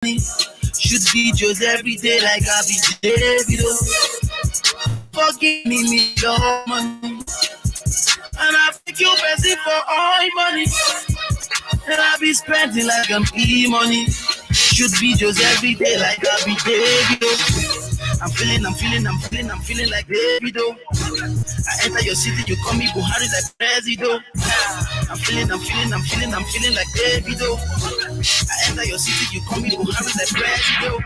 Shoot videos every day like I be David. Forgive me your money. And I think you busy for all money. And I be spending like I'm E-money. Shoot videos every day like I be David. I'm feeling like David. I enter your city, you call me Buhari like President. I'm feeling like David. I enter your city, you call me Buhari like President.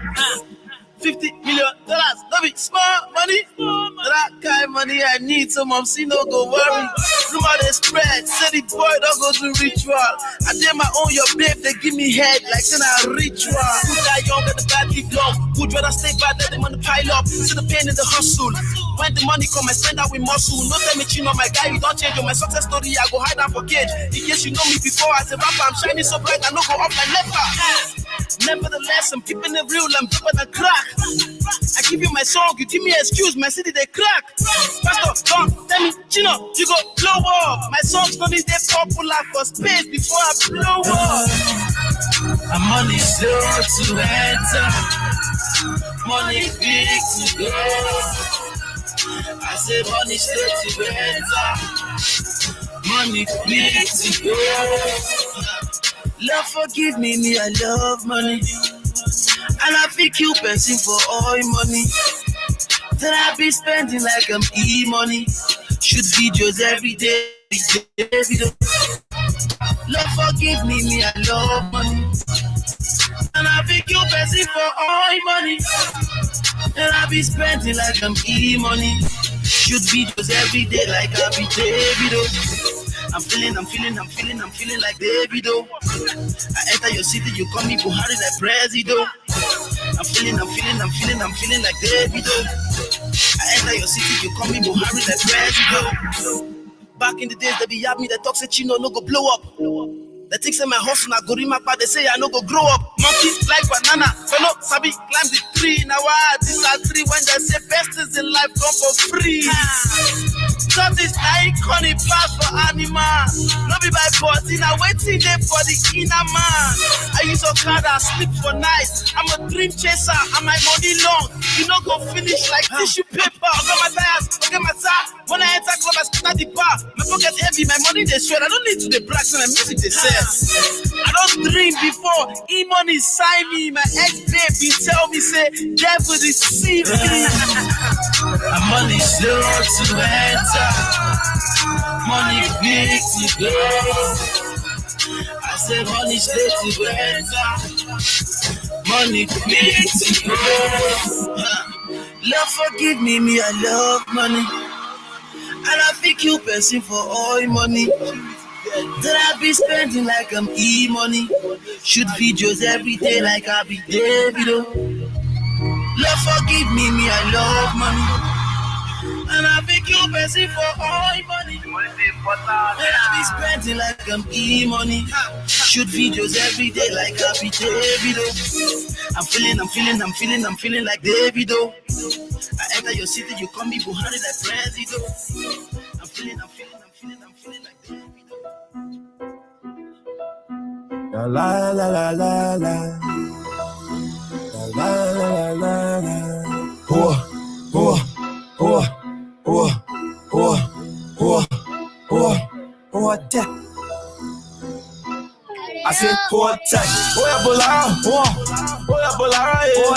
$50 million, love it, small money. That kind of money I need, so mom see no go worry. Rumor they spread, say the boy don't go to ritual. I did my own, your babe, they give me head like in a ritual. Who die young, but the bad live long. Would rather stay bad, let them on the pile up. See the pain in the hustle. When the money come, I spend that with muscle. No tell me, you know my guy, you don't change on my success story. I go hide down for cage. In case you know me before, as a rapper, I'm shining so bright, I no go up my leper. Nevertheless, I'm keeping it real, I'm deeper than crack. I give you my song, you give me an excuse, my city they crack. Pastor, come, tell me, Chino, you go blow up. My songs don't need that popular for space before I blow up. I'm money slow to enter, money big to go. I say money slow to enter, money big to go. Love forgive me, I love money. And I think you person for all money. That I be spending like I'm E-money. Shoot videos every day. Love forgive me, I love money. And I think you person for all money. That I be spending like I'm E-money. Shoot videos every day like I be David. I'm feeling like David. I enter your city, you call me Buhari like President. I'm feeling like David. I enter your city, you call me Buhari like President. Back in the days, they be have me, they talk say Chino no go blow up. They think say my hustle na go rimapa, they say I no go grow up. Monkey like banana, fellow sabi climb the tree. Now I disagree when they say best things in life come for free. That is iconic pass for animals. No be by body, now waiting there for the inner man. I use a card and sleep for nights. I'm a dream chaser and my money long. You know go finish like tissue paper. I got my tires, I get my tire. When I enter club, I start the bar. My pocket heavy, my money they sweat. I don't need to the brag and the music they sell. I don't dream before E-money sign me. My ex-baby tell me say devil deceive me. My money slow to enter, money big to go. I say money slow to enter, money big to go. Love forgive me, I love money. And I think you person for all money. That I be spending like I'm E-money. Shoot videos every day like I be David. Love forgive me, I love money. And I think you person for all money. And I be spending like I'm E-money. Shoot videos every day like I be David. I'm feeling like David. I enter your city, you call me Buhari like President. I'm feeling like David. La la la la la la la la la la. I said, hold tight. Oh, yeah, Bolara. Oh, yeah, Bolara. Oh,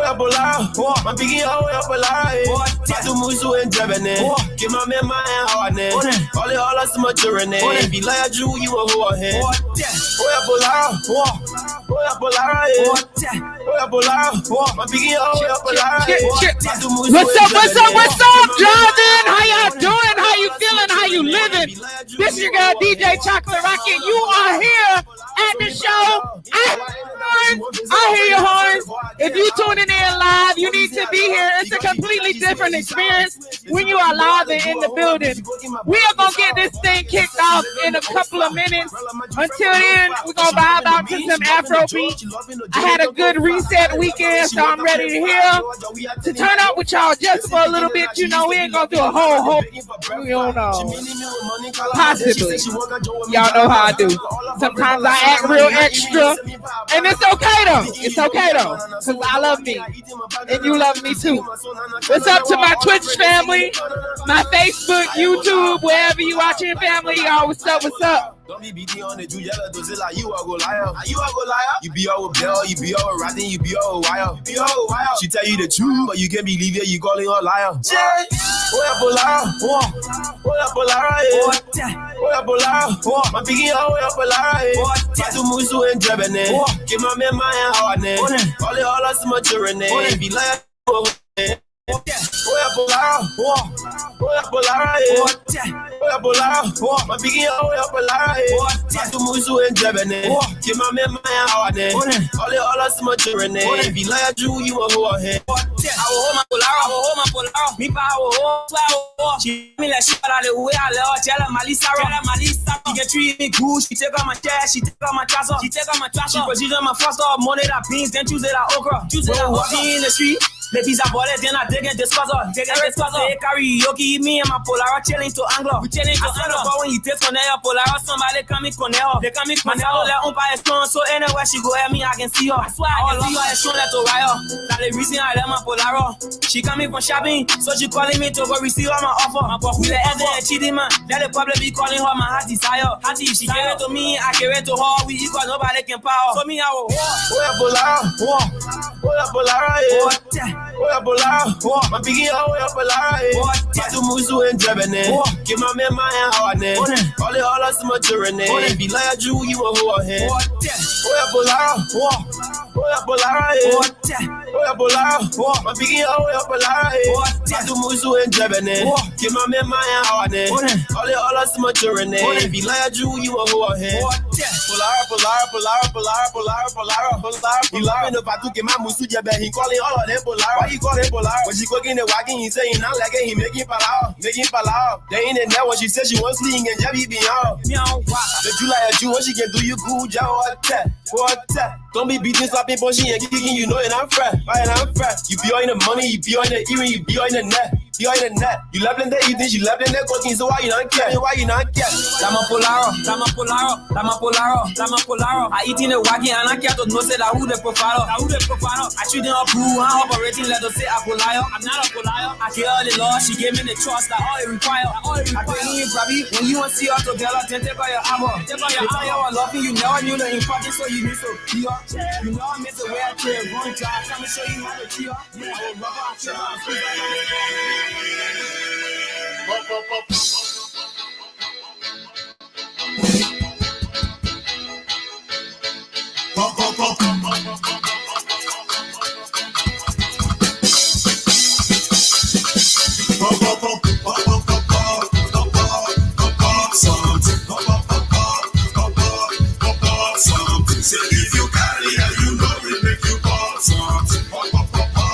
yeah, Bolara. My biggie, oh, yeah, Bolara. Tatu musu and Jabane. Give my man how I name. All the all us much Rene. Be like a Jew, you a whore head. Oh, yeah, Bolara. Oh, yeah, Bolara. Oh, yeah, Bolara. My biggie, oh, yeah, Bolara. What's up, Jonathan? How y'all doing? How you feeling? How you living? This is your guy, DJ Chocolate Rocket. You are here at the show. I hear your horns. If you tuning in live, you need to be here. It's a completely different experience when you are live and in the building. We are going to get this thing kicked off in a couple of minutes. Until then, we're going to vibe out to some Afro beats. I had a good reset weekend, so I'm ready to turn up with y'all just for a little bit. You know, we ain't going to do a whole, we don't know. Possibly. Y'all know how I do. Sometimes I act real extra, and it's okay though. It's okay though, because I love me, and you love me too. What's up to my Twitch family, my Facebook, YouTube, wherever you watching, family? Y'all, what's up? What's up? Don't be beating on the Jew, yellow, does it like you are go liar. You are go liar. You be all with Bell, you be all with Ratting, you be all with Wire. You be all with Wire. She tell you the truth, but you can't believe it, you calling her liar. Oya Polara, Oya Polara, Oya Polara, my biggie, Oya Polara, Fatu Musu and Jebene, give my man my heart, all us maturing, be like, Oya Polara, Oya Polara, Oya Polara, my biggie, Oya Polara, Fatu Musu and Jebene, give my man my heart, all us maturing, be like you a whore head. I will hold my Polara, me pa hold, she me like she got the way I love, tell her Malisa, she get treat me good, she take out my cash, she take out my trash, she position my first off, money that beans, then choose it that okra, walking in the street. Les pizza boiled, then I dig in disposer. They karaoke, me and my Polara chilling to Anglo. We chilling to Anglo. But when you taste on your Polara, somebody come in Cornell. They come in Cornell. Let on by a stone, so anywhere she go at me, I can see her. I swear I can see her. Show that to Raya. That's the reason I let my Polara. She coming from shopping, so she calling me to go receive her my offer. We the other and cheating man. That the problem be calling her my heart desire. She gave it to me, I give it to her. We equal, nobody can power. So me I will. Oya Polara, Oya Polara, Oya Polara, my biggie, Oya Polara, Fatu Musu and Jebene, give my man my heart, all us maturing, be like you a whore head. Oya Polara, Oya Polara, Oya Polara, my biggie, Oya Polara, Fatu Musu and Jebene, give my man my heart, all us maturing, be like you a whore head. Polara, he loving the Fatu, give my Musu Jebene, he calling all of them Polara. Why you call him Polara? When she cooking and walking, he saying not like it, he making Polara. They ain't in there when she said she wants sling and Jabby beyond. The Jew like a Jew, what she can do you cool, Joe, what that? Don't be beating, slapping, punching, and kicking, you know, and I'm fat. You be on the money, you be on the earring, you be on the net. You left in the evening, you left in the cooking, so why you not care? Lama Polaro. I eat in the wagon and I can't know say that who the profile. I treat them up who I'm operating, let us say I'm not a Polaro. I care all the law, she gave me the trust that all it require. I pay you, Brabi, when you want to see us together, then take out your armor. I was loving you, never knew the importance, so you need to be up. You know I miss the way I play, run drive, come and show you how to cheer. Yeah, I will rubber,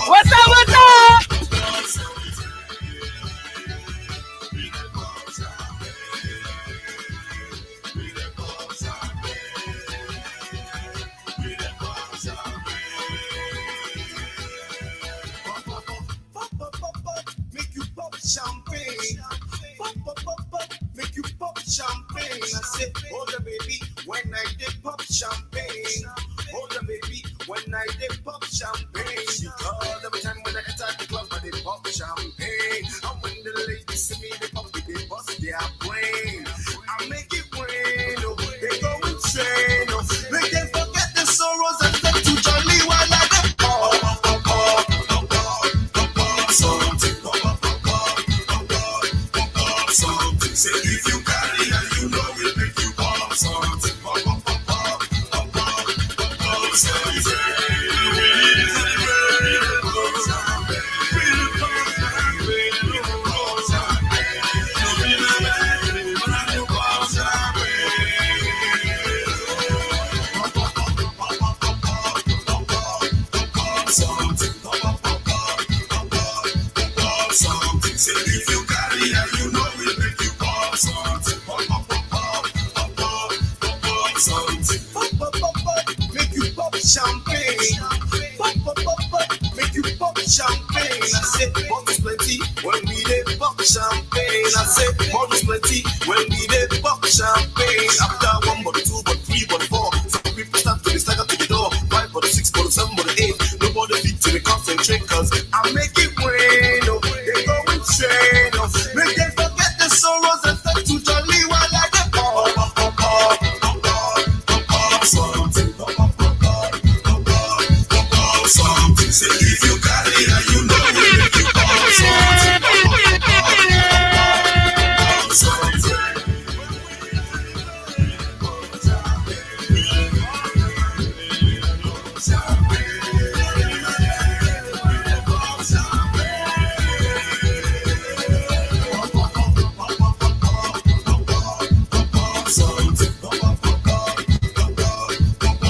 What's up? Champagne, make you pop champagne. I said, hold the baby, when I did pop champagne. Hold the baby, when I did pop champagne. Because every time when I enter the club, I did pop champagne. And when the ladies see me, they pop it, they bust their brain. I make it rain, oh, they go insane, oh. Make them forget the sorrows and step to jolly while I did pop. Say if you got it and you know it, make you pop something. Pop, pop, pop, pop, pop, pop, pop, something. Pop, pop, pop, pop, make you pop champagne. I say, bottles plenty when we dey pop champagne. I say, bottles plenty when we dey pop champagne. After 1 bottle, 2 bottle, 3 bottle, 4, some people start to be stagger to the door. 5 bottle, 6 bottle, 7 bottle, 8. Nobody fit to the concentrate, cause I make it rain. Oh, they go insane. Oh, make them forget the sorrows and start to jolly while I get pop, pop, pop, pop, pop, pop, pop, something, pop, pop, pop, pop, pop, pop, pop, something. Say if you got it and you know it, make you pop something, pop, pop, pop, pop,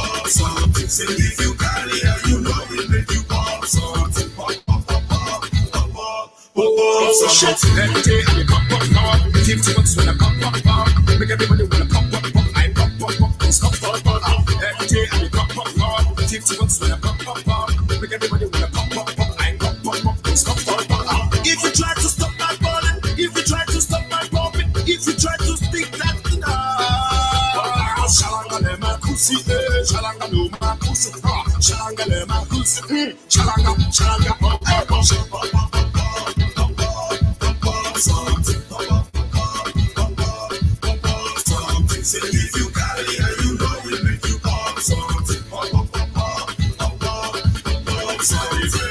pop, something. Say if you got it and you know it, make you pop something, pop, pop, pop, pop, pop, pop, pop, something. Every day I pop, pop, pop. 50 bucks when I pop, pop, pop. Make everybody wanna pop, pop, pop. I pop, pop, pop. Don't stop, pop, pop. Every day I pop, pop, pop. 50 bucks when I pop, pop, pop. Make everybody wanna pop, pop, pop. I pop, pop, pop. Don't stop, pop, pop. If you try to stop my ballin', if you try to stop my poppin', if you try to speak that Shalanga my pussy, shalanga no my pussy, shalanga my pussy, shalanga, shalanga, oh, something. Say if you got it and you know it, make you pop something, pop, pop, pop, pop, pop, pop, something.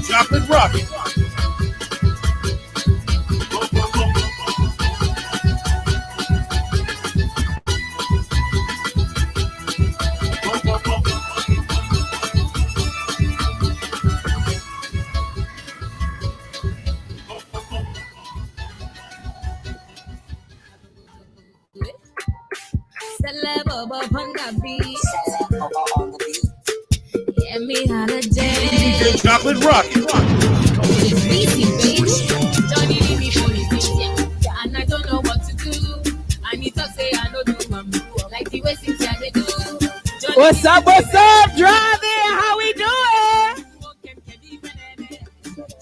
Drop it, rock it. Chocolate rocket. Johnny leave me for his and I don't know what to do. I need to say I know do like the way since they do. What's up? What's up? Driving. How we doing?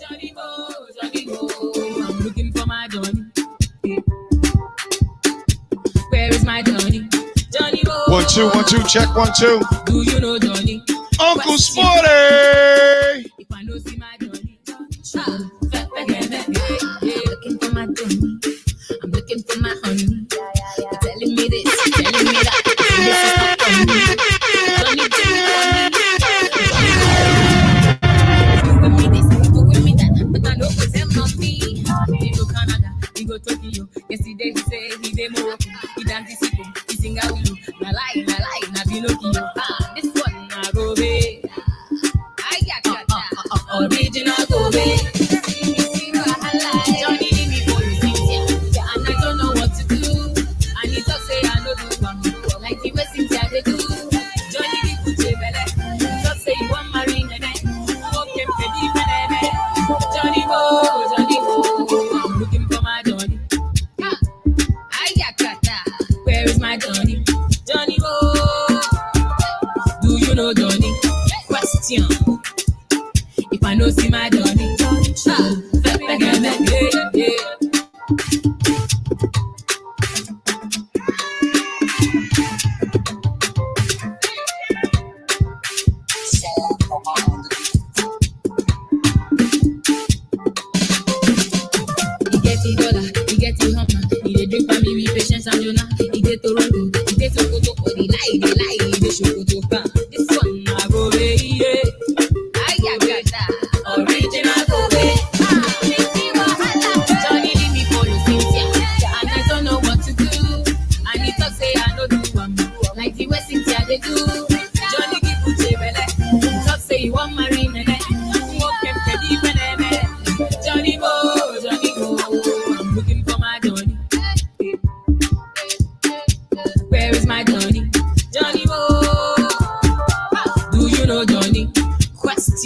Johnny Bo, I'm looking for my Johnny. Where is my Johnny? Johnny Bo. 1 2 1 2 check 1 2. Do you know Johnny? Uncle Sporty. If I know see my Johnny, looking for my Johnny, I'm looking for my honey. You're telling me this, telling me that. This is not for me. Johnny, doing me this, doing me that, but I know it's them not me. We go Canada, we go Tokyo. Yesterday he say he dey Morocco, he dance the Siko, he sing a willow. Na lie, na Pinocchio. This one na go be. Original go be. Johnny leave me for his Cynthia, and I don't know what to do. I need to say I know do one, like the way Cynthia they do. Johnny be kuche bele, just say you want marry me. Okay, baby, baby. Johnny Bo, I'm looking for my Johnny. Where is my Johnny? Johnny Bo, do you know Johnny? Question. If I know see my Johnny, he get the dollar, he get the hummer, he dey drink for me with patience and Jonah. He dey Toronto, he dey Sokoto, but he lie, he dey Sokoto. This one I go away, yeah. Original go away. Johnny leave me for his Cynthia, and I don't know what to do. I need to say I know do one, like the way Cynthia they do. Johnny give Uche bele, just say you want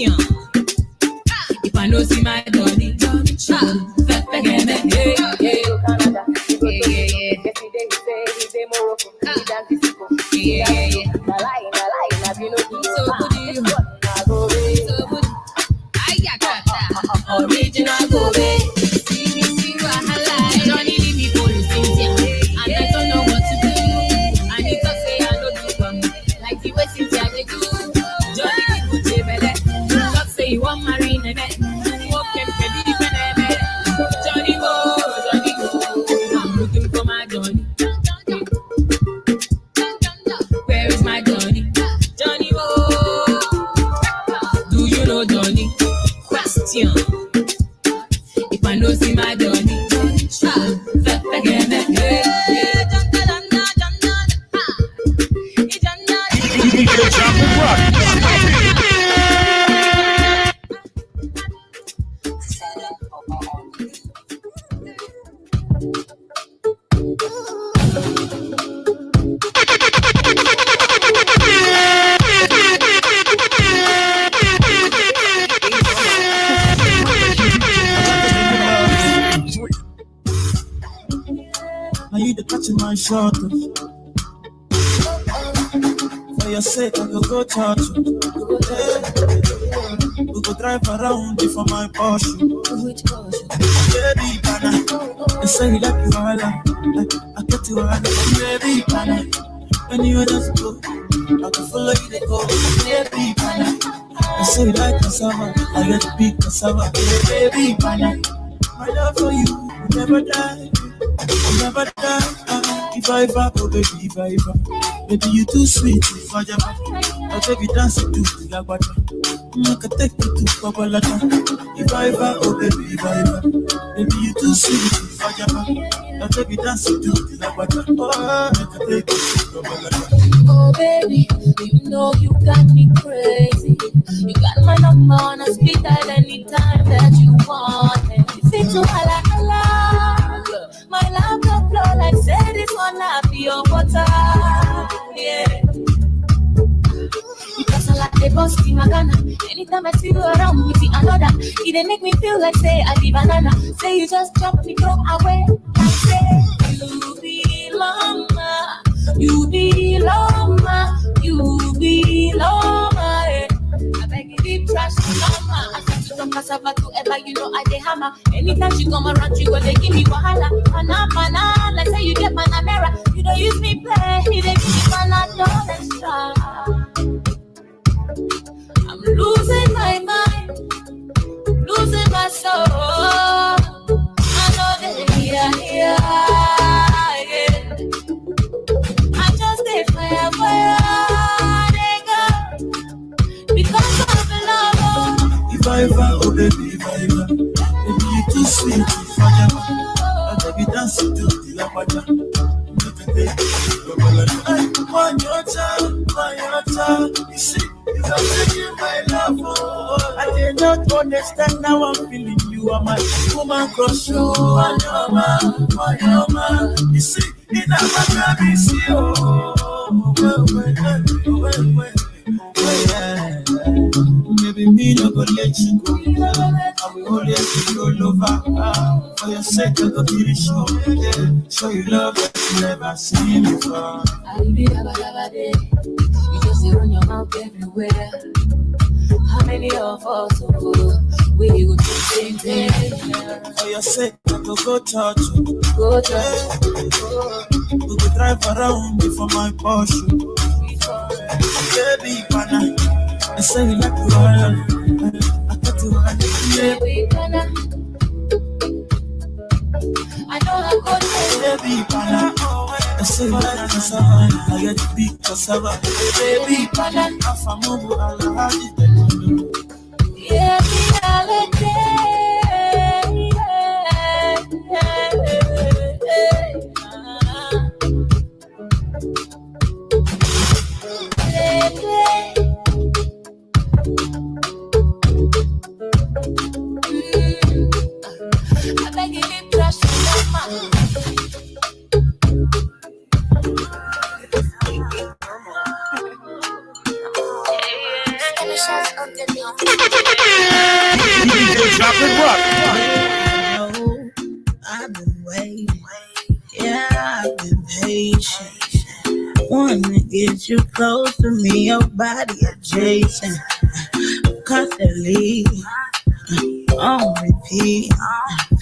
question. If I know see my Johnny, Canada, yesterday he say he dey Morocco, he dance disco, na lie, you know he so good, original go away. See wahala. Johnny leave me for Cynthia, and I don't know what to do. And he talk say I no do come, like the way Cynthia they do. Johnny people say belle, talk say he want marry nene. Johnny go, I'm looking for my Johnny. Where is my Johnny? Johnny go, do you know Johnny? Question. If I know see my Johnny, Are you the catching my shot? For your sake, I go touch you. We go drive around for my Porsche. Baby, pana, they say you like you all. I get you all. Baby, pana, anywhere just go. I can follow you to go. Baby, pana, they say you like cassava. I get to big cassava. Baby, pana, my love for you will never die. Never die. If I ever, oh baby, if I ever, baby you too sweet. If I ever, I'll take you dancing to the Lagwaja. I can take you to Babalata. If I ever, oh baby, if I ever, baby you too sweet. If I ever, I'll take you dancing to the Lagwaja. I can take you to Babalata. Oh baby, you know you got me crazy. You got my number on a speed dial anytime that you want it. You fit to holla. My love don't flow like say this one not be your water. Yeah. Because I like the boss in my Ghana. Anytime I see you around with the another, it dey make me feel like say I be banana. Say you just chop me throw away. I say you belong, yeah. I beg you deep trash mama. I got to talk cassava to ever, you know I dey hammer. Anytime she come around, she go they give me wahala. Mana, like say you get Panamera. You don't use me play, you dey give me Panadol extra. I'm losing my mind, losing my soul. I know they're here, yeah. I just stay fire, they go. Because of the love. If I ever, oh baby, if I ever, baby you too sweet. If I ever, I'll take you dancing to the Lagwaja. One your child, you see, you are taking my love. Oh, I cannot understand now I'm feeling you are my woman crush. You are your man, you see, in a baby, see, maybe me no go let you go. I will always be your lover. For your sake, I go be the show. Show you love that you never seen before. I'll be a day. You just run your mouth everywhere. How many of us we go to the same thing? For your sake, I go touch you. Go touch. We go drive around for my Porsche. Baby, pana, I say you like you all. I got you all. Baby, pana, I know how good baby, pana, I say you like cassava. I get to big cassava. Baby, pana, I'm a mobile. yeah, I beg you, leave trash in your mouth. DJ Drop It Rock. I've been waiting. Yeah, I've been patient. Wanna get you close to me, your body adjacent. Constantly on repeat,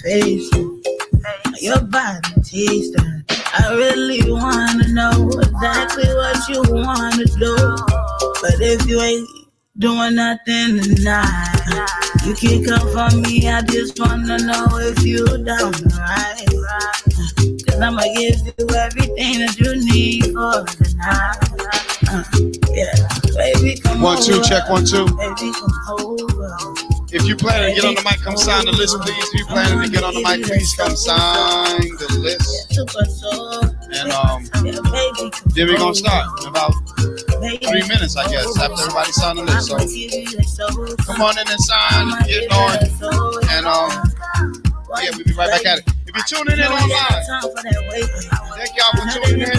facing your body tasting. I really wanna know exactly what you wanna do. But if you ain't doing nothing tonight, you can come for me. I just wanna know if you down right. Cause I'ma give you everything that you need for tonight. Yeah, baby, come 1 2 over. check 1 2. Baby, come over. If you planning to get on the mic, come sign the list, please. If you planning to get on the mic, please come sign the list. And then we're gonna start in about 3 minutes, I guess, after everybody signed the list. So come on in and sign, get on, and yeah, we'll be right back at it. If you're tuning in online, thank y'all for tuning in.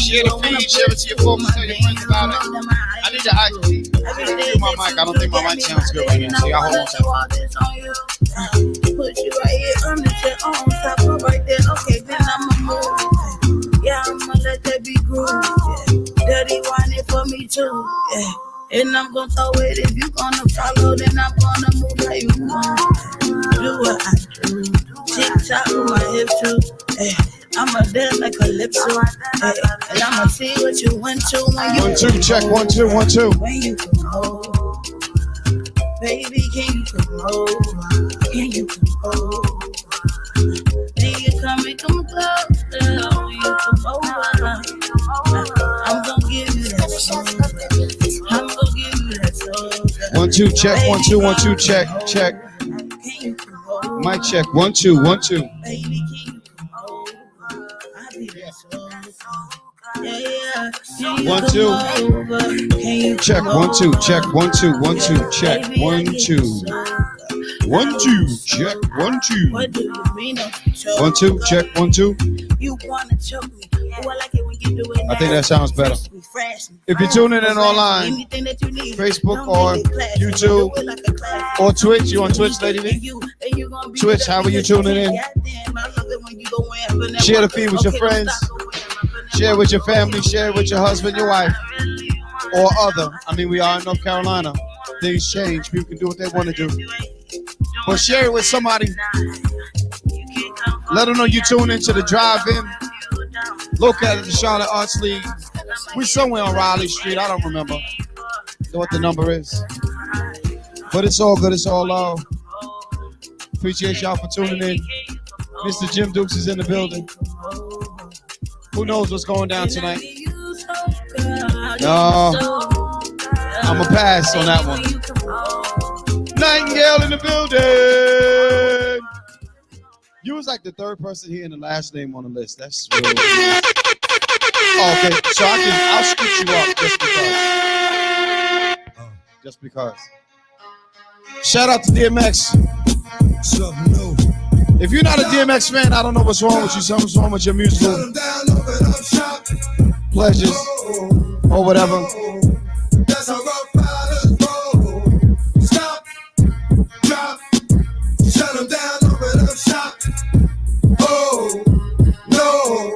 Share the feed, share it to your folks, tell your friends about it. I need to actually do my mic. I don't think my mic sounds good right now. So y'all hold on a second. Put you right here on the chair, on top of right there. Okay, then I'ma move. Yeah, I'ma let that be groove. Yeah. Daddy want it for me too. Yeah. And I'm gonna throw it. If you gonna follow, then I'm gonna move how you move. Do what I do. Tick tock with my hips too. Hey, I'ma dance like a lip too. Hey, and I'ma see what you went to when you 1 2 check 1 2 1 2. when you come home. Baby, can you come over? Can you come over? Then you come close. When you come over, I'm gonna give you that soul. I'm gonna give you that soul. 1 2 check 1 2 1 2 check check. Can you come over? Mic check 1 2 1 2. Baby, can you come over? I'll be that soul. Yeah. Can you 1 come 2 over? Can you check come 1 2 over? check 1 2 1 2 check Baby, I 1 get 2 so 1 2 check 1 2 What do you mean? Don't you choke? 1 2 check 1 2. You wanna choke me? Oh, I like it when you do it. I think that sounds better. If you're tuning in online, Facebook or YouTube or Twitch, you on Twitch, Lady V? Twitch, how are you tuning in? Share the feed with your friends. Share with your family. Share with your husband, your wife, or other. I mean, we are in North Carolina. Things change. People can do what they want to do. But share it with somebody. Let them know you tune into the drive-in. Look at it, the Charlotte Arts League. We're somewhere on Raleigh Street. I don't remember what the number is. But it's all good. It's all love. Appreciate y'all for tuning in. Mr. Jim Dukes is in the building. Who knows what's going down tonight? No, I'm a pass on that one. Nightingale in the building. You was like the third person here in the last name on the list. That's really oh, okay. So I'll scoot you up just because. Shout out to DMX. If you're not a DMX fan, I don't know what's wrong with you. Something's wrong with your musical pleasures or whatever. That's how rough riders roll. Stop, drop, shut them down, open up shop. Oh, no,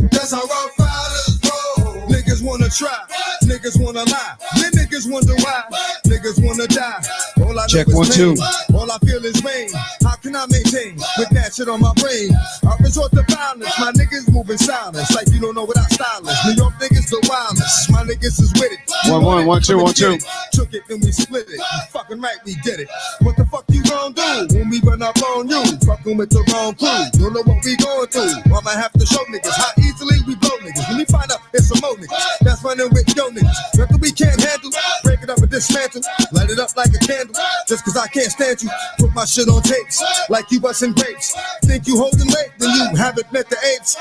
that's how rough riders roll. Niggas wanna try, niggas wanna lie, then niggas wonder why, niggas wanna die. All I Check know 1 is 2. pain. All I feel is rain. How can I maintain with that shit on my brain? I resort to violence. My niggas moving silence like you don't know without stylist. New York niggas the wildest. My niggas is with it. 1 1 1 2 1 2. Took it, then we split it. Fucking right, we did it. What the fuck you gon' do when we run up on you? Fucking with the wrong crew. Don't know what we going through. I'ma have to show niggas how easily we blow niggas. When we find out it's some more niggas that's running with yo niggas. Nothing we can't handle. Break it up and dismantle. Light it up like a candle. Just cause I can't stand you. Put my shit on tapes like you bustin' grapes. Think you holding weight, then you haven't met the apes.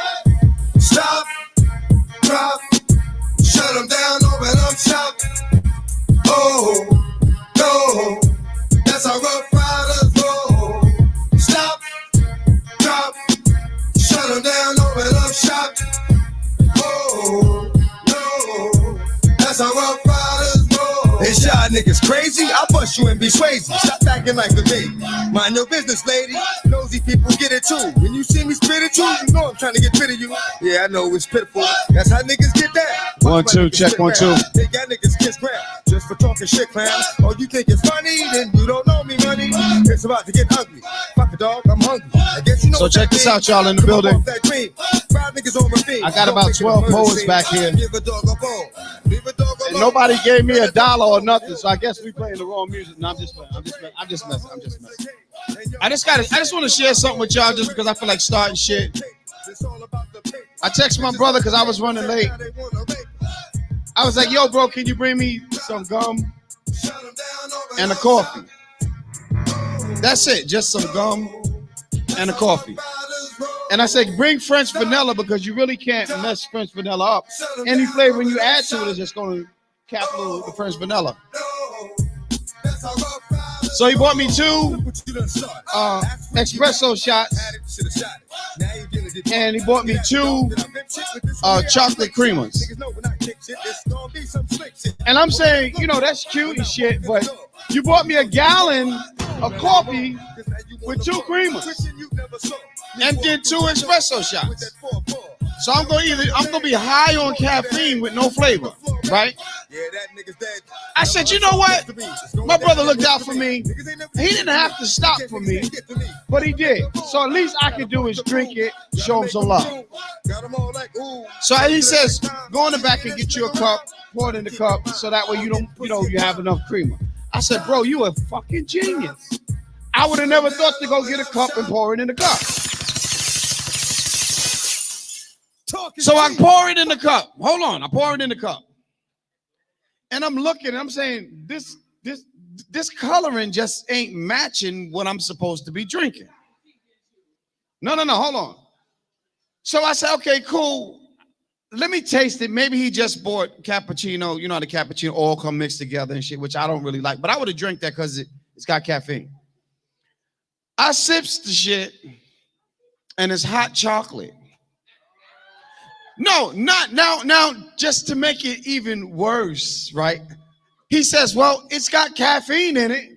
Stop, drop, shut them down, open up shop. Oh, no, that's how rough riders roll. Stop, drop, shut them down, open up shop. Oh, no, that's how rough riders roll. It's Y'all niggas crazy? I'll bust you and be Swayze. Stop acting like a baby. Mind your business, lady. Nosy people get it too. When you see me spit at you, you know I'm trying to get rid of you. Yeah, I know it's pitiful. That's how niggas get down. 1 2 check 1 2. They got niggas kiss ground just for talking shit, clown. Oh, you think it's funny? Then you don't know me, money. It's about to get ugly. Fuck a dog, I'm hungry. I guess you know. So check this out, y'all in the building. I got about 12 poets back here. And nobody gave me $1 or nothing, so I guess we playing the wrong music. No, I'm just playing. I'm just messing. I just want to share something with y'all just because I feel like starting shit. I texted my brother because I was running late. I was like, yo, bro, can you bring me some gum and a coffee? That's it, just some gum and a coffee. And I said, bring French vanilla because you really can't mess French vanilla up. Any flavor when you add to it is just going to capital the French vanilla. So he bought me 2 espresso shots, and he bought me 2 chocolate creamers. And I'm saying, you know, that's cute and shit, but you bought me a gallon of coffee with 2 creamers and did 2 espresso shots. So I'm gonna be high on caffeine with no flavor, right? I said, you know what? My brother looked out for me. He didn't have to stop for me, but he did. So at least I could do is drink it, show him some love. So he says, go in the back and get you a cup, pour it in the cup, so that way you have enough creamer. I said, bro, you a fucking genius. I would have never thought to go get a cup and pour it in the cup. So I pour it in the cup. Hold on, I pour it in the cup. And I'm looking, I'm saying, this coloring just ain't matching what I'm supposed to be drinking. No, hold on. So I said, okay, cool. Let me taste it. Maybe he just bought cappuccino. You know how the cappuccino all come mixed together and shit, which I don't really like. But I would have drank that because it's got caffeine. I sips the shit, and it's hot chocolate. No, not now, just to make it even worse, right? He says, well, it's got caffeine in it.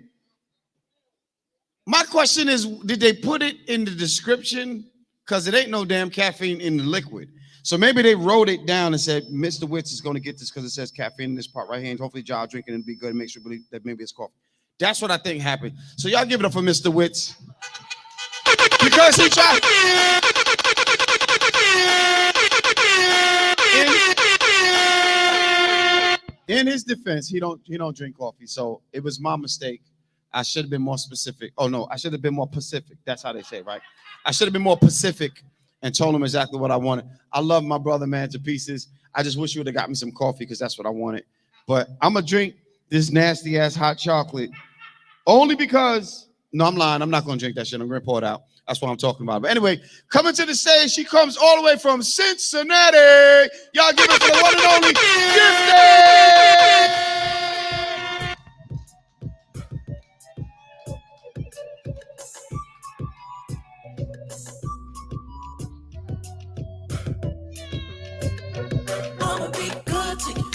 My question is, did they put it in the description? Because it ain't no damn caffeine in the liquid. So maybe they wrote it down and said, Mr. Witz is going to get this because it says caffeine in this part right here. And hopefully y'all drinking and be good and make sure believe that maybe it's coffee. That's what I think happened. So y'all give it up for Mr. Witz. Because he tried. In his defense, he don't drink coffee, so it was my mistake. I should have been more specific. Oh no, I should have been more Pacific. That's how they say, right? I should have been more Pacific and told him exactly what I wanted. I love my brother, man, to pieces. I just wish you would have got me some coffee because that's what I wanted. But I'm gonna drink this nasty ass hot chocolate only because. No, I'm lying. I'm not gonna drink that shit. I'm gonna pour it out. That's what I'm talking about. But anyway, coming to the stage, she comes all the way from Cincinnati. Y'all give it for the one and only Gifted. I'ma be good to you.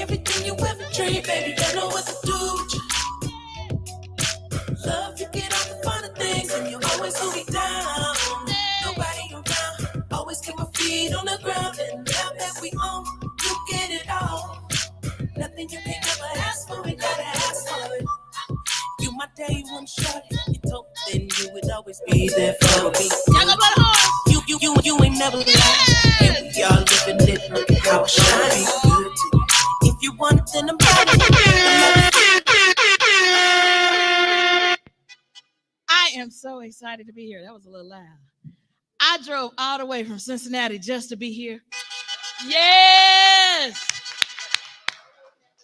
Everything you ever dreamed, baby, don't know what to do with you. Love you, get all the finer things, and you always hold me down. Nobody around, always keep my feet on the ground. And now that we own, you get it all. Nothing you can ever ask for, we gotta ask for it. You my day one shot, you told then you would always be there for me. You ain't never lied. And we all living it, look at how I shine. Good to you. If you want it, then I'm I am so excited to be here. That was a little loud. I drove all the way from Cincinnati just to be here. Yes.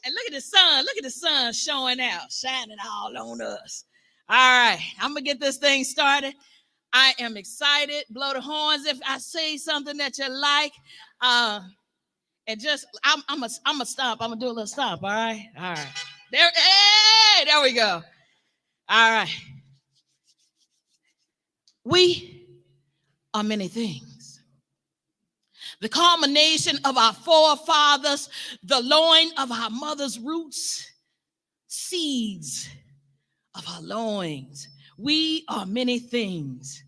And look at the sun. Look at the sun showing out, shining all on us. All right. I'm going to get this thing started. I am excited. Blow the horns if I say something that you like. And just, I'm a stomp. I'm going to do a little stomp. All right. All right. There we go. All right. We are many things, the culmination of our forefathers, the loin of our mother's roots, seeds of our loins. We are many things.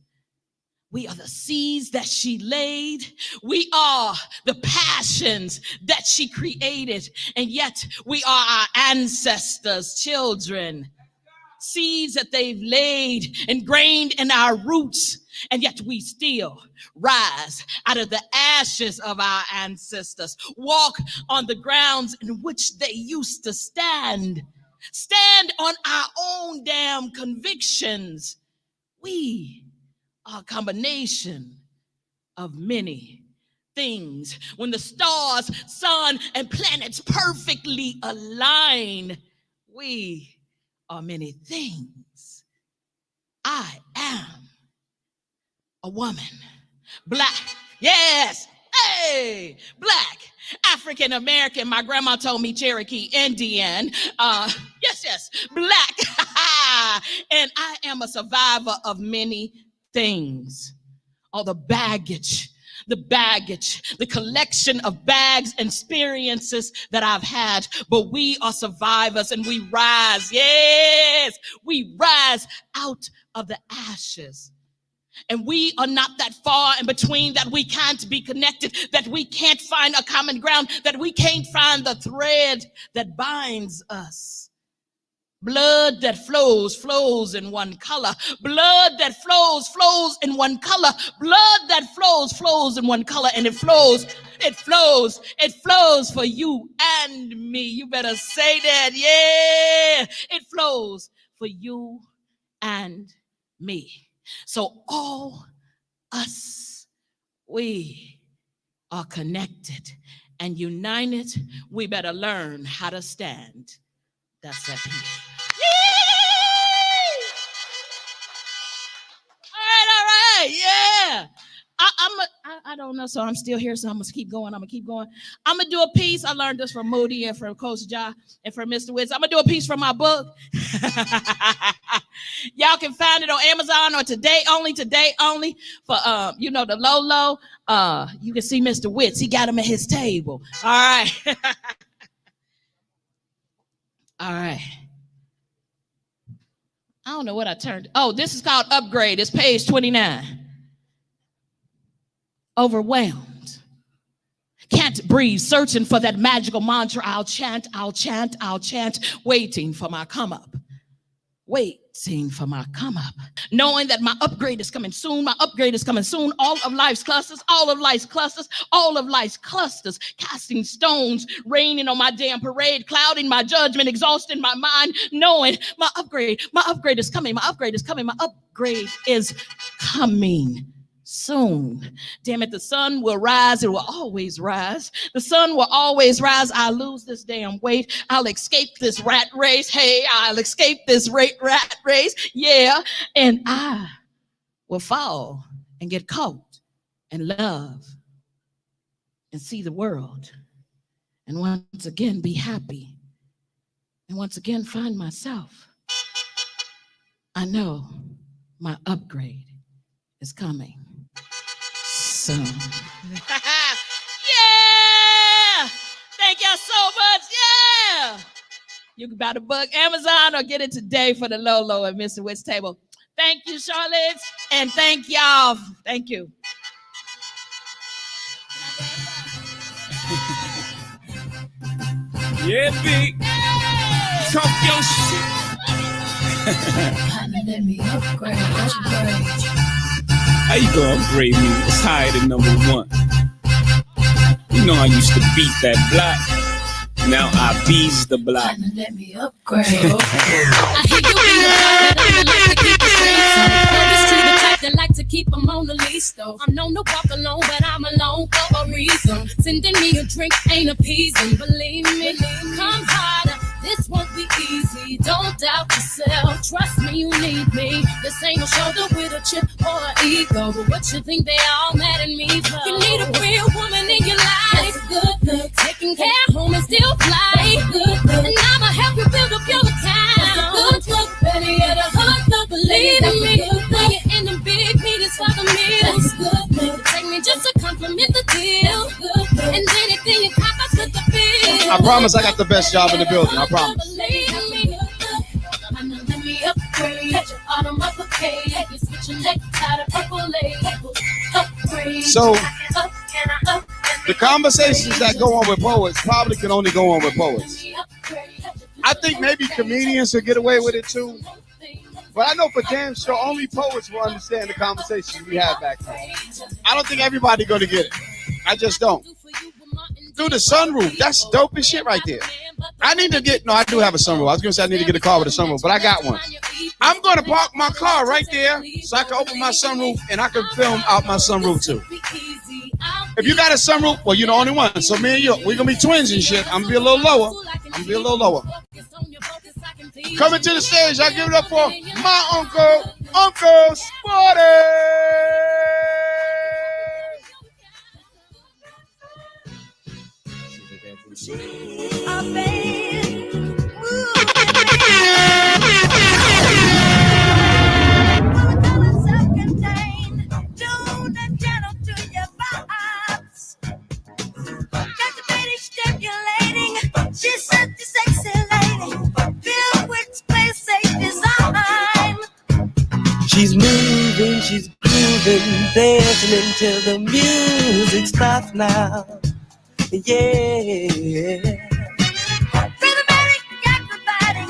We are the seeds that she laid. We are the passions that she created. And yet we are our ancestors' children. Seeds that they've laid, ingrained in our roots. And yet we still rise out of the ashes of our ancestors. Walk on the grounds in which they used to stand. Stand on our own damn convictions. We are a combination of many things. When the stars, sun, and planets perfectly align, we are many things. I am a woman, black, yes, hey, black, African American. My grandma told me Cherokee Indian. Yes, black. And I am a survivor of many things. All the baggage, the collection of bags and experiences that I've had, but we are survivors and we rise. Yes, we rise out of the ashes. And we are not that far in between that we can't be connected, that we can't find a common ground, that we can't find the thread that binds us. Blood that flows in one color. Blood that flows in one color. Blood that flows in one color. And it flows for you and me. You better say that, yeah. It flows for you and me. So all us, we are connected and united. We better learn how to stand. That's that piece. All right, yeah. I don't know, so I'm still here, so I'm gonna keep going. I'm gonna do a piece. I learned this from Moody and from Coach Ja and from Mr. Witz. I'm gonna do a piece from my book. Y'all can find it on Amazon or today only for the low. You can see Mr. Witz. He got him at his table. All right. All right. I don't know what I turned. Oh, this is called Upgrade. It's page 29. Overwhelmed. Can't breathe, searching for that magical mantra. I'll chant, waiting for my come up. Knowing that my upgrade is coming soon. All of life's clusters, casting stones, raining on my damn parade, clouding my judgment, exhausting my mind, knowing my upgrade is coming. My upgrade is coming soon. Damn it, the sun will rise. It will always rise. The sun will always rise. I'll lose this damn weight. I'll escape this rat race. Hey, I'll escape this rat race. Yeah. And I will fall and get caught and love and see the world and once again be happy and once again find myself. I know my upgrade is coming soon. Yeah! Thank y'all so much. Yeah! You can buy the book Amazon or get it today for the low at Mr. Witt's table. Thank you, Charlotte, and thank y'all. Thank you. Yeah, big. Talk your shit. Let me upgrade. How you gonna upgrade me? It's higher than number one. You know I used to beat that block. Now I bees the block. Let me upgrade. I hear you being a but I like to keep the streets on. It's true, the type that like to keep them on the leash, though. I'm known to walk alone, but I'm alone for a reason. Sending me a drink ain't appeasing, believe me. Come harder, this won't be easy. Don't doubt yourself, trust me, you need me. This ain't no shoulder with a chip or an ego, but what you think they all mad at me for? You need a real woman in your life. That's a good look. Taking care home and still fly. That's a good look. And I'ma help you build up your account. That's a good look. Better yet, a hood look. Believe in me. When you're in the big meetings for the meals. That's a good look. Take me just to compliment the deal. I promise I got the best job in the building. I promise. So the conversations that go on with poets probably can only go on with poets. I think maybe comedians will get away with it too. But I know for damn sure only poets will understand the conversations we have back then. I don't think everybody gonna get it. I just don't. Through the sunroof, that's dope as shit right there. I need to get, no, I do have a sunroof. I was gonna say I need to get a car with a sunroof, but I got one. I'm gonna park my car right there so I can open my sunroof and I can film out my sunroof too. If you got a sunroof, well, you're the only one. So me and you, we're gonna be twins and shit. I'm gonna be a little lower. Coming to the stage, I give it up for my Uncle Sporty. She's such a sexy lady, filled with space safe design. She's moving, she's grooving, dancing until the music stops now. Yeah. Rhythmatic, acrobatic,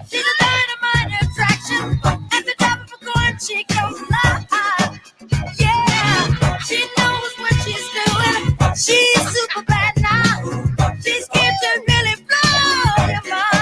she's a dynamite attraction. At the top of a coin, she goes live. Yeah, she knows what she's doing. She's super bad now. She's here to really blow your mind.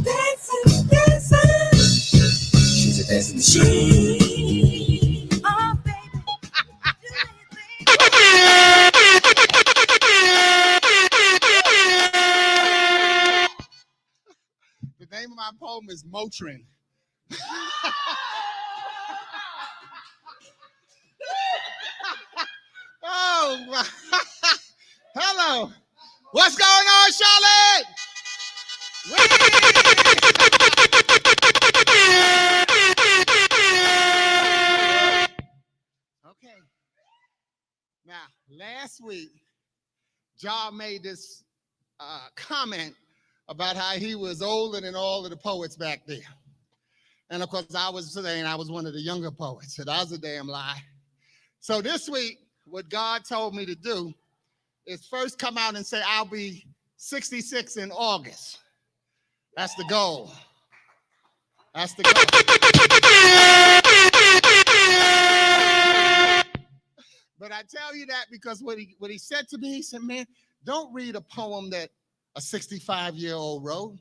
Dancing, dancing. She's a dancing machine. Oh, baby. The name of my poem is Motrin. Oh, my. Hello. What's going on, Charlotte? Okay. Now, last week, JAHS made this comment about how he was older than all of the poets back there. And of course, I was saying I was one of the younger poets. So that was a damn lie. So this week, what God told me to do is first come out and say, I'll be 66 in August. That's the goal. That's the goal. But I tell you that because what he said to me, he said, man, don't read a poem that a 65-year-old wrote.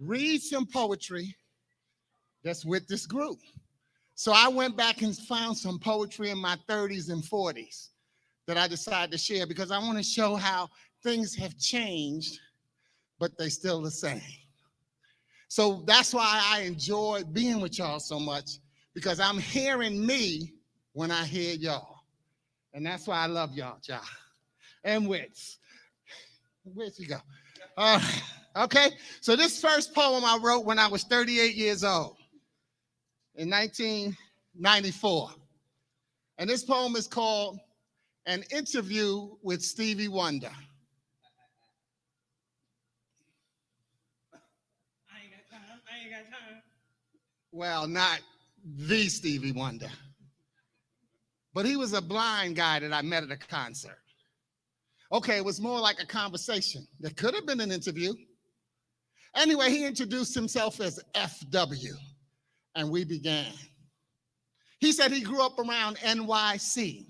Read some poetry that's with this group. So I went back and found some poetry in my 30s and 40s that I decided to share because I want to show how things have changed, but they're still the same. So that's why I enjoy being with y'all so much, because I'm hearing me when I hear y'all. And that's why I love y'all, JAHS. And Wits. Where'd you go? Okay, so this first poem I wrote when I was 38 years old in 1994. And this poem is called An Interview with Stevie Wonder. I ain't got time. Well, not the Stevie Wonder, but he was a blind guy that I met at a concert. Okay, it was more like a conversation. There could have been an interview. Anyway, he introduced himself as FW, and we began. He said he grew up around NYC.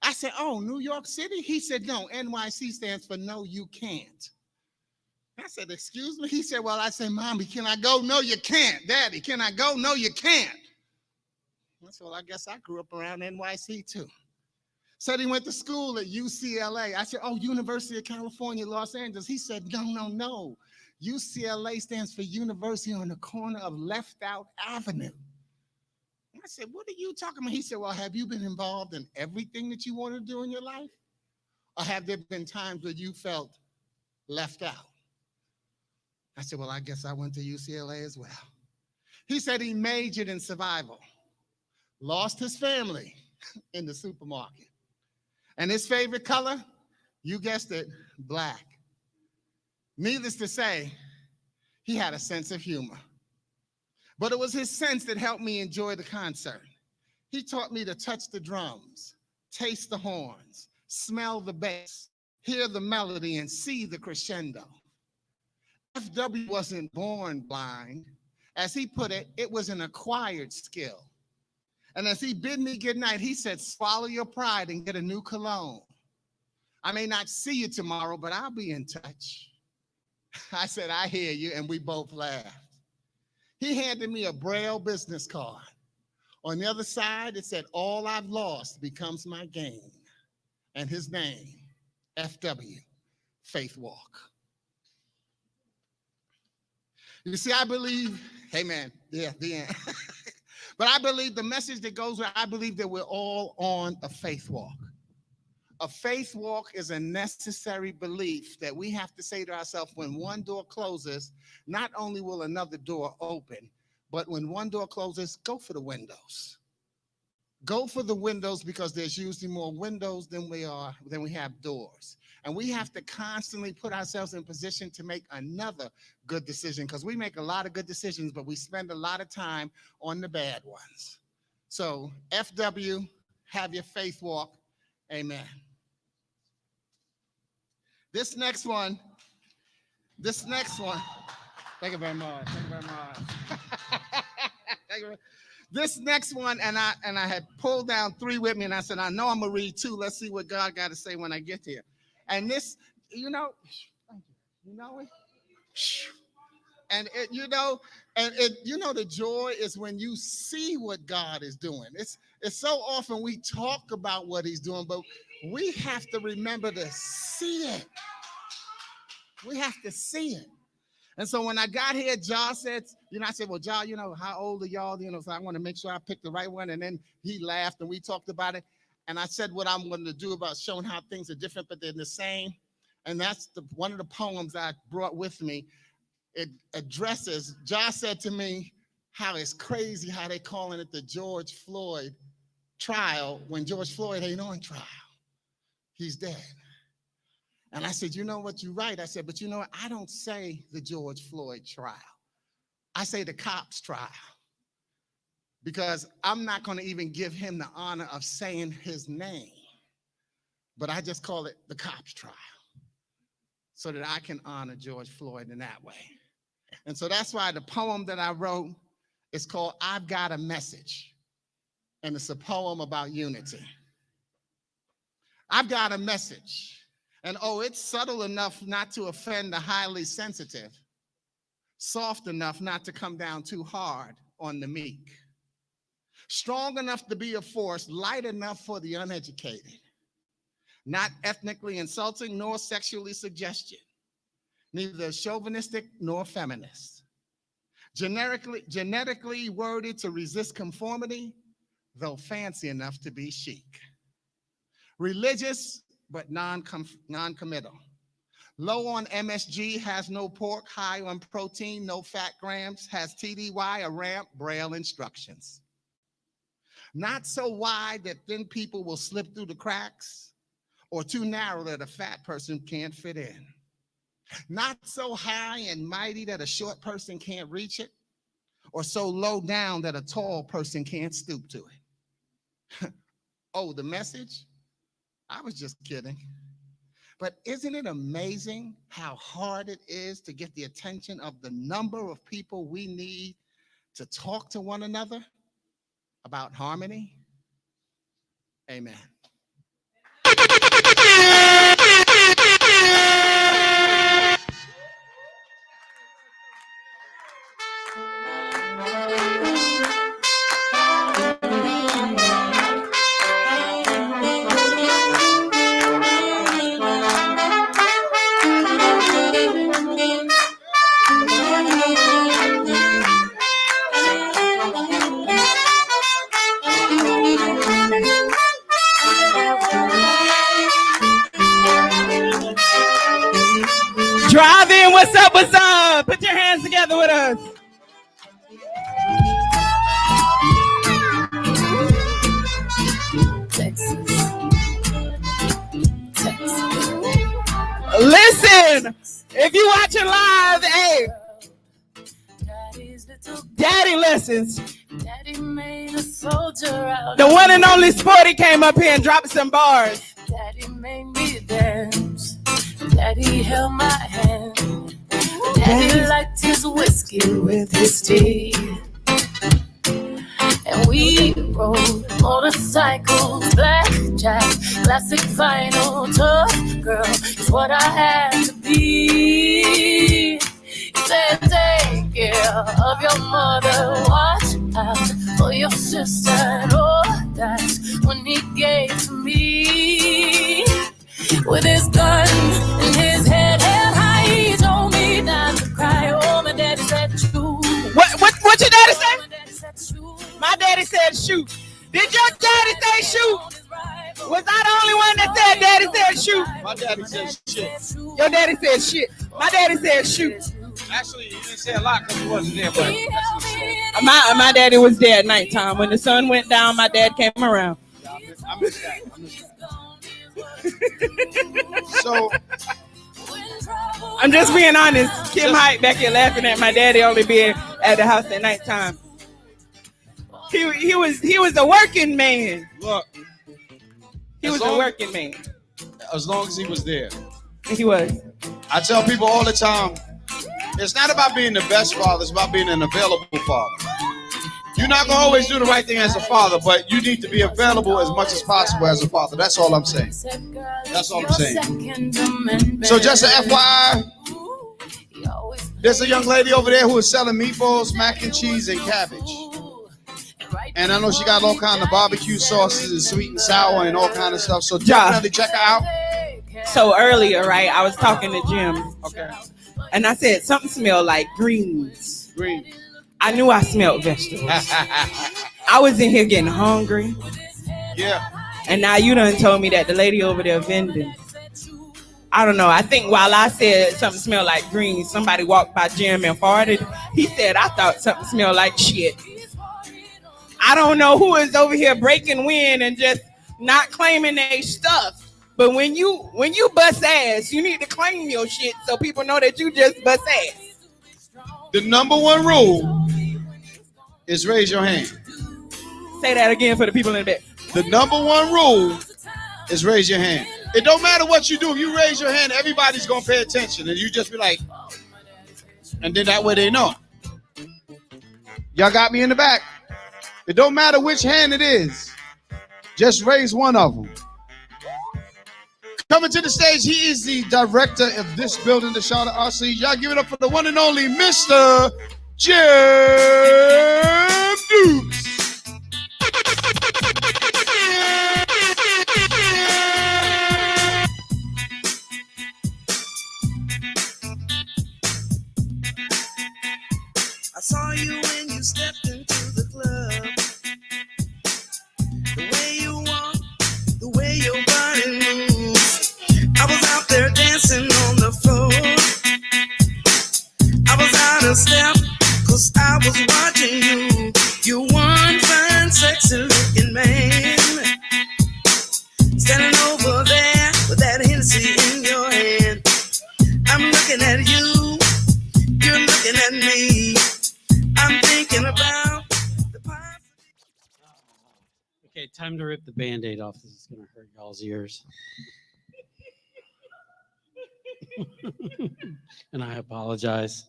I said, oh, New York City? He said, no, NYC stands for no, you can't. I said, excuse me? He said, well, I said, Mommy, can I go? No, you can't. Daddy, can I go? No, you can't. I said, well, I guess I grew up around NYC too. Said he went to school at UCLA. I said, oh, University of California, Los Angeles. He said, no. UCLA stands for University on the corner of Left Out Avenue. I said, what are you talking about? He said, well, have you been involved in everything that you want to do in your life? Or have there been times where you felt left out? I said, well, I guess I went to UCLA as well. He said he majored in survival, lost his family in the supermarket. And his favorite color, you guessed it, black. Needless to say, he had a sense of humor. But it was his sense that helped me enjoy the concert. He taught me to touch the drums, taste the horns, smell the bass, hear the melody, and see the crescendo. FW wasn't born blind. As he put it, it was an acquired skill. And as he bid me good night, he said, swallow your pride and get a new cologne. I may not see you tomorrow, but I'll be in touch. I said, I hear you, and we both laughed. He handed me a Braille business card. On the other side, it said, all I've lost becomes my gain. And his name, FW, Faith Walk. You see, I believe, hey man, yeah, the end. But I believe the message that goes where I believe that we're all on a faith walk. A faith walk is a necessary belief that we have to say to ourselves, when one door closes, not only will another door open, but when one door closes, go for the windows. Go for the windows, because there's usually more windows than we have doors. And we have to constantly put ourselves in position to make another good decision, because we make a lot of good decisions, but we spend a lot of time on the bad ones. So FW, have your faith walk. Amen. This next one, thank you very much. Thank you very much. Thank you. This next one, and I had pulled down 3 with me, and I said, I know I'm gonna read 2. Let's see what God got to say when I get here. And this, you know it. And the joy is when you see what God is doing. It's so often we talk about what he's doing, but we have to remember to see it. We have to see it. And so when I got here, JAHS said, I said, well, JAHS, how old are y'all? So I want to make sure I picked the right one. And then he laughed and we talked about it. And I said what I'm going to do about showing how things are different, but they're the same. And that's one of the poems I brought with me. It addresses, JAHS said to me, how it's crazy how they calling it the George Floyd trial when George Floyd ain't on trial. He's dead. And I said, you know what, you're right. I said, but I don't say the George Floyd trial. I say the cops trial. Because I'm not going to even give him the honor of saying his name. But I just call it the cops trial, so that I can honor George Floyd in that way. And so that's why the poem that I wrote is called I've Got a Message. And it's a poem about unity. I've got a message. And it's subtle enough not to offend the highly sensitive, soft enough not to come down too hard on the meek, strong enough to be a force, light enough for the uneducated, not ethnically insulting nor sexually suggestive, neither chauvinistic nor feminist, genetically worded to resist conformity, though fancy enough to be chic, religious but non-committal, low on MSG, has no pork, high on protein, no fat grams, has TDY, a ramp, Braille instructions. Not so wide that thin people will slip through the cracks, or too narrow that a fat person can't fit in. Not so high and mighty that a short person can't reach it, or so low down that a tall person can't stoop to it. Oh, the message? I was just kidding. But isn't it amazing how hard it is to get the attention of the number of people we need to talk to one another about harmony? Amen. Drive in, what's up, what's up? Put your hands together with us. Listen, if you watching live, hey, Daddy lessons. Daddy made a soldier out. The one and only Sporty came up here and dropped some bars. Daddy made me dance. Daddy held my hand. Daddy liked his whiskey with his tea. And we rode motorcycles, blackjack, classic vinyl, tough girl is what I had to be. He said, take care of your mother, watch out for your sister, and all that's when he gave to me. With his gun in his head held high, he told me not to cry. Oh, my daddy said shoot. What your daddy say? My daddy said shoot. My daddy said shoot. Did your daddy say shoot? Was I the only one that said daddy said shoot? My daddy said shit. Your daddy said shit. My daddy said shoot. Actually, he didn't say a lot because he wasn't there, but My daddy was there at nighttime. When the sun went down, my dad came around. I missed that. So, I'm just being honest. Kim Hyde back here laughing at my daddy only being at the house at nighttime. He was a working man. look, He was a working man. as long as he was there. He was. I tell people all the time, it's not about being the best father, it's about being an available father. You're not going to always do the right thing as a father, but you need to be available as much as possible as a father. That's all I'm saying. That's all I'm saying. So just an FYI, there's a young lady over there who is selling meatballs, mac and cheese, and cabbage. And I know she got all kind of barbecue sauces and sweet and sour and all kind of stuff. So definitely check her out. So earlier, right, I was talking to Jim. Okay. And I said something smelled like greens. Green. I knew I smelled vegetables. I was in here getting hungry. Yeah. And now you done told me that the lady over there vending. I don't know. I think while I said something smelled like greens, somebody walked by Jim and farted. He said, I thought something smelled like shit. I don't know who is over here breaking wind and just not claiming their stuff. But when you bust ass, you need to claim your shit so people know that you just bust ass. The number one rule is raise your hand. Say that again for the people in the back. The number one rule is raise your hand. It don't matter what you do. If you raise your hand, everybody's going to pay attention. And you just be like, and then that way they know. Y'all got me in the back. It don't matter which hand it is. Just raise one of them. Coming to the stage, he is the director of this building, the Charlotte RC. Y'all give it up for the one and only Mr. Jim Dukes. I saw you when you stepped into the club. The way you walk, the way your body moves. I was out there dancing on the floor. I was out of step, cause I was watching you. You one fine, sexy looking man. Standing over there with that Hennessy in your hand. I'm looking at you, you're looking at me. I'm thinking about the positive. Okay, time to rip the Band-Aid off. This is going to hurt y'all's ears. And I apologize.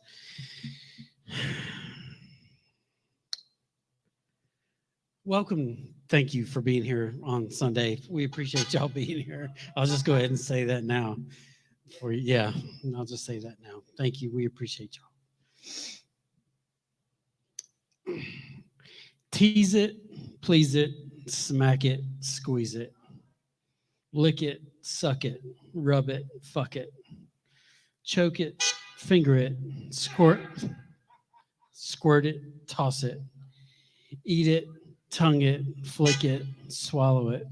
Welcome. Thank you for being here on Sunday. We appreciate y'all being here. I'll just go ahead and say that now. I'll just say that now. Thank you. We appreciate y'all. Tease it, please it, smack it, squeeze it, lick it, suck it, rub it, fuck it, choke it, finger it, squirt it, toss it, eat it, tongue it, flick it, swallow it,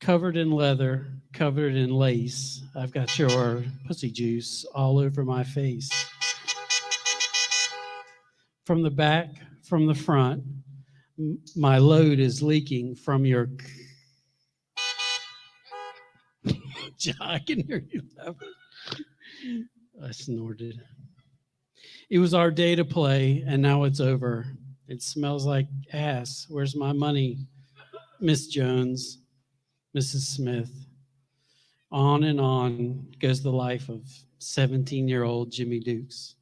covered in leather, covered in lace. I've got your pussy juice all over my face. From the back, from the front, my load is leaking from your... I can hear you laughing. I snorted. It was our day to play, and now it's over. It smells like ass. Where's my money, Miss Jones, Mrs. Smith? On and on goes the life of 17-year-old Jimmy Dukes.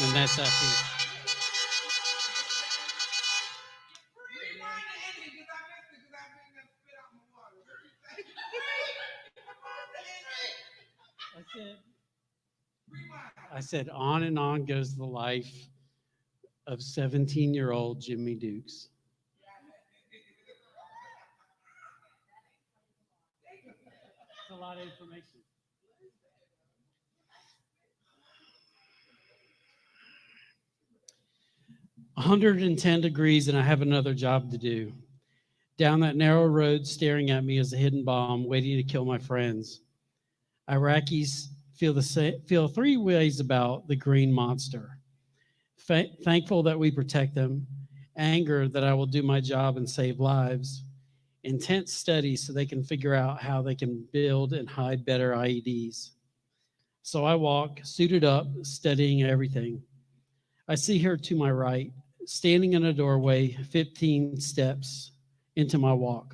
And that's that piece. I said, on and on goes the life of 17-year-old Jimmy Dukes. That's a lot of information. 110 degrees, and I have another job to do. Down that narrow road, staring at me is a hidden bomb waiting to kill my friends. Iraqis feel three ways about the green monster. Thankful that we protect them, anger that I will do my job and save lives, intense study so they can figure out how they can build and hide better IEDs. So I walk, suited up, studying everything. I see her to my right, standing in a doorway, 15 steps into my walk.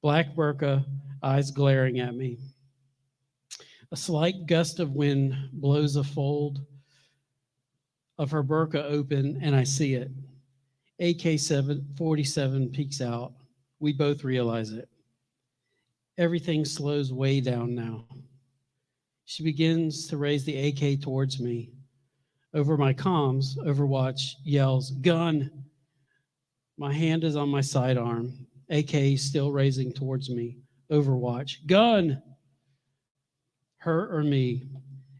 Black burqa, eyes glaring at me. A slight gust of wind blows a fold of her burqa open, and I see it. AK-47 peeks out. We both realize it. Everything slows way down now. She begins to raise the AK towards me. Over my comms, Overwatch yells, "Gun!" My hand is on my sidearm. AK still raising towards me. Overwatch, "Gun!" Her or me.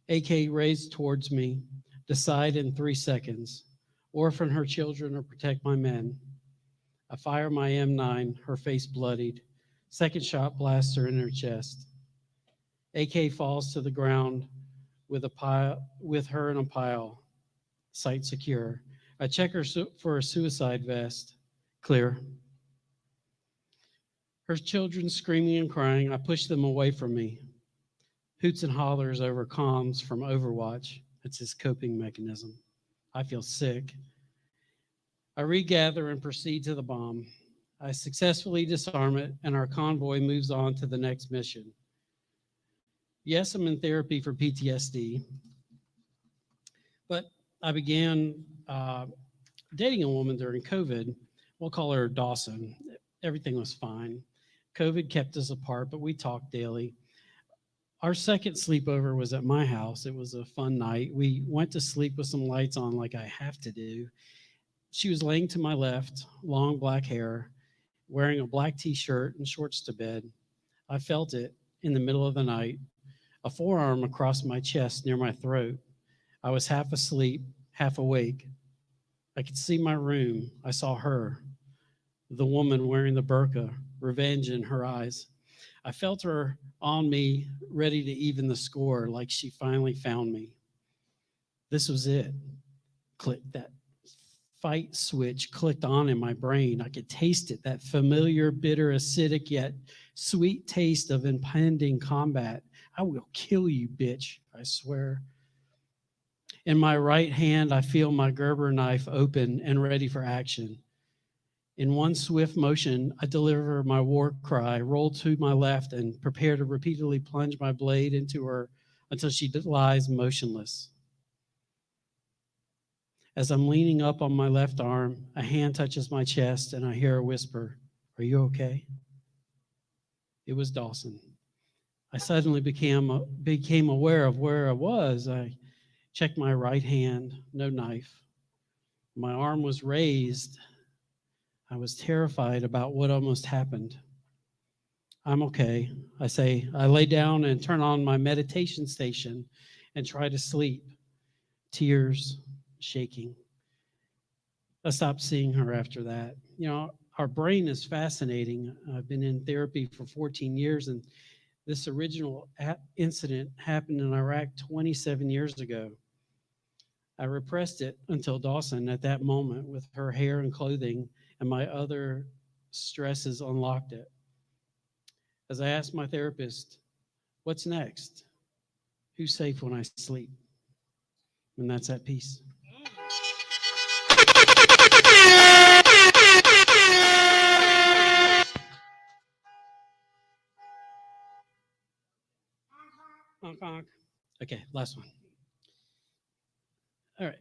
AK raised towards me. Decide in 3 seconds. Orphan her children or protect my men. I fire my M9, her face bloodied. Second shot blasts her in her chest. AK falls to the ground with her in a pile. Site secure. I check her for a suicide vest. Clear. Her children screaming and crying. I push them away from me. Hoots and hollers over comms from Overwatch. It's his coping mechanism. I feel sick. I regather and proceed to the bomb. I successfully disarm it, and our convoy moves on to the next mission. Yes, I'm in therapy for PTSD, but I began dating a woman during COVID. We'll call her Dawson. Everything was fine. COVID kept us apart, but we talked daily. Our second sleepover was at my house. It was a fun night. We went to sleep with some lights on like I have to do. She was laying to my left, long black hair, wearing a black t-shirt and shorts to bed. I felt it in the middle of the night, a forearm across my chest near my throat. I was half asleep, half awake. I could see my room. I saw her, the woman wearing the burqa, revenge in her eyes. I felt her on me, ready to even the score, like she finally found me. This was it. Click. That fight switch clicked on in my brain. I could taste it, that familiar, bitter, acidic, yet sweet taste of impending combat. I will kill you, bitch, I swear. In my right hand, I feel my Gerber knife open and ready for action. In one swift motion, I deliver my war cry, roll to my left, and prepare to repeatedly plunge my blade into her until she lies motionless. As I'm leaning up on my left arm, a hand touches my chest, and I hear a whisper, "Are you okay?" It was Dawson. I suddenly became aware of where I was. I checked my right hand, no knife. My arm was raised. I was terrified about what almost happened. I'm okay, I say. I lay down and turn on my meditation station and try to sleep. Tears, shaking. I stopped seeing her after that. You know, our brain is fascinating. I've been in therapy for 14 years, and this original incident happened in Iraq 27 years ago. I repressed it until Dawson, at that moment, with her hair and clothing and my other stresses, unlocked it. As I asked my therapist, what's next? Who's safe when I sleep? And that's at peace. Honk, honk. Okay, last one. All right.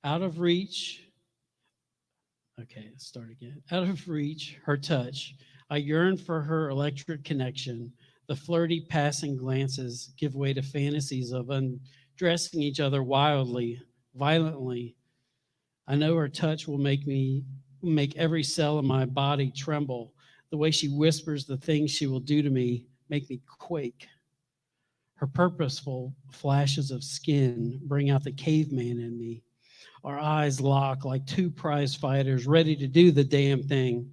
Out of reach. Okay, let's start again. Out of reach, her touch. I yearn for her electric connection. The flirty passing glances give way to fantasies of undressing each other wildly, violently. I know her touch will make every cell in my body tremble. The way she whispers the things she will do to me make me quake. Her purposeful flashes of skin bring out the caveman in me. Our eyes lock like two prize fighters ready to do the damn thing.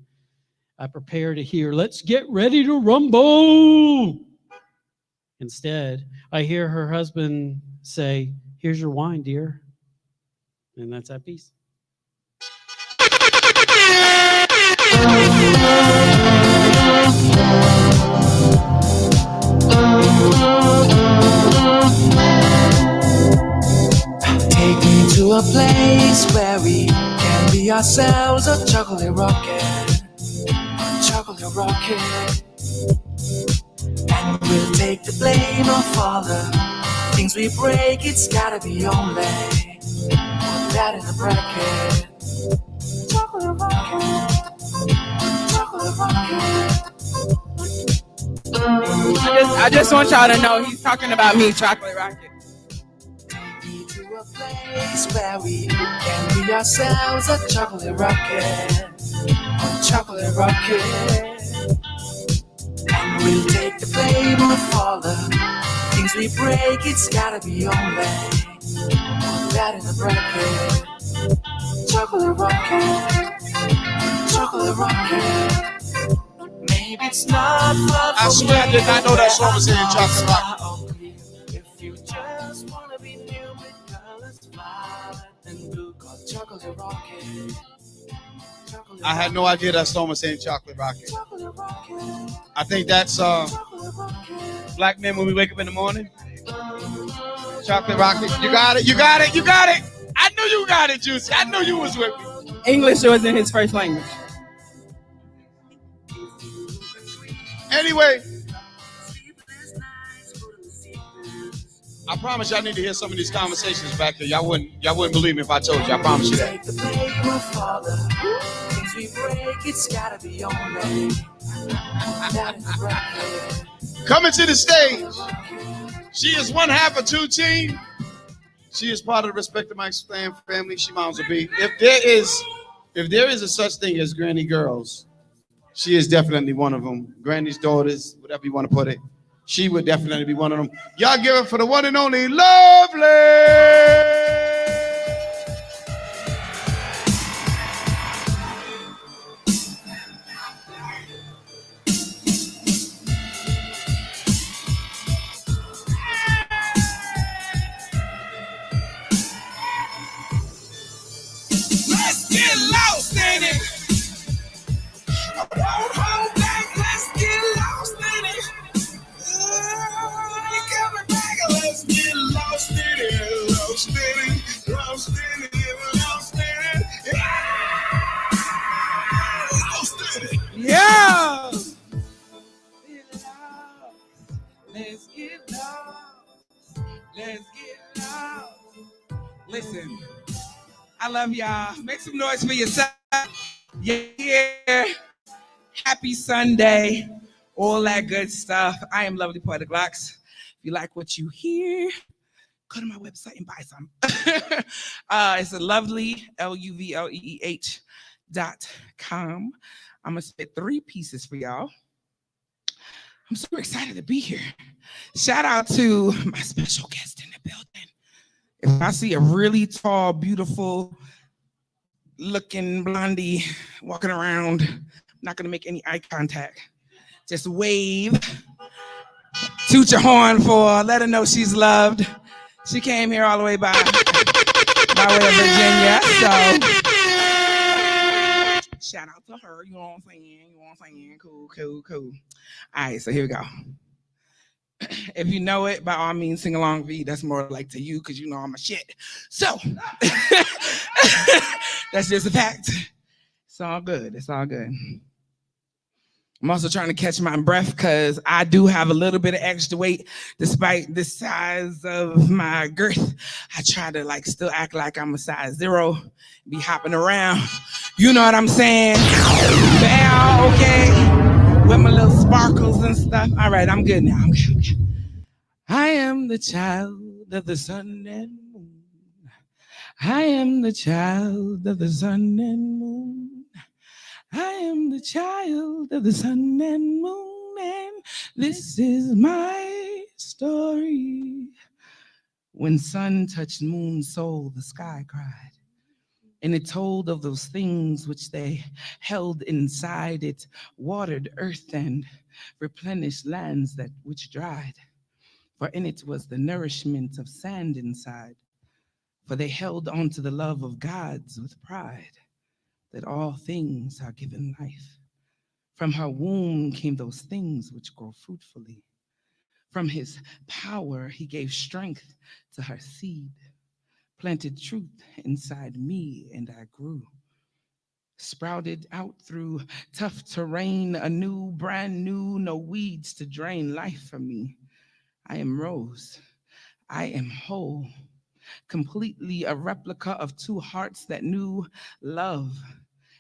I prepare to hear, let's get ready to rumble. Instead, I hear her husband say, here's your wine, dear. And that's at peace. Take me to a place where we can be ourselves, a chocolate rocket, and we'll take the blame of all the things we break. It's gotta be only put that in the bracket. Chocolate rocket. I just want y'all to know he's talking about me, Chocolate Rocket. To a place where we can be ourselves, a chocolate rocket, and we'll take the blame of all the things we break. It's gotta be only put that in the bracket. Chocolate rocket. Maybe it's not far from I swear I did not know that song was here in Chocolate Rocket. if you just wanna be new with colors, violet and blue, called chocolate rocket. I had no idea that song was saying Chocolate Rocket. I think that's black men when we wake up in the morning. Chocolate Rocket. You got it. I knew you got it, Juicy. I knew you was with me. English wasn't his first language. Anyway, I promise y'all need to hear some of these conversations back here. Y'all wouldn't believe me if I told you. I promise you that. Coming to the stage, she is one half of two team. She is part of the Respect the Mike family. She moms will be. If there is a such thing as granny girls, she is definitely one of them. Granny's daughters, whatever you want to put it. She would definitely be one of them. Y'all give it for the one and only Lovely. Let's get lost in it. I won't hold back. Let's get lost in it. You coming back? Let's get lost in it. Lost in it. Lost in it. Lost in it. Yeah. Lost in it. Yeah. Let's get lost. Let's get lost. Listen, I love y'all. Make some noise for yourself. Yeah. Happy Sunday. All that good stuff. I am Lovely Poetic Locks. If you like what you hear, go to my website and buy some. It's a lovely, LUVLEEH.com. I'm going to spit 3 pieces for y'all. I'm super excited to be here. Shout out to my special guest in the building. If I see a really tall, beautiful looking blondie walking around. I'm not gonna make any eye contact. Just wave, toot your horn for her, let her know she's loved. She came here all the way by way of Virginia, so shout out to her. You know what I'm saying? You know what I'm saying? Cool, cool, cool. All right, so here we go. If you know it, by all means, sing along, V. That's more like to you because you know I'm a shit. So that's just a fact. It's all good. It's all good. I'm also trying to catch my breath because I do have a little bit of extra weight despite the size of my girth. I try to like still act like I'm a size 0, be hopping around. You know what I'm saying? Bow, okay? With my little sparkles and stuff. All right, I'm good now. I'm good. I am the child of the sun and moon. I am the child of the sun and moon. I am the child of the sun and moon, and this is my story. When sun touched moon's soul, the sky cried, and it told of those things which they held inside. It watered earth and replenished lands that which dried, for in it was the nourishment of sand inside. For they held on to the love of gods with pride, that all things are given life. From her womb came those things which grow fruitfully. From his power he gave strength to her seed, planted truth inside me, and I grew. Sprouted out through tough terrain, a new, brand new, no weeds to drain life from me. I am rose, I am whole, completely a replica of two hearts that knew love.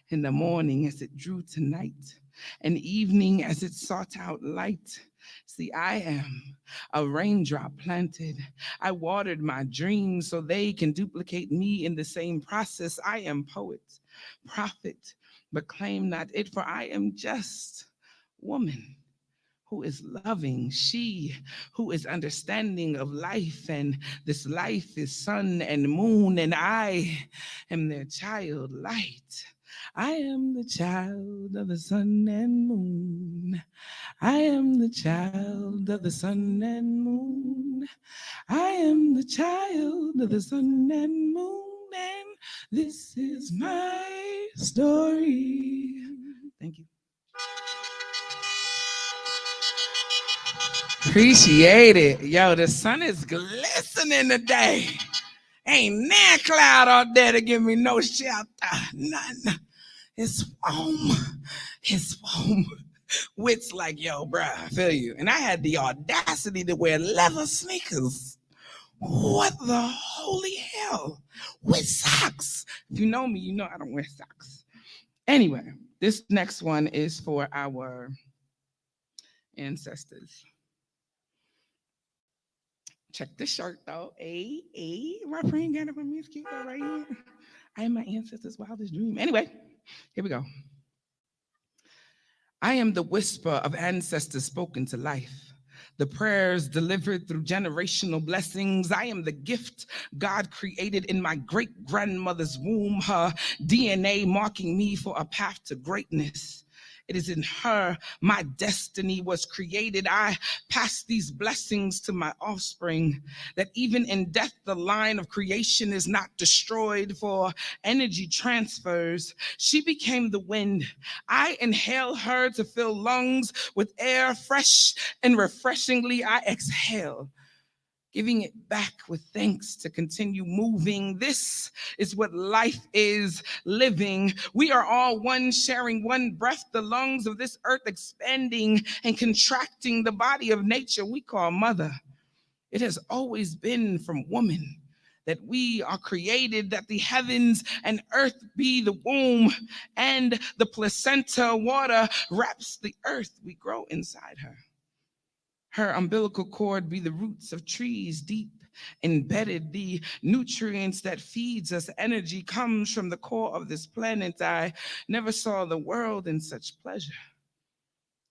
In the morning as it drew to night, and evening as it sought out light. See, I am a raindrop planted. I watered my dreams so they can duplicate me in the same process. I am poet, prophet, but claim not it, for I am just woman who is loving, she who is understanding of life, and this life is sun and moon, and I am their child, light. I am the child of the sun and moon. I am the child of the sun and moon. I am the child of the sun and moon, and this is my story. Thank you. Appreciate it. Yo, the sun is glistening today. Ain't that cloud out there to give me no shelter. None. It's warm. It's warm. Wit's like, yo, bruh, I feel you. And I had the audacity to wear leather sneakers. What the holy hell? With socks. If you know me, you know I don't wear socks. Anyway, this next one is for our ancestors. Check this shirt though. My friend got it for me. It's cute though, right here. I am my ancestors' wildest dream. Anyway, here we go. I am the whisper of ancestors spoken to life, the prayers delivered through generational blessings. I am the gift God created in my great-grandmother's womb, her DNA marking me for a path to greatness. It is in her my destiny was created. I pass these blessings to my offspring, that even in death, the line of creation is not destroyed, for energy transfers. She became the wind. I inhale her to fill lungs with air fresh and refreshingly I exhale, giving it back with thanks to continue moving. This is what life is, living. We are all one, sharing one breath, the lungs of this earth expanding and contracting the body of nature we call mother. It has always been from woman that we are created, that the heavens and earth be the womb, and the placenta water wraps the earth we grow inside her. Her umbilical cord be the roots of trees deep embedded. The nutrients that feeds us energy comes from the core of this planet. I never saw the world in such pleasure,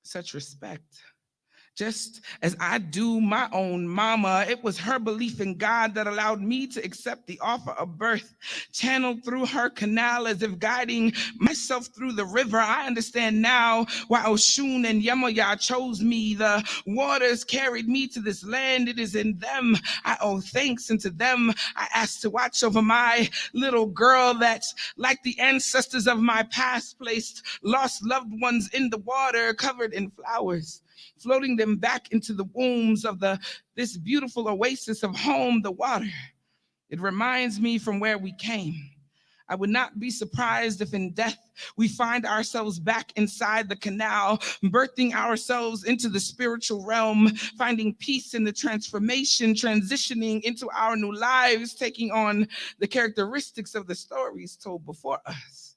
such respect. Just as I do my own mama, it was her belief in God that allowed me to accept the offer of birth, channeled through her canal as if guiding myself through the river. I understand now why Oshun and Yemoya chose me. The waters carried me to this land. It is in them I owe thanks, and to them I ask to watch over my little girl that, like the ancestors of my past, placed lost loved ones in the water covered in flowers, floating them back into the wombs of this beautiful oasis of home, the water. It reminds me from where we came. I would not be surprised if in death we find ourselves back inside the canal, birthing ourselves into the spiritual realm, finding peace in the transformation, transitioning into our new lives, taking on the characteristics of the stories told before us,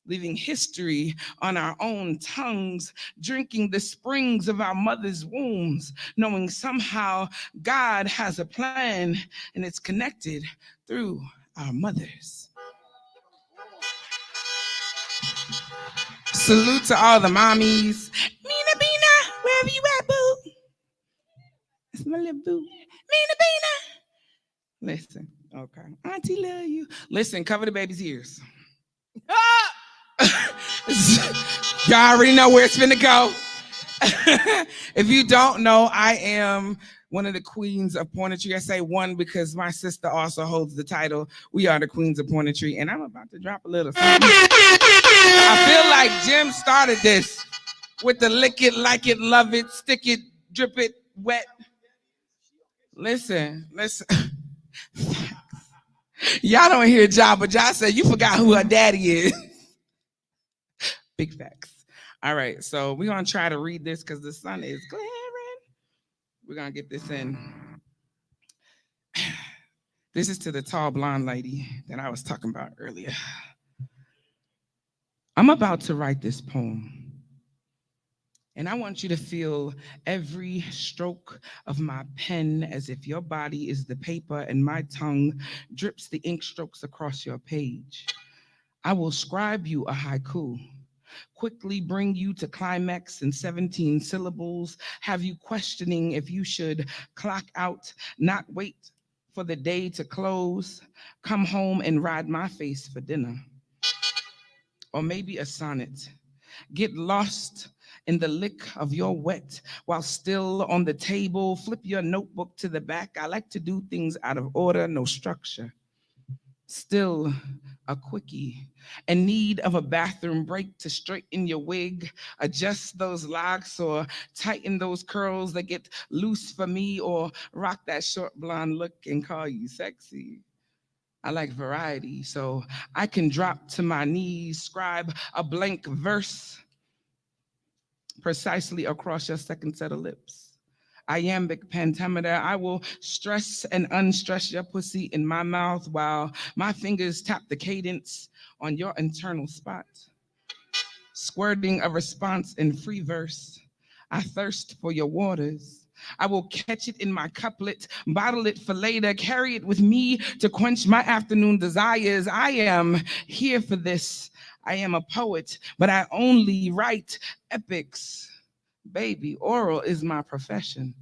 leaving history on our own tongues, drinking the springs of our mother's wombs, knowing somehow God has a plan and it's connected through our mothers. Salute to all the mommies. Mina Bina, wherever you at, boo? It's my little boo. Mina Bina. Listen, okay. Auntie love you. Listen, cover the baby's ears. Y'all already know where it's finna go. If you don't know, I am one of the queens of poetry. I say one because my sister also holds the title. We are the queens of poetry, and I'm about to drop a little something. I feel like Jim started this with the lick it, like it, love it, stick it, drip it, wet. Listen. Y'all don't hear Ja, but Ja said you forgot who her daddy is. Big facts. All right, so we're gonna try to read this because the sun is glaring. We're gonna get this in. This is to the tall blonde lady that I was talking about earlier. I'm about to write this poem, and I want you to feel every stroke of my pen as if your body is the paper and my tongue drips the ink strokes across your page. I will scribe you a haiku, quickly bring you to climax in 17 syllables, have you questioning if you should clock out, not wait for the day to close, come home and ride my face for dinner. Or maybe a sonnet. Get lost in the lick of your wet while still on the table. Flip your notebook to the back. I like to do things out of order, no structure. Still a quickie, in need of a bathroom break to straighten your wig, adjust those locks or tighten those curls that get loose for me, or rock that short blonde look and call you sexy. I like variety, so I can drop to my knees, scribe a blank verse precisely across your second set of lips. Iambic pentameter, I will stress and unstress your pussy in my mouth while my fingers tap the cadence on your internal spot. Squirting a response in free verse, I thirst for your waters. I will catch it in my couplet, bottle it for later, carry it with me to quench my afternoon desires. I am here for this. I am a poet, but I only write epics. Baby, oral is my profession.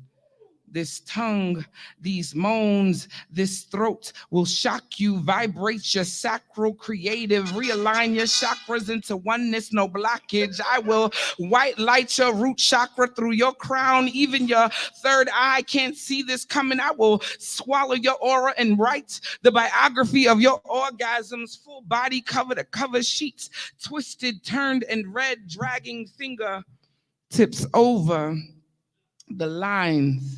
This tongue, these moans, this throat will shock you, vibrate your sacral creative, realign your chakras into oneness, no blockage. I will white light your root chakra through your crown, even your third eye can't see this coming. I will swallow your aura and write the biography of your orgasms, full body cover to cover sheets, twisted, turned, and red, dragging finger tips over the lines.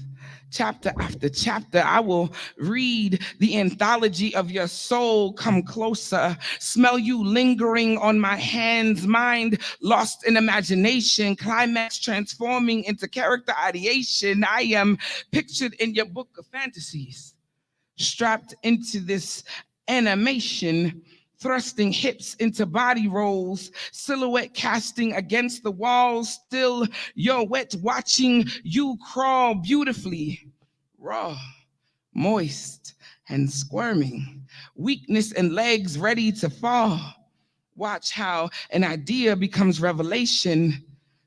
Chapter after chapter, I will read the anthology of your soul, come closer, smell you lingering on my hands, mind lost in imagination, climax transforming into character ideation. I am pictured in your book of fantasies, strapped into this animation, thrusting hips into body rolls, silhouette casting against the walls, still you're wet, watching you crawl beautifully, raw, moist, and squirming, weakness and legs ready to fall. Watch how an idea becomes revelation,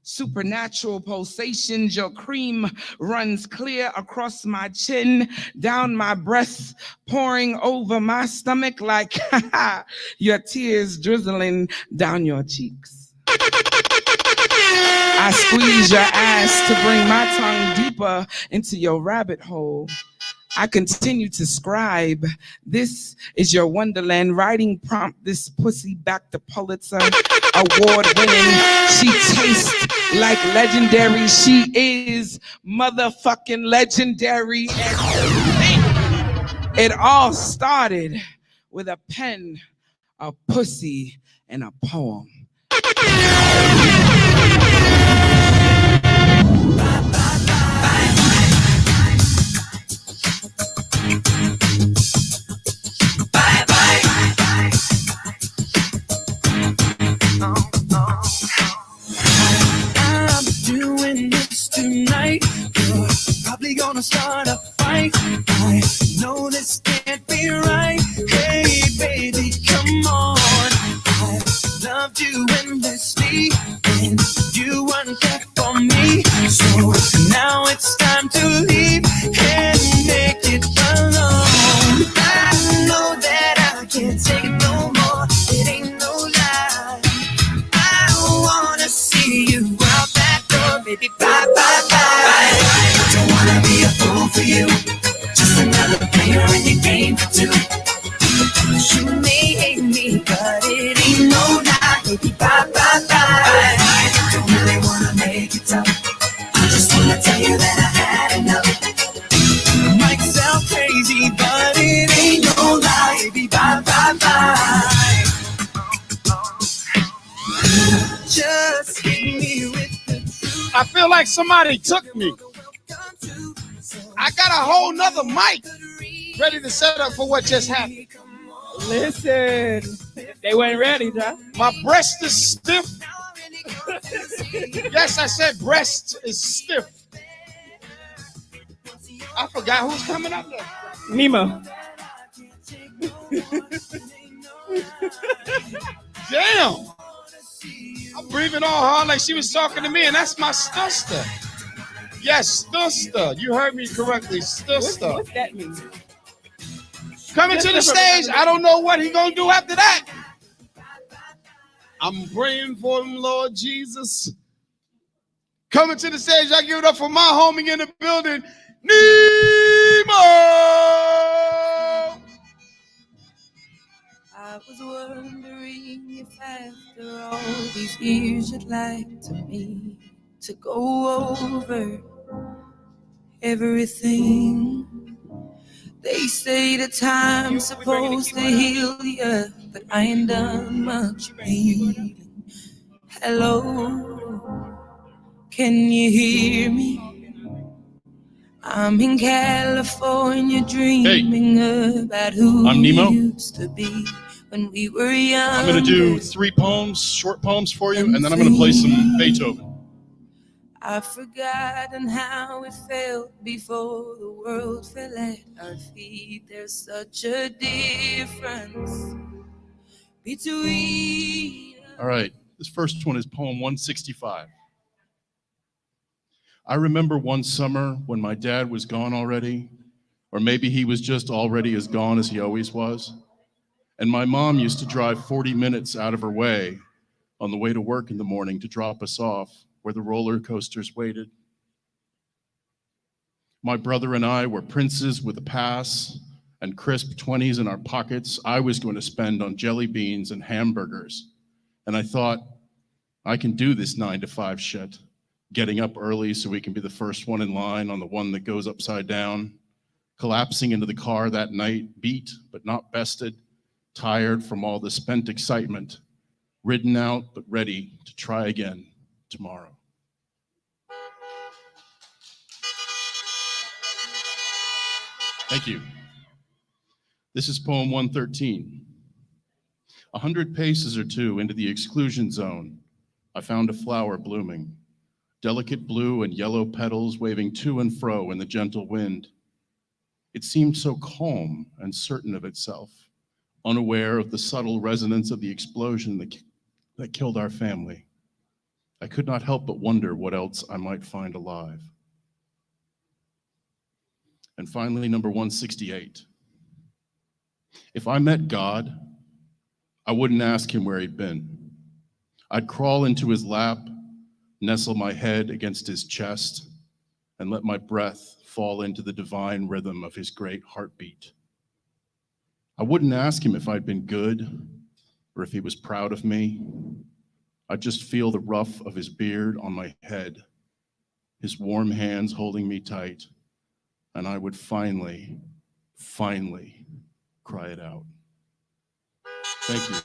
supernatural pulsations. Your cream runs clear across my chin, down my breast, pouring over my stomach like your tears drizzling down your cheeks. I squeeze your ass to bring my tongue deeper into your rabbit hole. I continue to scribe. This is your wonderland. Writing prompt this pussy back to Pulitzer award winning. She tastes like legendary. She is motherfucking legendary. It all started with a pen, a pussy, and a poem. I'm doing this tonight. You're probably gonna start a fight. I know this can't be right. Hey, baby, come on. I loved you endlessly, and you weren't there for me. So now it's time to leave and make it alone. I know that I can't take it no more. It ain't no lie. I wanna see you out that door, baby. Bye, bye, bye. Don't wanna be a fool for you. Just another player in your game for two. You may hate me, but it ain't no lie, baby. Bye, bye, bye. Don't really wanna make it tough. I just wanna tell you that I had enough. Might sound crazy, but it ain't no lie, baby. Bye, bye, bye. Just hit me with the truth. I feel like somebody took me. I got a whole nother mic ready to set up for what just happened. Listen, they weren't ready, John. My breast is stiff. Yes, I said breast is stiff. I forgot who's coming up there. Nemo. Damn. I'm breathing all hard like she was talking to me, and that's my sister. Yes, sister. You heard me correctly, sister. What's that mean? Coming to the stage. I don't know what he gonna do after that. I'm praying for him, Lord Jesus. Coming to the stage, I give it up for my homie in the building, Nemo. I was wondering if after all these years you'd like to me to go over everything. They say the time's supposed to heal you, but I ain't done much healing. Hello, can you hear me? I'm in California dreaming about who I'm Nemo. we used to be when we were young. I'm going to do 3 poems, short poems for you, and then I'm going to play some Beethoven. I've forgotten how it felt before the world fell at our feet. There's such a difference between... All right, this first one is poem 165. I remember one summer when my dad was gone already, or maybe he was just already as gone as he always was, and my mom used to drive 40 minutes out of her way on the way to work in the morning to drop us off where the roller coasters waited. My brother and I were princes with a pass and crisp 20s in our pockets. I was going to spend on jelly beans and hamburgers. And I thought, I can do this 9-to-5 shit. Getting up early so we can be the first one in line on the one that goes upside down. Collapsing into the car that night, beat but not bested, tired from all the spent excitement, ridden out but ready to try again tomorrow. Thank you. This is poem 113. 100 paces or two into the exclusion zone, I found a flower blooming, delicate blue and yellow petals waving to and fro in the gentle wind. It seemed so calm and certain of itself, unaware of the subtle resonance of the explosion that killed our family. I could not help but wonder what else I might find alive. And finally, number 168. If I met God, I wouldn't ask him where he'd been. I'd crawl into his lap, nestle my head against his chest, and let my breath fall into the divine rhythm of his great heartbeat. I wouldn't ask him if I'd been good or if he was proud of me. I'd just feel the ruff of his beard on my head, his warm hands holding me tight, and I would finally cry it out. Thank you.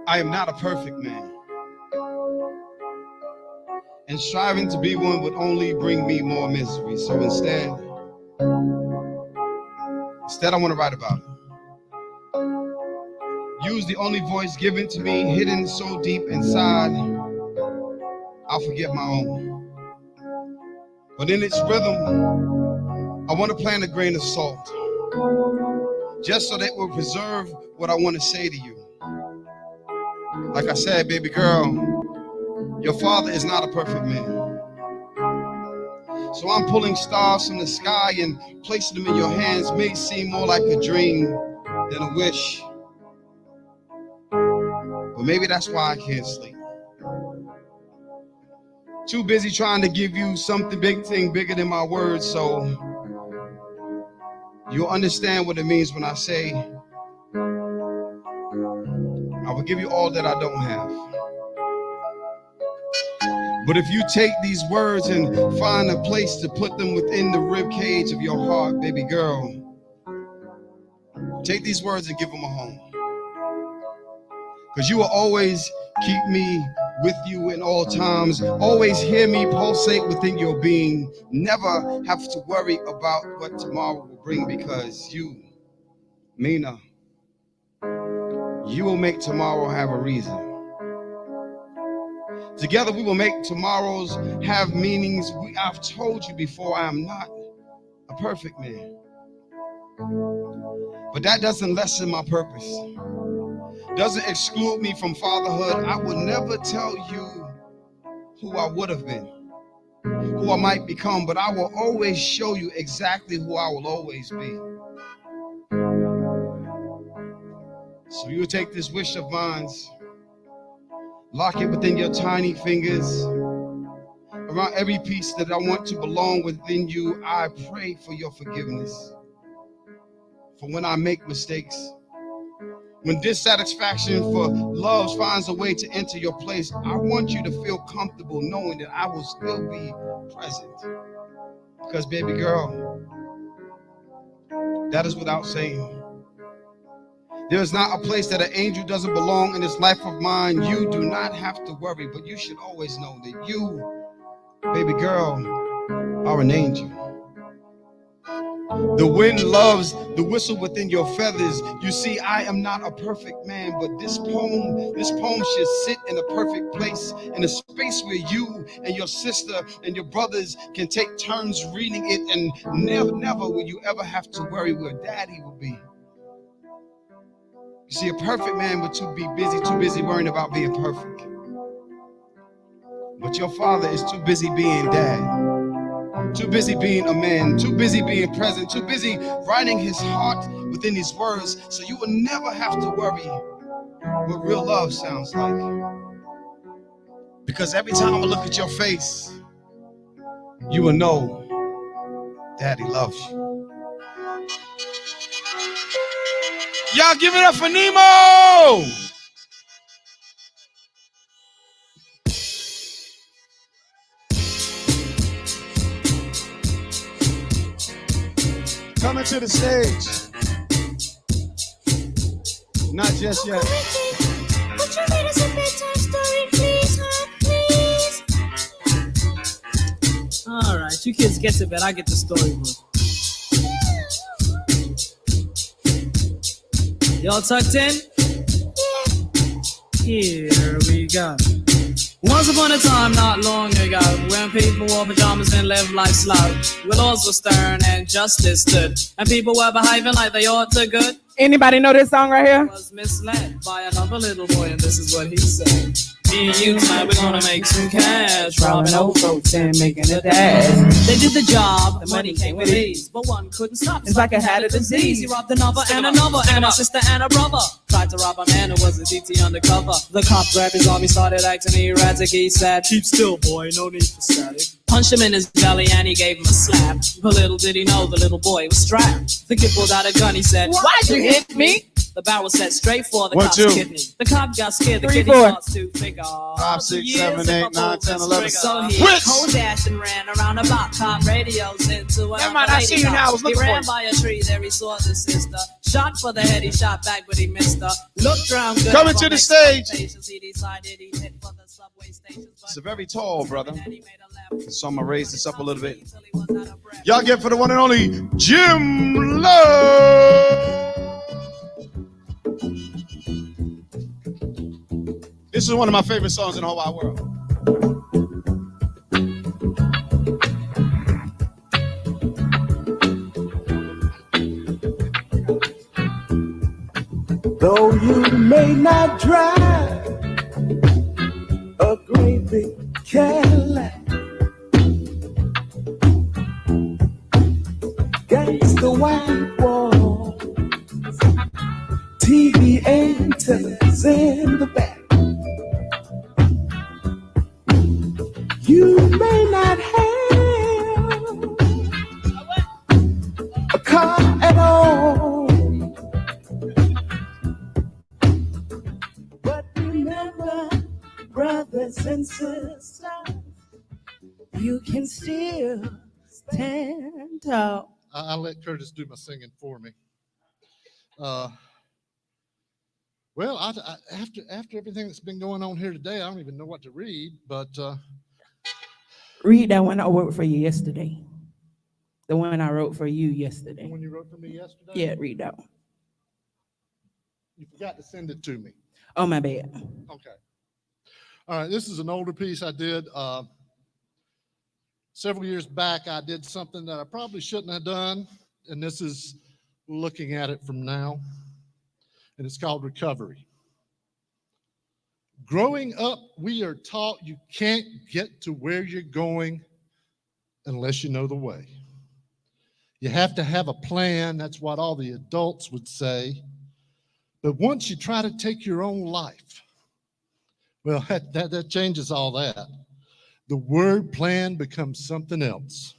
I am not a perfect man, and striving to be one would only bring me more misery. So instead I want to write about it. Use the only voice given to me, hidden so deep inside, I'll forget my own. But in its rhythm, I want to plant a grain of salt, just so that it will preserve what I want to say to you. Like I said, baby girl, your father is not a perfect man. So I'm pulling stars from the sky and placing them in your hands. May seem more like a dream than a wish, but maybe that's why I can't sleep. Too busy trying to give you something bigger than my words, so you'll understand what it means when I say I will give you all that I don't have. But if you take these words and find a place to put them within the rib cage of your heart, baby girl, take these words and give them a home. Because you will always keep me with you in all times. Always hear me pulsate within your being. Never have to worry about what tomorrow will bring, because you, Mina, you will make tomorrow have a reason. Together we will make tomorrows have meanings. I've told you before, I am not a perfect man, but that doesn't lessen my purpose, doesn't exclude me from fatherhood. I will never tell you who I would have been, who I might become, but I will always show you exactly who I will always be. So you will take this wish of mine, lock it within your tiny fingers, around every piece that I want to belong within you. I pray for your forgiveness, for when I make mistakes, when dissatisfaction for love finds a way to enter your place. I want you to feel comfortable knowing that I will still be present, because baby girl, that is without saying. There is not a place that an angel doesn't belong in this life of mine. You do not have to worry, but you should always know that you, baby girl, are an angel. The wind loves the whistle within your feathers. You see, I am not a perfect man, but this poem should sit in a perfect place, in a space where you and your sister and your brothers can take turns reading it, and never will you ever have to worry where daddy will be. You see, a perfect man would be too busy worrying about being perfect. But your father is too busy being dad, too busy being a man, too busy being present, too busy writing his heart within these words, so you will never have to worry what real love sounds like. Because every time I look at your face, you will know daddy loves you. Y'all give it up for Nemo! Coming to the stage. Not just yet. Would you read us a bedtime story, please, All right, you kids get to bed. I get the storybook. Y'all tucked in? Here we go. Once upon a time, not long ago, when people wore pajamas and lived life slow, where laws were stern and justice stood, and people were behaving like they ought to good. Anybody know this song right here? Was misled by another little boy, and this is what he said. Me and you tonight, we're gonna make some cash. Robbing old folks and making a dash. They did the job, the money came with ease, but one couldn't stop. It's like I had a disease. He robbed another and another, and a sister and a brother. Tried to rob a man who was a DT undercover. The cop grabbed his arm, he started acting erratic. He said, "Keep still, boy, no need for static." Punched him in his belly and he gave him a slap. But little did he know the little boy was strapped. The kid pulled out a gun, he said, "Why'd you hit me?" The barrel set straight for the cop's kidney. The cop got scared, the kid starts to figure. 5, 6, 7, 8, 9, 10, 11. So he cold dashed and ran around the block, cop radios into a Never mind, I see you now. I was looking He for ran you. by a tree, there he saw the sister. Shot for the head, he shot back, but he missed her. Looked around good. Coming to the stage. He decided he'd hit for the subway station. It's a very tall brother. So I'm going to raise this up a little bit. Y'all get for the one and only Jim Love. This is one of my favorite songs in the whole wide world. Though you may not drive a great big Cadillac, against the white wall, TV antennas in the back. You may not have a car at all, but remember, brothers and sisters, you can still stand tall. I'll let Curtis do my singing for me. Well, after everything that's been going on here today, I don't even know what to read, but Read that one I wrote for you yesterday. The one I wrote for you yesterday. the one you wrote for me yesterday? Yeah, read that one. You forgot to send it to me. Oh, my bad. Okay. All right, this is an older piece I did. Several years back, I did something that I probably shouldn't have done, and this is looking at it from now, and it's called Recovery. Growing up, we are taught you can't get to where you're going unless you know the way. You have to have a plan. That's what all the adults would say. But once you try to take your own life, well, that changes all that. The word plan becomes something else.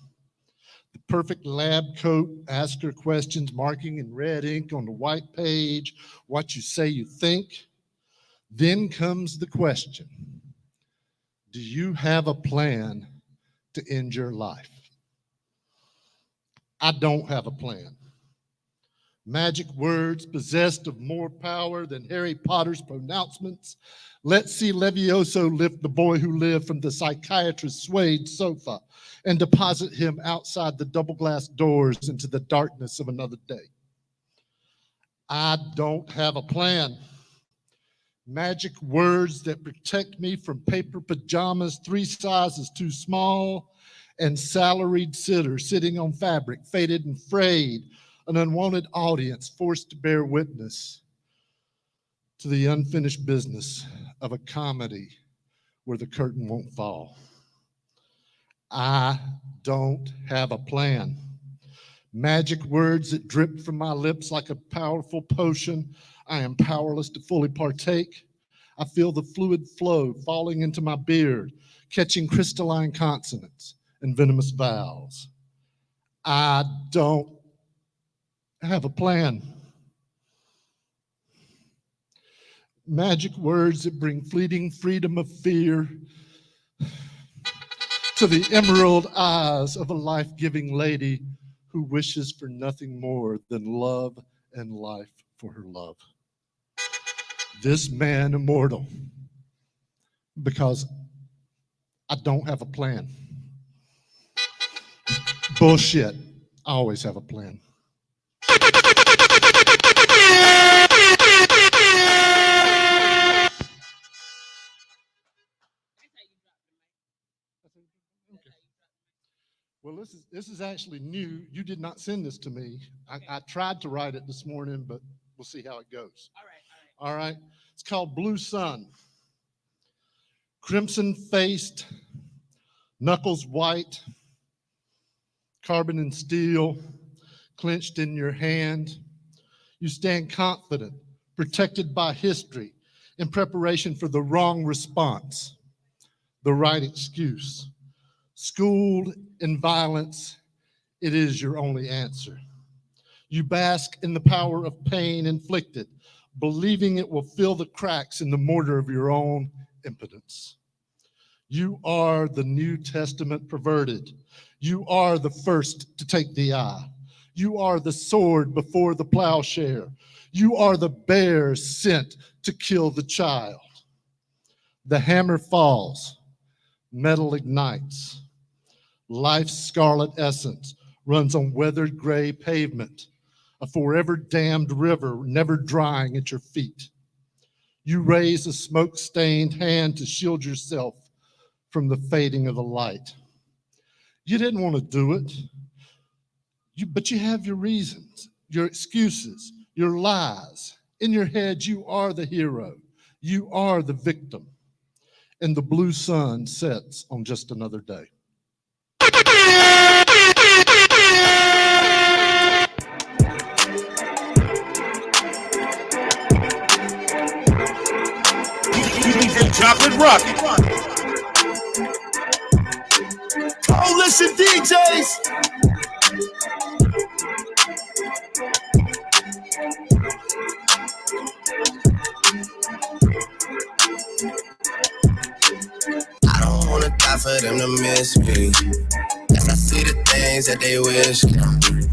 The perfect lab coat, ask her questions, marking in red ink on the white page, what you say you think. Then comes the question, do you have a plan to end your life? I don't have a plan. Magic words possessed of more power than Harry Potter's pronouncements. Let's see Levioso lift the boy who lived from the psychiatrist's suede sofa and deposit him outside the double glass doors into the darkness of another day. I don't have a plan. Magic words that protect me from paper pajamas 3 sizes too small and salaried sitters sitting on fabric, faded and frayed, an unwanted audience forced to bear witness to the unfinished business of a comedy where the curtain won't fall. I don't have a plan. Magic words that drip from my lips like a powerful potion. I am powerless to fully partake. I feel the fluid flow falling into my beard, catching crystalline consonants and venomous vowels. I don't have a plan. Magic words that bring fleeting freedom of fear to the emerald eyes of a life-giving lady who wishes for nothing more than love and life for her love. This man immortal, because I don't have a plan. Bullshit. I always have a plan. Well, this is actually new. You did not send this to me. I tried to write it this morning, but we'll see how it goes. All right. It's called Blue Sun. Crimson-faced, knuckles white, carbon and steel clenched in your hand. You stand confident, protected by history, in preparation for the wrong response, the right excuse. Schooled in violence, it is your only answer. You bask in the power of pain inflicted, believing it will fill the cracks in the mortar of your own impotence. You are the New Testament perverted. You are the first to take the eye. You are the sword before the plowshare. You are the bear sent to kill the child. The hammer falls, metal ignites. Life's scarlet essence runs on weathered gray pavement, a forever dammed river never drying at your feet. You raise a smoke-stained hand to shield yourself from the fading of the light. You didn't want to do it, but you have your reasons, your excuses, your lies. In your head, you are the hero. You are the victim. And the blue sun sets on just another day. DJ Chocolate Rocket. Oh, listen, DJs. I don't wanna die for them to miss me. As I see the things that they wish on me.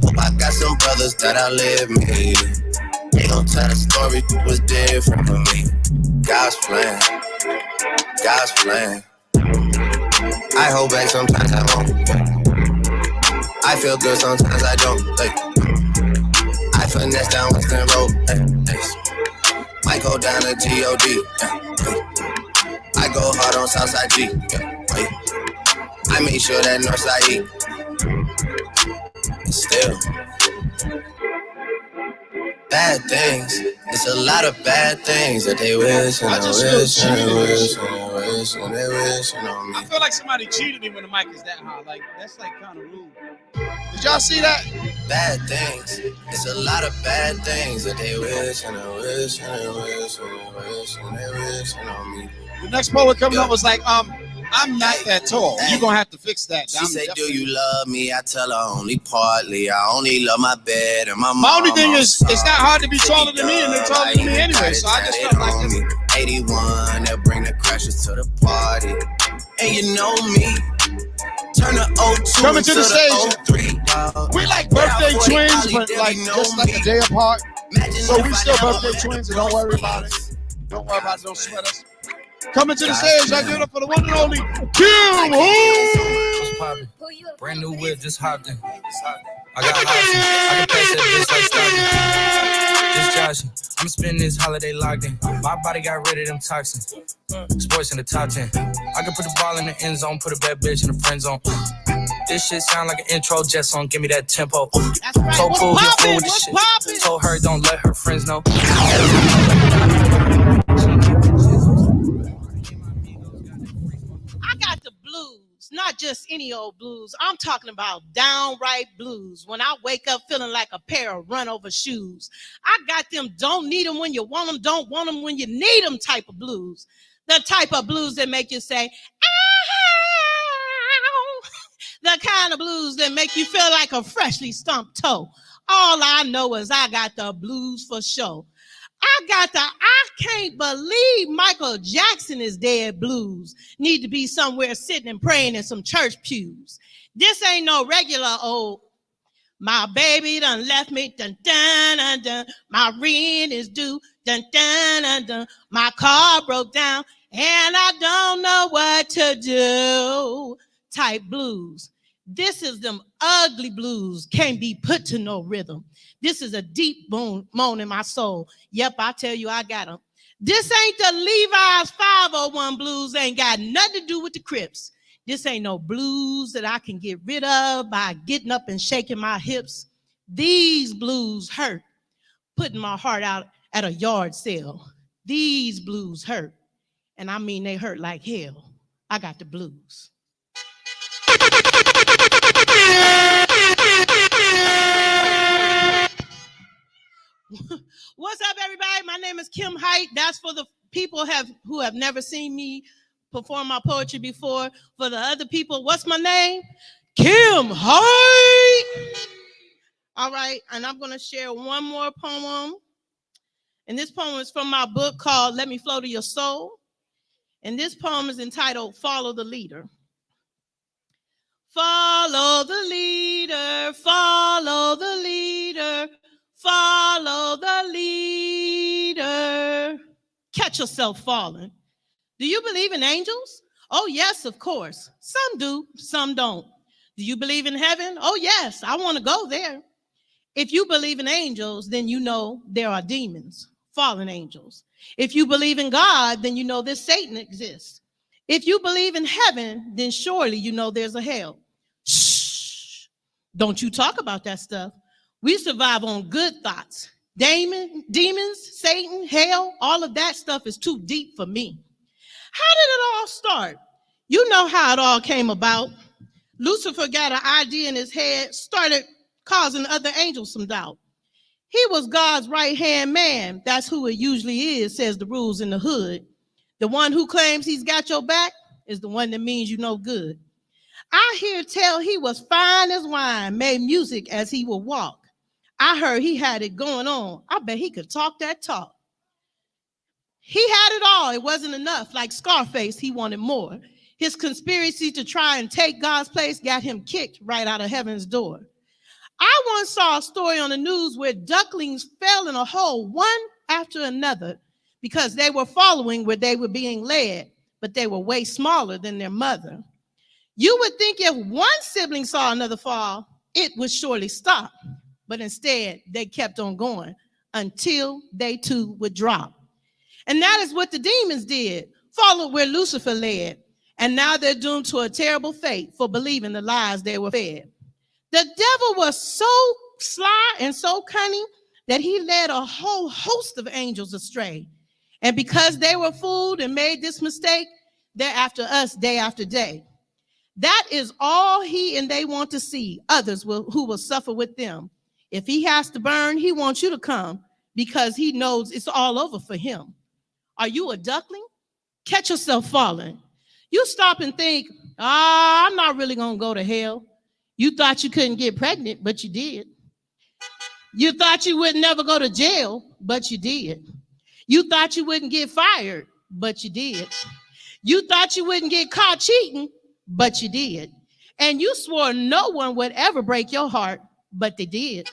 Hope I got some brothers that outlive me. They gon' tell the story was different for me. God's plan, God's plan. I hold back sometimes I won't. I feel good sometimes I don't. I finesse down Western Road. Might go down to G.O.D. I go hard on Southside G. I make sure that Northside E. Still, bad things. It's a lot of bad things that they wish and they wish and they wish and they wish and they wish on me. I feel like somebody cheated me when the mic is that high. Like, that's like kind of rude. Did y'all see that? Bad things. It's a lot of bad things that they wish and they wish and they wish and they wish and they wish on me. The next poet coming up was like, I'm not that tall. You're gonna have to fix that. She say, do you love me? I tell her only partly. I only love my bed and my mom. My only thing is, it's not hard to be taller than me, and they're taller than me anyway. So I just felt like this. 81, they'll bring the crashes to the party. And you know me. Turn the 02 coming to the stage. 03, we like birthday twins, but like just like a day apart. So we still birthday twins, and don't worry about it. Don't worry about it. Don't sweat us. Coming to the stage, I give it up for the one and only Kim. What's poppin'? Brand new whip, just hopped in. I got options. I can pass that bitch like Stockton. Just joshing. I'm spending this holiday locked in. My body got rid of them toxins. Sports in the top 10. I can put the ball in the end zone, put a bad bitch in the friend zone. This shit sound like an intro jet song. Give me that tempo. So cool, get full with this shit. Told her don't let her friends know. I got the blues, not just any old blues. I'm talking about downright blues. When I wake up feeling like a pair of run over shoes. I got them don't need them when you want them, don't want them when you need them type of blues. The type of blues that make you say, ow. The kind of blues that make you feel like a freshly stumped toe. All I know is I got the blues for show. I can't believe Michael Jackson is dead blues. Need to be somewhere sitting and praying in some church pews. This ain't no regular old, my baby done left me, dun dun dun dun. My rent is due, dun dun dun dun. My car broke down and I don't know what to do type blues. This is them ugly blues, can't be put to no rhythm. This is a deep moan in my soul. Yep, I tell you, I got them. This ain't the Levi's 501 blues, ain't got nothing to do with the Crips. This ain't no blues that I can get rid of by getting up and shaking my hips. These blues hurt, putting my heart out at a yard sale. These blues hurt, And I mean, they hurt like hell. I got the blues. What's up, everybody? My name is Kim Height. That's for the people who have never seen me perform my poetry before. For the other people, what's my name? Kim Height. All right, and I'm going to share one more poem. And this poem is from my book called Let Me Flow to Your Soul. And this poem is entitled Follow the Leader. Follow the leader, follow the leader, follow the leader. Catch yourself falling. Do you believe in angels? Oh, yes, of course. Some do, some don't. Do you believe in heaven? Oh, yes, I want to go there. If you believe in angels, then you know there are demons, fallen angels. If you believe in God, then you know that Satan exists. If you believe in heaven, then surely you know there's a hell. Shh, don't you talk about that stuff. We survive on good thoughts. Demons, Satan, hell, all of that stuff is too deep for me. How did it all start? You know how it all came about. Lucifer got an idea in his head, started causing other angels some doubt. He was God's right-hand man. That's who it usually is, says the rules in the hood. The one who claims he's got your back is the one that means you no good. I hear tell he was fine as wine, made music as he would walk. I heard he had it going on. I bet he could talk that talk. He had it all. It wasn't enough. Like Scarface, he wanted more. His conspiracy to try and take God's place got him kicked right out of heaven's door. I once saw a story on the news where ducklings fell in a hole one after another because they were following where they were being led, but they were way smaller than their mother. You would think if one sibling saw another fall, it would surely stop. But instead, they kept on going until they too would drop. And that is what the demons did, followed where Lucifer led. And now they're doomed to a terrible fate for believing the lies they were fed. The devil was so sly and so cunning that he led a whole host of angels astray. And because they were fooled and made this mistake, they're after us day after day. That is all he and they want to see, others who will suffer with them. If he has to burn, he wants you to come because he knows it's all over for him. Are you a duckling? Catch yourself falling. You stop and think, I'm not really going to go to hell. You thought you couldn't get pregnant, but you did. You thought you would never go to jail, but you did. You thought you wouldn't get fired, but you did. You thought you wouldn't get caught cheating, but you did. And you swore no one would ever break your heart, but they did.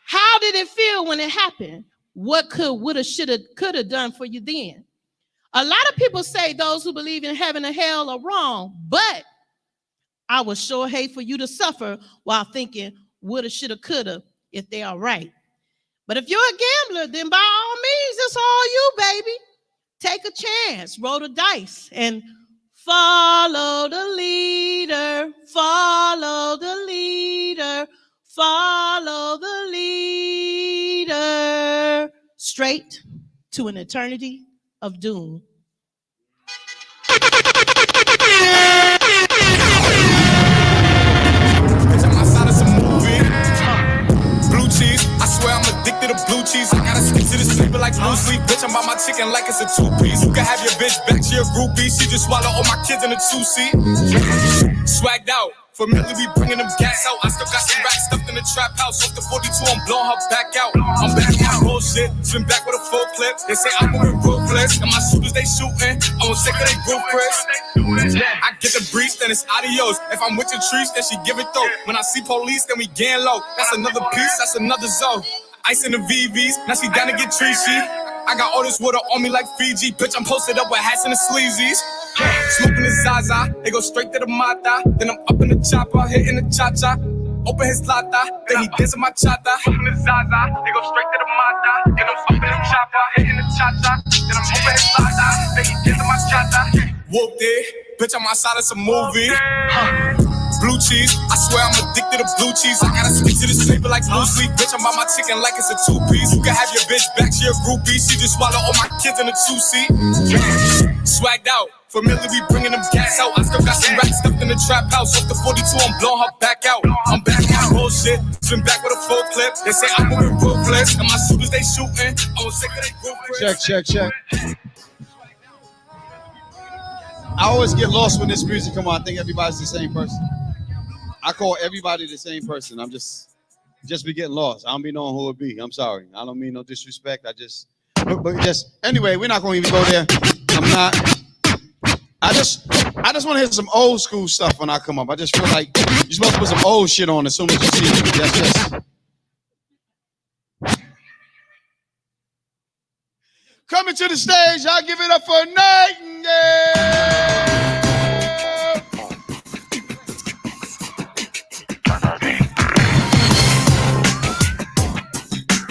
How did it feel when it happened? What could, woulda, shoulda, coulda done for you then? A lot of people say those who believe in heaven and hell are wrong, but I would sure hate for you to suffer while thinking woulda, shoulda, coulda if they are right. But if you're a gambler, then by all means, it's all you, baby. Take a chance, roll the dice, and follow the leader, follow the leader, follow the leader, straight to an eternity of doom. I swear I'm addicted to blue cheese. I gotta stick to this paper like blue sleep. Bitch, I'm by my chicken like it's a two-piece. You can have your bitch back to your groupie. She just swallow all my kids in a two-seat. Swagged out. Familiar, we bringing them gas out. I still got some racks stuffed in the trap house. Off the 42, I'm blowing her back out. I'm back on my bullshit. Swim back with a full clip. They say I'm moving ruthless. And my shooters, they shooting. I was sick of they group, Chris. I get the breeze, then it's adios. If I'm with your trees, then she give it though. When I see police, then we gang low. That's another piece, that's another zone. Ice in the VVs, now she down to get treachy. I got all this water on me like Fiji. Bitch, I'm posted up with hats and the sleazies. Smoking the Zaza, they go straight to the Mata. Then I'm up in the chopper, hitting the cha-cha. Open his lata, then he dancing my chata. Smoking the Zaza, they go straight to the Mata. Then I'm up in the chopper, hitting the cha-cha. Then I'm open his lata, then he dancing my chata. Whoop it, bitch, I'm outside of some movie. Blue cheese, I swear I'm addicted to blue cheese. I gotta stick to this paper like blue sleep. Bitch, I'm by my chicken like it's a two-piece. You can have your bitch back, she a groupie. She just swallow all my kids in a two-seat. Swagged out, familiar, we bringing them gas out. I still got some racks stuffed in the trap house. Off the 42, I'm blowing her back out. I'm back on bullshit, swim back with a full clip. They say I'm moving ruthless, and my shooters, they shooting. I was sick of they group. Check. I always get lost when this music come on. I think everybody's the same person. I call everybody the same person. I'm just be getting lost. I don't be knowing who it be. I'm sorry. I don't mean no disrespect. But just anyway, we're not gonna even go there. I'm not. I just want to hear some old school stuff when I come up. I just feel like you're supposed to put some old shit on as soon as you see it. That's just. Coming to the stage, y'all give it up for Nightingale.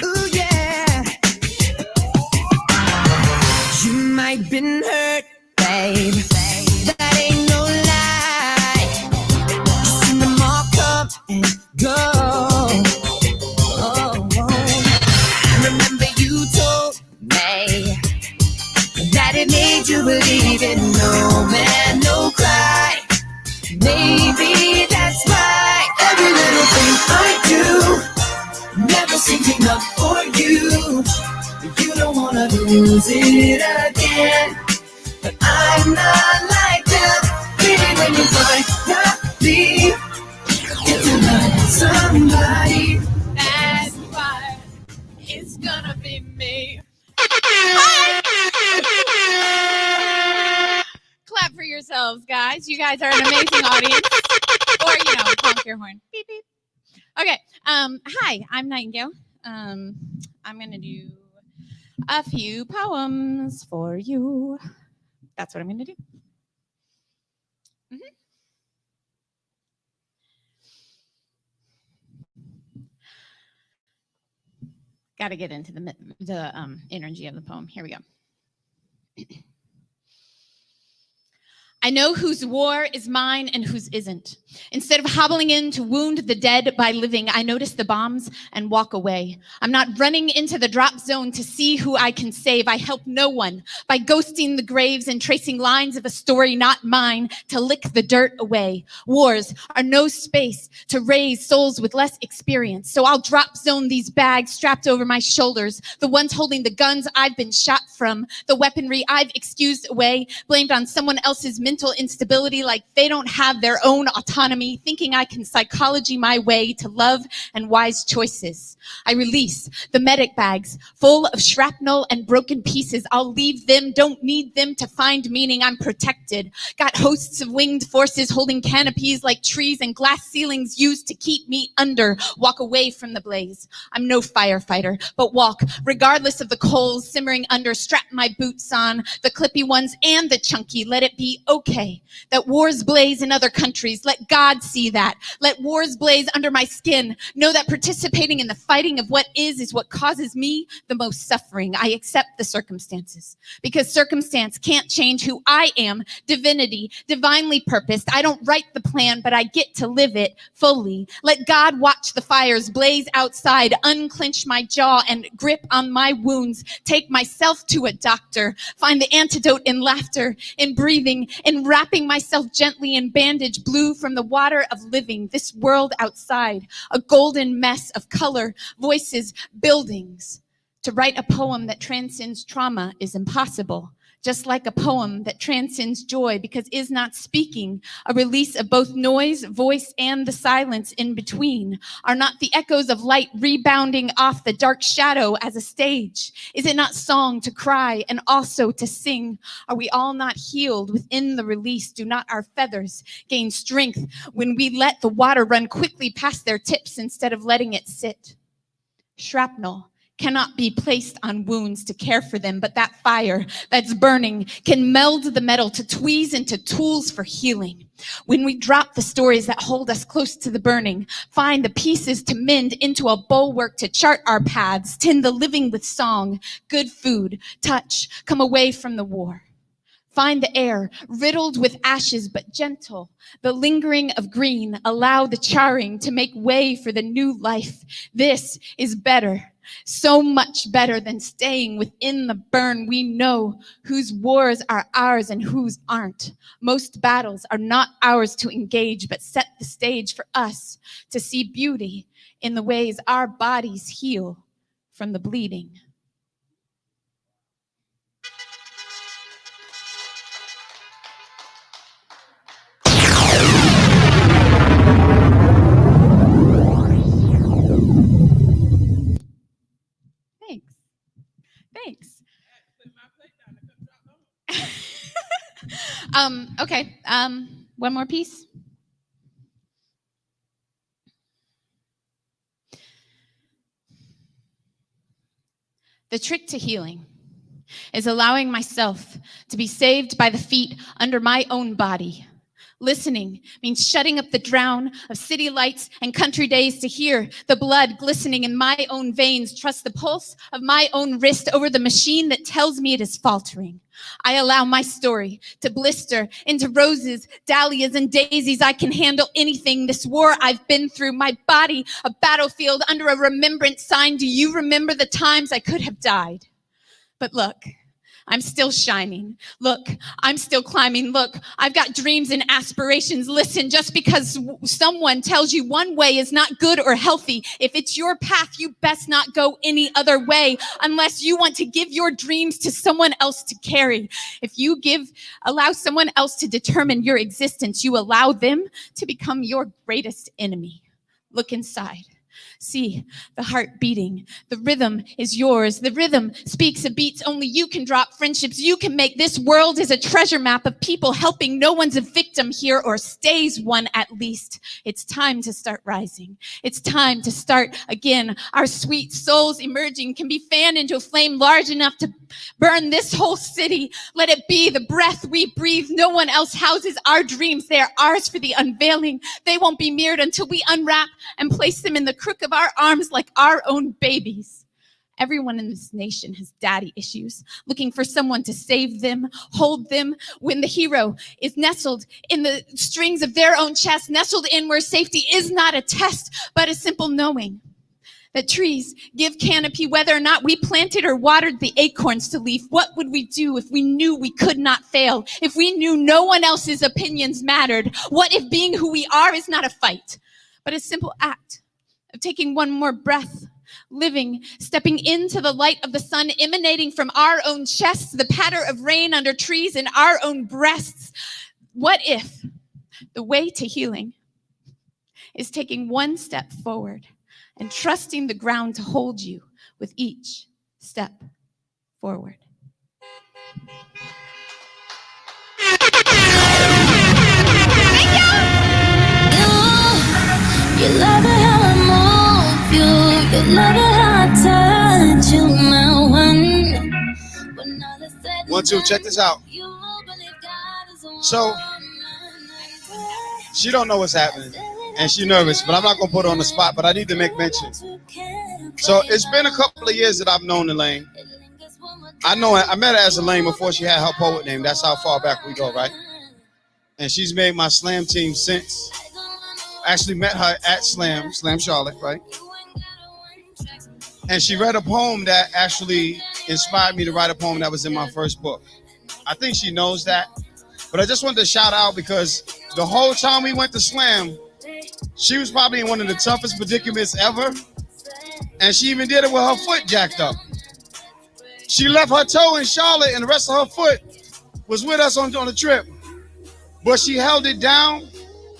Ooh, yeah. You might been hurt, babe. That ain't no lie. You seen them all come and go. Remember you told me that it made you believe in no man, no cry. Maybe that's why every little thing I do never seems enough for you. You don't wanna lose it again, but I'm not like that. Baby, when you finally get to love somebody, That's why it's gonna be me. Clap for yourselves, guys. You guys are an amazing audience. Or, honk your horn. Beep, beep. Okay. Hi, I'm Nightingale. I'm going to do a few poems for you. That's what I'm going to do. Got to get into the energy of the poem. Here we go. I know whose war is mine and whose isn't. Instead of hobbling in to wound the dead by living, I notice the bombs and walk away. I'm not running into the drop zone to see who I can save. I help no one by ghosting the graves and tracing lines of a story not mine to lick the dirt away. Wars are no space to raise souls with less experience. So I'll drop zone these bags strapped over my shoulders, the ones holding the guns I've been shot from, the weaponry I've excused away, blamed on someone else's mental instability, like they don't have their own autonomy, thinking I can psychology my way to love and wise choices. I release the medic bags full of shrapnel and broken pieces. I'll leave them, don't need them to find meaning. I'm protected. Got hosts of winged forces holding canopies like trees and glass ceilings used to keep me under. Walk away from the blaze. I'm no firefighter, but walk regardless of the coals simmering under. Strap my boots on, the clippy ones and the chunky. Let it be okay that wars blaze in other countries. Let God see that. Let wars blaze under my skin. Know that participating in the fighting of what is what causes me the most suffering. I accept the circumstances because circumstance can't change who I am. Divinity, divinely purposed. I don't write the plan, but I get to live it fully. Let God watch the fires blaze outside, unclench my jaw and grip on my wounds. Take myself to a doctor. Find the antidote in laughter, in breathing, in wrapping myself gently in bandage blue from the water of living. This world outside, a golden mess of color, voices, buildings. To write a poem that transcends trauma is impossible. Just like a poem that transcends joy because is not speaking, a release of both noise, voice, and the silence in between. Are not the echoes of light rebounding off the dark shadow as a stage? Is it not song to cry and also to sing? Are we all not healed within the release? Do not our feathers gain strength when we let the water run quickly past their tips instead of letting it sit? Shrapnel cannot be placed on wounds to care for them, but that fire that's burning can meld the metal to tweeze into tools for healing. When we drop the stories that hold us close to the burning, find the pieces to mend into a bulwark to chart our paths, tend the living with song, good food, touch, come away from the war. Find the air, riddled with ashes but gentle, the lingering of green. Allow the charring to make way for the new life. This is better, so much better than staying within the burn. We know whose wars are ours and whose aren't. Most battles are not ours to engage, but set the stage for us to see beauty in the ways our bodies heal from the bleeding. Thanks. Okay. One more piece. The trick to healing is allowing myself to be saved by the feet under my own body. Listening means shutting up the drown of city lights and country days to hear the blood glistening in my own veins, trust the pulse of my own wrist over the machine that tells me it is faltering. I allow my story to blister into roses, dahlias, and daisies. I can handle anything. This war I've been through, my body a battlefield under a remembrance sign. Do you remember the times I could have died? But look, I'm still shining. Look, I'm still climbing. Look, I've got dreams and aspirations. Listen, just because someone tells you one way is not good or healthy, if it's your path, you best not go any other way unless you want to give your dreams to someone else to carry. If you allow someone else to determine your existence, you allow them to become your greatest enemy. Look inside. See the heart beating. The rhythm is yours. The rhythm speaks of beats only you can drop. Friendships you can make. This world is a treasure map of people helping. No one's a victim here, or stays one at least. It's time to start rising. It's time to start again. Our sweet souls emerging can be fanned into a flame large enough to burn this whole city. Let it be the breath we breathe. No one else houses our dreams. They are ours for the unveiling. They won't be mirrored until we unwrap and place them in the crook of our arms like our own babies. Everyone in this nation has daddy issues, looking for someone to save them, hold them when the hero is nestled in the strings of their own chest, nestled in where safety is not a test, but a simple knowing that trees give canopy whether or not we planted or watered the acorns to leaf. What would we do if we knew we could not fail? If we knew no one else's opinions mattered? What if being who we are is not a fight, but a simple act of taking one more breath, living, stepping into the light of the sun emanating from our own chests, the patter of rain under trees in our own breasts? What if the way to healing is taking one step forward and trusting the ground to hold you with each step forward? You love it how I move you. You love it how I touch you, my one. One, two, check this out. So, she don't know what's happening, and she's nervous, but I'm not gonna put her on the spot, but I need to make mention. So, it's been a couple of years that I've known Elaine. I met her as Elaine before she had her poet name. That's how far back we go, right? And she's made my slam team since. Actually met her at Slam Charlotte, right? And she read a poem that actually inspired me to write a poem that was in my first book. I think she knows that, but I just wanted to shout out because the whole time we went to Slam, she was probably in one of the toughest predicaments ever, and she even did it with her foot jacked up. She left her toe in Charlotte, and the rest of her foot was with us on the trip, but she held it down.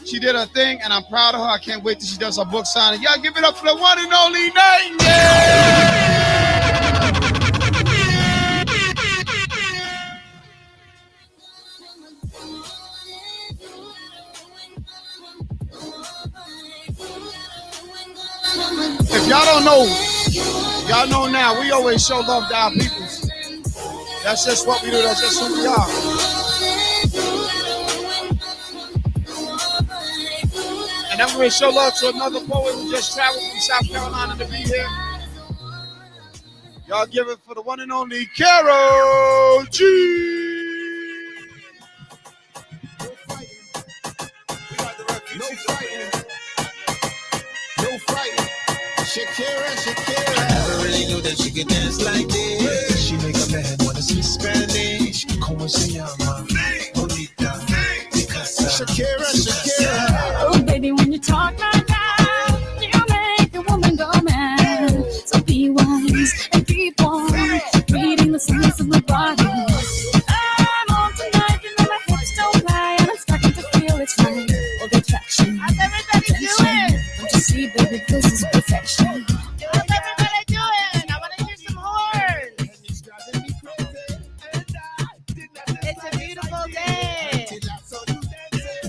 She did her thing, and I'm proud of her. I can't wait till she does her book signing. Y'all give it up for the one and only Nate. Yeah! If y'all don't know, y'all know now, we always show love to our people. That's just what we do. That's just who we are. And I'm going to show love to another poet who just traveled from South Carolina to be here. Y'all give it for the one and only Carol G. Never really knew that she could dance like this. She make a man wanna speak Spanish. Como se llama? Bonita. Shakira. Oh, baby, when you talk like that, you make a woman go mad. So be wise and keep on reading the signs of my body. I'm on tonight, you know my hips don't lie, and I'm starting to feel it's right. All the attraction. How's everybody doing? Don't you see, baby, this is perfection. How's everybody doing? I want to hear some horns. It's a beautiful day.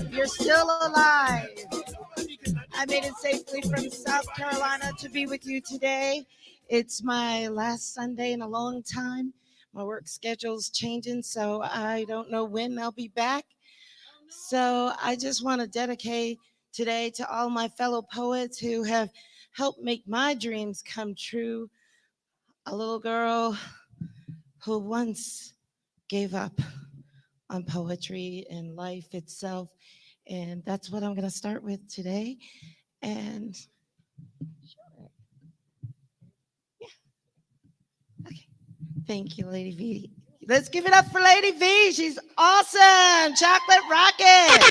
You're still alive. I made it safely from South Carolina to be with you today. It's my last Sunday in a long time. My work schedule's changing, so I don't know when I'll be back. So I just want to dedicate today to all my fellow poets who have helped make my dreams come true. A little girl who once gave up on poetry and life itself. And that's what I'm going to start with today. And yeah. Okay. Thank you, Lady V. Let's give it up for Lady V. She's awesome. Chocolate Rocket.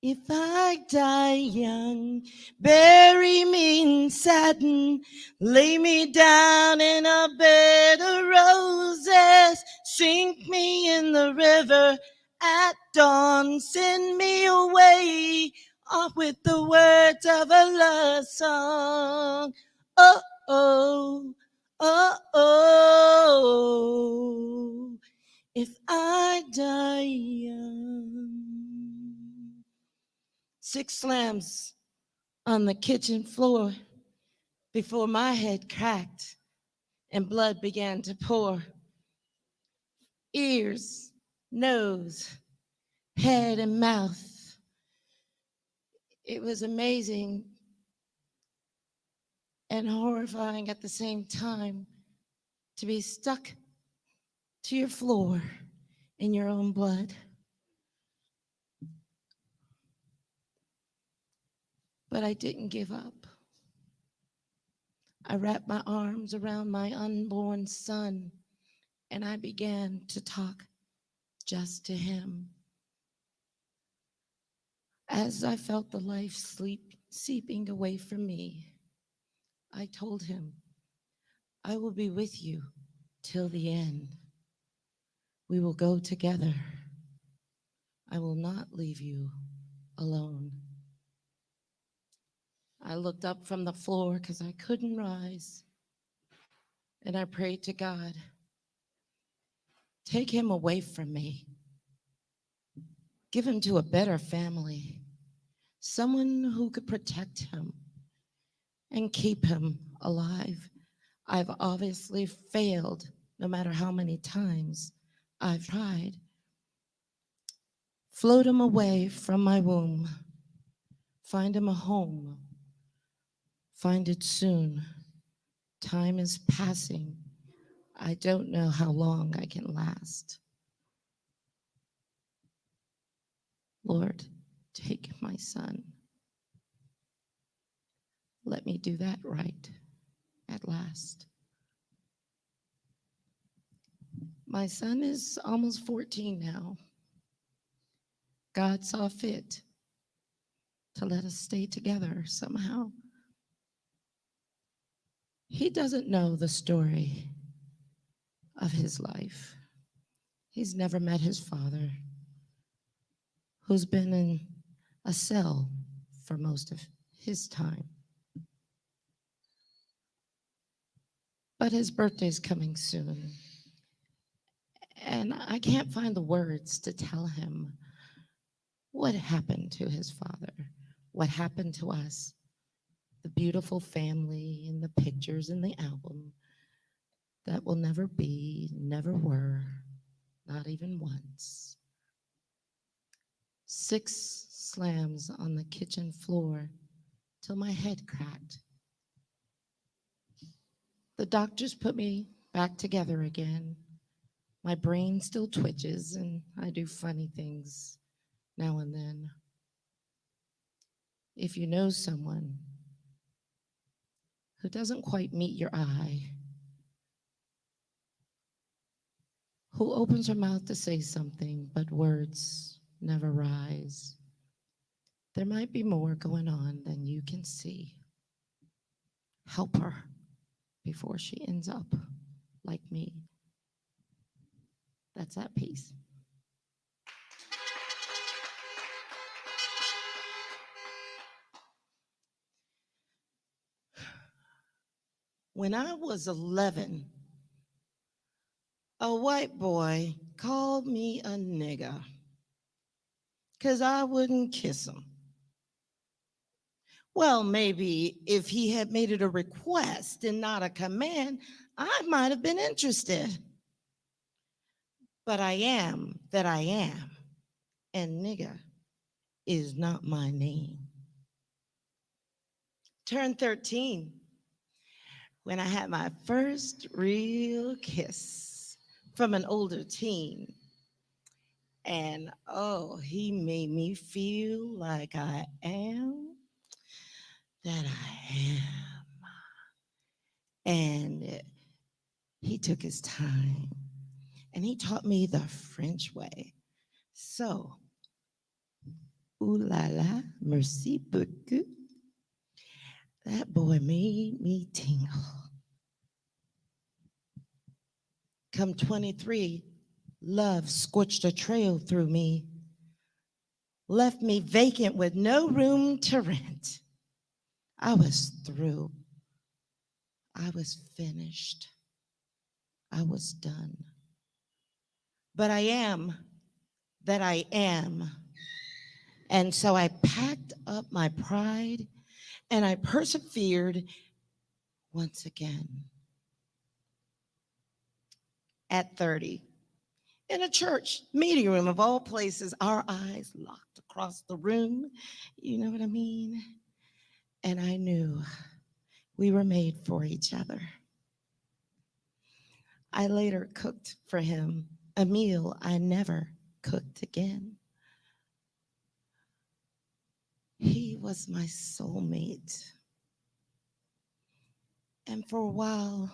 If I die young, bury me in satin, lay me down in a bed of roses, sink me in the river at dawn, send me away off with the words of a love song. Oh, oh, oh, oh, if I die young. 6 slams on the kitchen floor before my head cracked and blood began to pour. Ears, nose, head, and mouth. It was amazing and horrifying at the same time to be stuck to your floor in your own blood. But I didn't give up. I wrapped my arms around my unborn son, and I began to talk just to him. As I felt the life seeping away from me, I told him, I will be with you till the end. We will go together. I will not leave you alone. I looked up from the floor because I couldn't rise, and I prayed to God, take him away from me. Give him to a better family, someone who could protect him and keep him alive. I've obviously failed no matter how many times I've tried. Float him away from my womb. Find him a home. Find it soon. Time is passing. I don't know how long I can last. Lord, take my son. Let me do that right at last. My son is almost 14 now. God saw fit to let us stay together somehow. He doesn't know the story of his life. He's never met his father, who's been in a cell for most of his time. But his birthday's coming soon, and I can't find the words to tell him what happened to his father, what happened to us. The beautiful family and the pictures in the album that will never be, never were, not even once. 6 slams on the kitchen floor till my head cracked. The doctors put me back together again. My brain still twitches and I do funny things now and then. If you know someone who doesn't quite meet your eye, who opens her mouth to say something, but words never rise, there might be more going on than you can see. Help her before she ends up like me. That's that piece. When I was 11, a white boy called me a nigger because I wouldn't kiss him. Well, maybe if he had made it a request and not a command, I might have been interested. But I am that I am, and nigger is not my name. Turned 13 when I had my first real kiss from an older teen. And oh, he made me feel like I am that I am. And he took his time and he taught me the French way. So, ooh la la, merci beaucoup. That boy made me tingle. Come 23, love scorched a trail through me, left me vacant with no room to rent. I was through. I was finished. I was done. But I am that I am. And so I packed up my pride and I persevered once again. At 30, in a church meeting room of all places, our eyes locked across the room. You know what I mean? And I knew we were made for each other. I later cooked for him a meal I never cooked again. He was my soulmate. And for a while,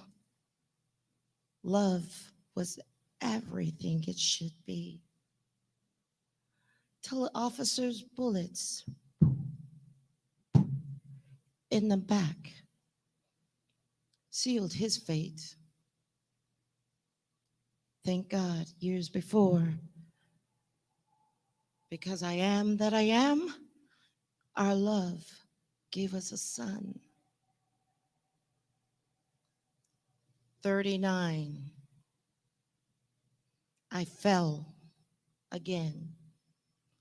love was everything it should be. Till the officer's bullets in the back sealed his fate. Thank God, years before, because I am that I am, our love gave us a son. 39, I fell again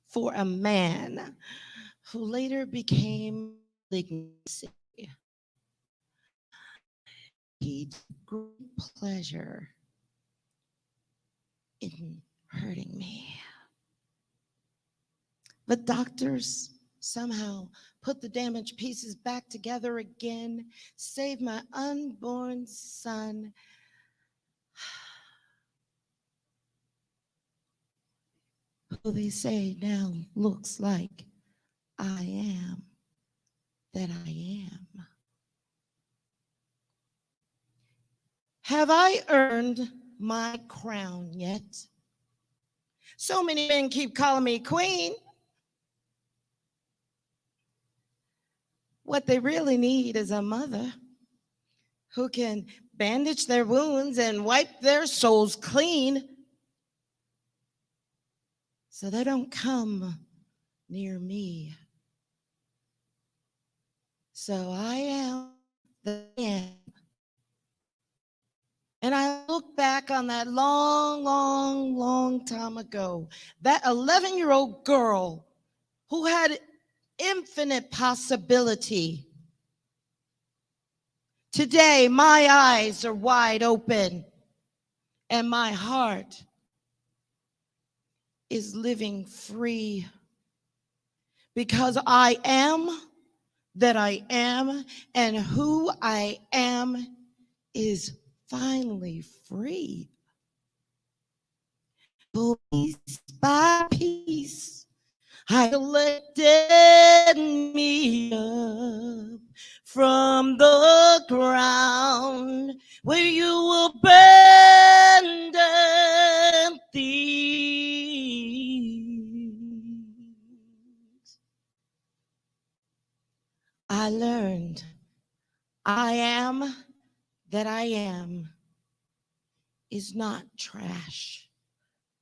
for a man who later became malignancy. He took great pleasure in hurting me. But doctors somehow put the damaged pieces back together again, saved my unborn son. Who they say now looks like I am that I am. Have I earned my crown yet? So many men keep calling me queen. What they really need is a mother who can bandage their wounds and wipe their souls clean so they don't come near me. So I am the man. And I look back on that long time ago, that 11-year-old girl who had infinite possibility. Today, my eyes are wide open and my heart is living free because I am that I am, and who I am is finally free. Piece by piece, lifted me up from the ground where you abandoned thieves. I learned I am that I am is not trash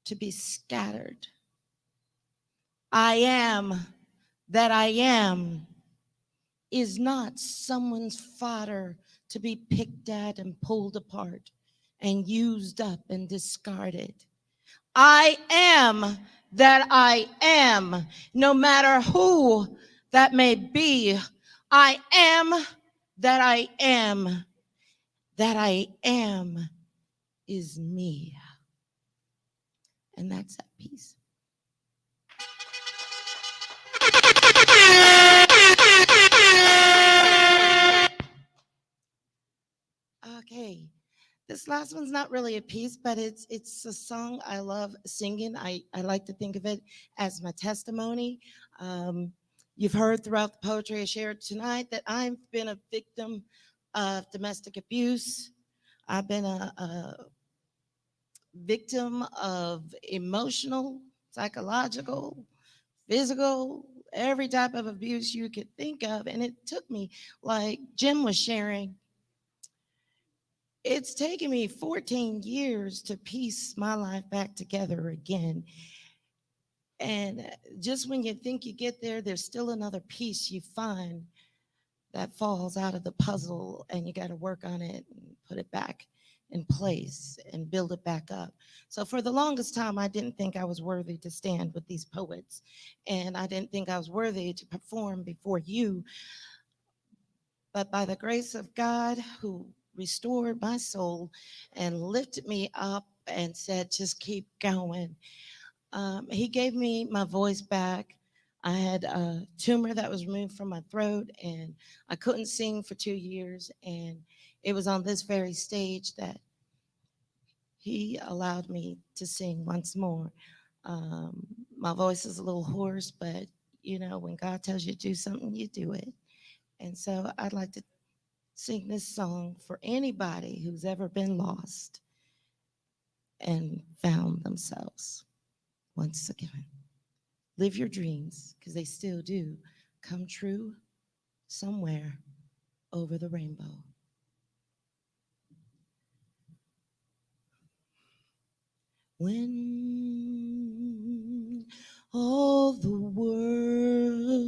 to be scattered. I am that I am is not someone's fodder to be picked at and pulled apart and used up and discarded. I am that I am, no matter who that may be. I am that I am. That I am is me. And that's that piece. Okay, this last one's not really a piece, but it's a song I love singing. I like to think of it as my testimony. You've heard throughout the poetry I shared tonight that I've been a victim of domestic abuse. I've been a victim of emotional, psychological, physical, every type of abuse you could think of. And it took me, like Jim was sharing, it's taken me 14 years to piece my life back together again. And just when you think you get there, there's still another piece you find that falls out of the puzzle, and you got to work on it and put it back in place and build it back up. So for the longest time, I didn't think I was worthy to stand with these poets, and I didn't think I was worthy to perform before you. But by the grace of God, who restored my soul and lifted me up and said, just keep going, he gave me my voice back. I had a tumor that was removed from my throat, and I couldn't sing for 2 years. And it was on this very stage that he allowed me to sing once more. My voice is a little hoarse, but you know, when God tells you to do something, you do it. And so I'd like to sing this song for anybody who's ever been lost and found themselves once again. Live your dreams, because they still do come true somewhere over the rainbow. When all the world's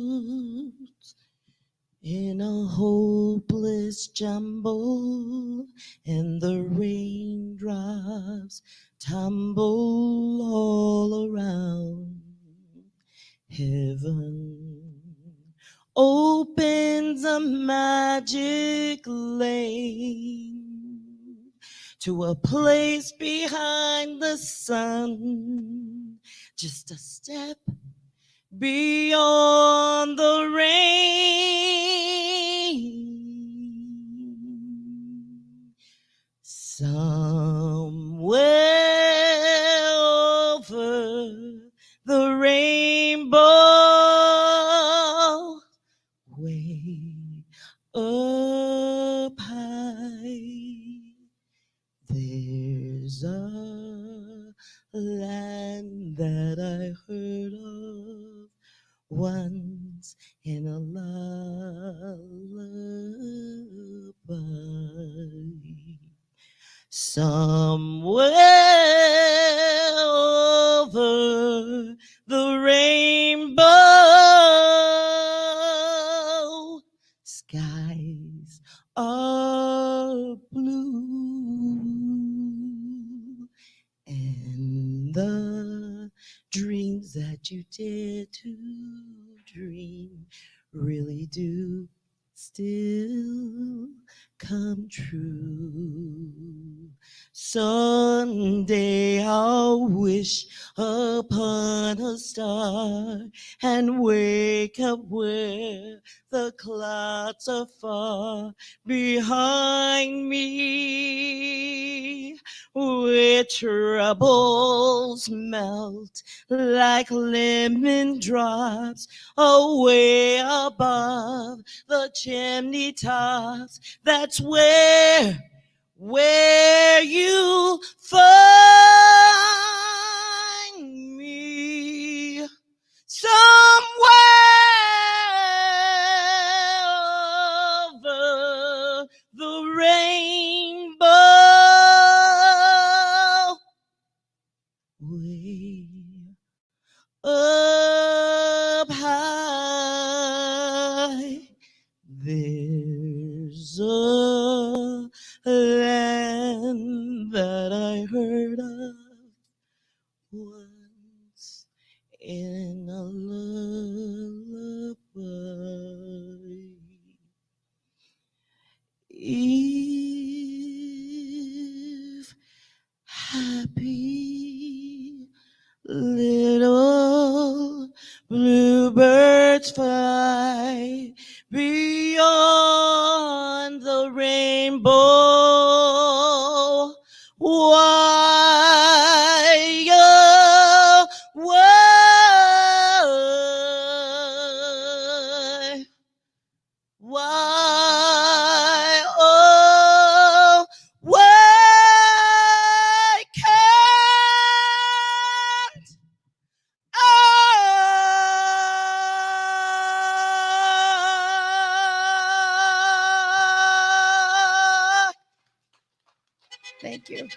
in a hopeless jumble and the raindrops tumble all around, heaven opens a magic lane to a place behind the sun, just a step beyond the rain. Somewhere over the rainbow, way up high, there's a land that I heard of once in a lullaby. Somewhere over the rainbow, skies are blue, and the dreams that you dare to dream really do still come true. Someday I'll wish upon a star and wake up where the clouds are far behind me, where troubles melt like lemon drops away above the chimney tops. That's where you find me, somewhere over the rainbow, way up high. There's a land that I heard of once in a lullaby. If happy little bluebirds fly beyond the rainbow, why, oh, why, oh, why can't I? Thank you.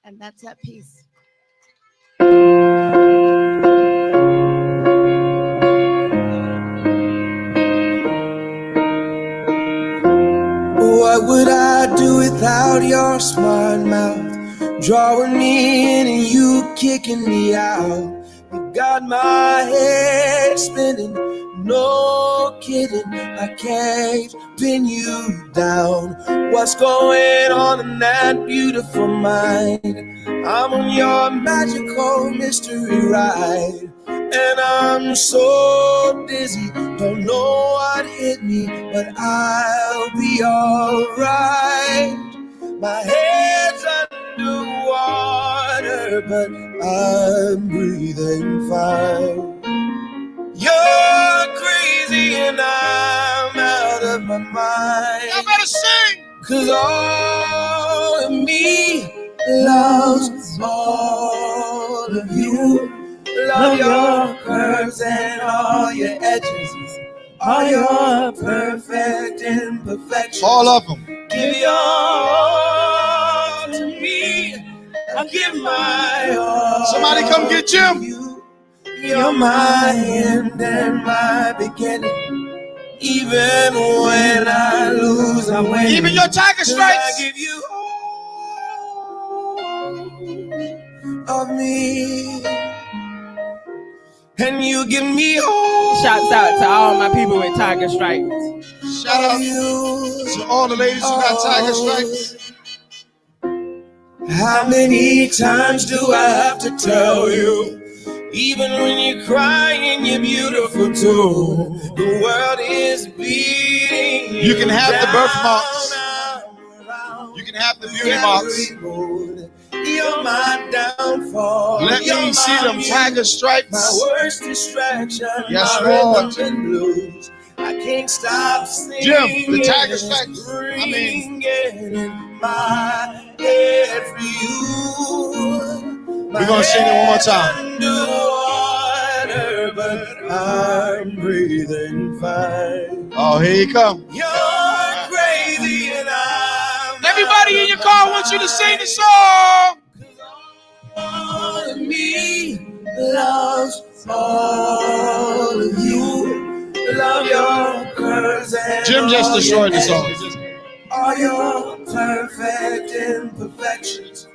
And that's that piece. What would I do without your smart mouth? Drawing me in and you kicking me out. You got my head spinning, no kidding. I can't pin you down. What's going on in that beautiful mind? I'm on your magical mystery ride, and I'm so dizzy, don't know what hit me, but I'll be alright. My head's underwater, but I'm breathing fine. You're crazy and I'm out of my mind. Y'all better sing! 'Cause all of me loves all of you. Love your curves and all your edges, all your perfect imperfections. All of them. Give your all to me. I'll give my all. Somebody come get Jim. You're my end and my beginning. Even when I lose, I win. Even your tiger stripes. I give you all of me, and you give me all. Shouts out to all my people with tiger stripes. Shout out to all the ladies who got tiger stripes. How many times do I have to tell you? Even when you're crying, you're beautiful too. The world is beating you. You can have the birthmarks. You can have the beauty marks. You're my downfall. Let me see them tiger stripes. My worst distraction. Yes, my Lord. rhythm and blues. I can't stop singing. Jim, the tiger stripes. In my head for you. We're gonna sing it one more time. Underwater, but I'm breathing fine. Oh, here you come. You're crazy and I'm. Everybody in your car wants you to sing the song. All of me loves all of you. Love your curves and Jim just destroyed the song. all your perfect imperfections.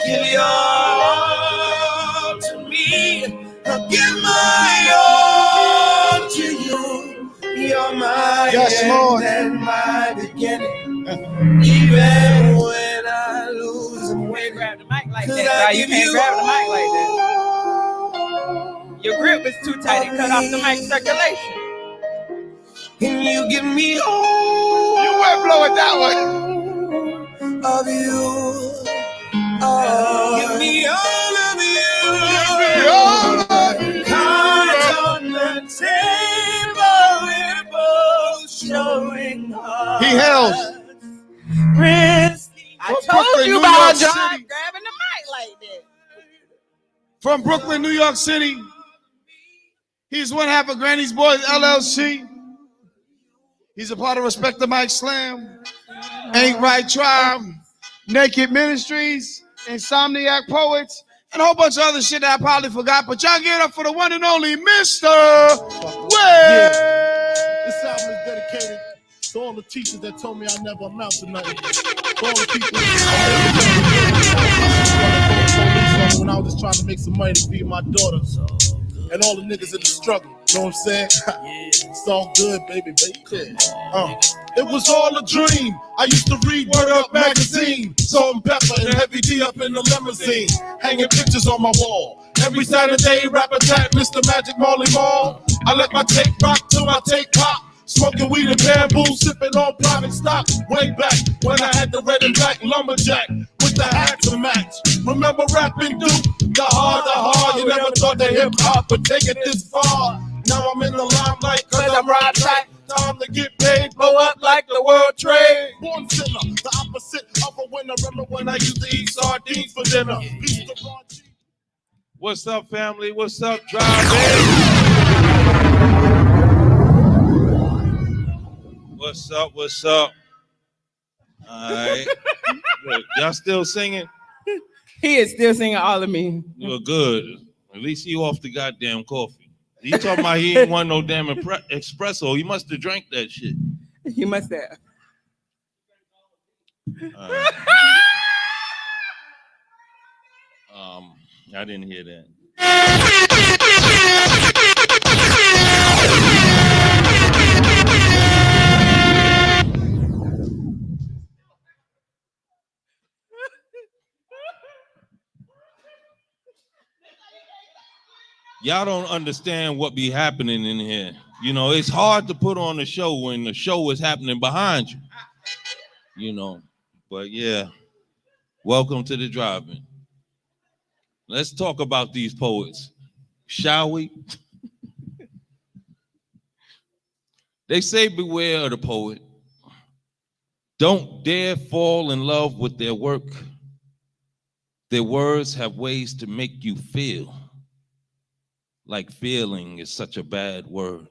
Give your all to me. I'll give my all to you. You're my Yes, end Lord. and my beginning. Even when I lose some weight. Grab the mic like that. You can't grab the mic like that. Your grip is too tight. It cut off the mic circulation. Can you give me all? You went blow it that way. Of you. Oh, give me all of you. Give me all of you. Cards on the table, we're both showing heart. He hails I told you about John grabbing the mic like that. from Brooklyn, New York City. He's one half of Granny's Boys LLC. He's a part of Respect the Mic Slam, Ain't Right Tribe, Naked Ministries, Insomniac Poets, and a whole bunch of other shit that I probably forgot. But y'all give it up for the one and only Mr. Wade. This album is dedicated to all the teachers that told me I never amount to nothing. To all the people when I was just trying to make some money to feed my daughter. And all the niggas in the struggle. You know what I'm saying? It's all good, baby. It was all a dream. I used to read Word Up magazine. Salt and pepper and Heavy D up in the limousine. Hanging pictures on my wall. Every Saturday, rap attack, Mr. Magic Marley Marl. I let my tape rock till my tape pop. Smoking weed and bamboo, sipping on private stock. Way back when I had the red and black lumberjack with the hat to match. Remember rapping Duke? The hard. You never thought that hip hop would take it this far. Now I'm in the limelight cause I'm right tight. Time to get paid, blow up like the world trade. Born sinner, the opposite of a winner. Remember when I used to eat sardines for dinner? What's up, family? What's up, driving? What's up? What's up? All right. Look, y'all still singing? He is still singing all of me. Well, good. At least you off the goddamn coffee. He talking about he ain't want no damn espresso. He must have drank that shit. He must have. I didn't hear that. Y'all don't understand what be happening in here. You know, it's hard to put on a show when the show is happening behind you. You know, but yeah, welcome to the drive-in. Let's talk about these poets, shall we? They say beware of the poet. Don't dare fall in love with their work. Their words have ways to make you feel. Like feeling is such a bad word.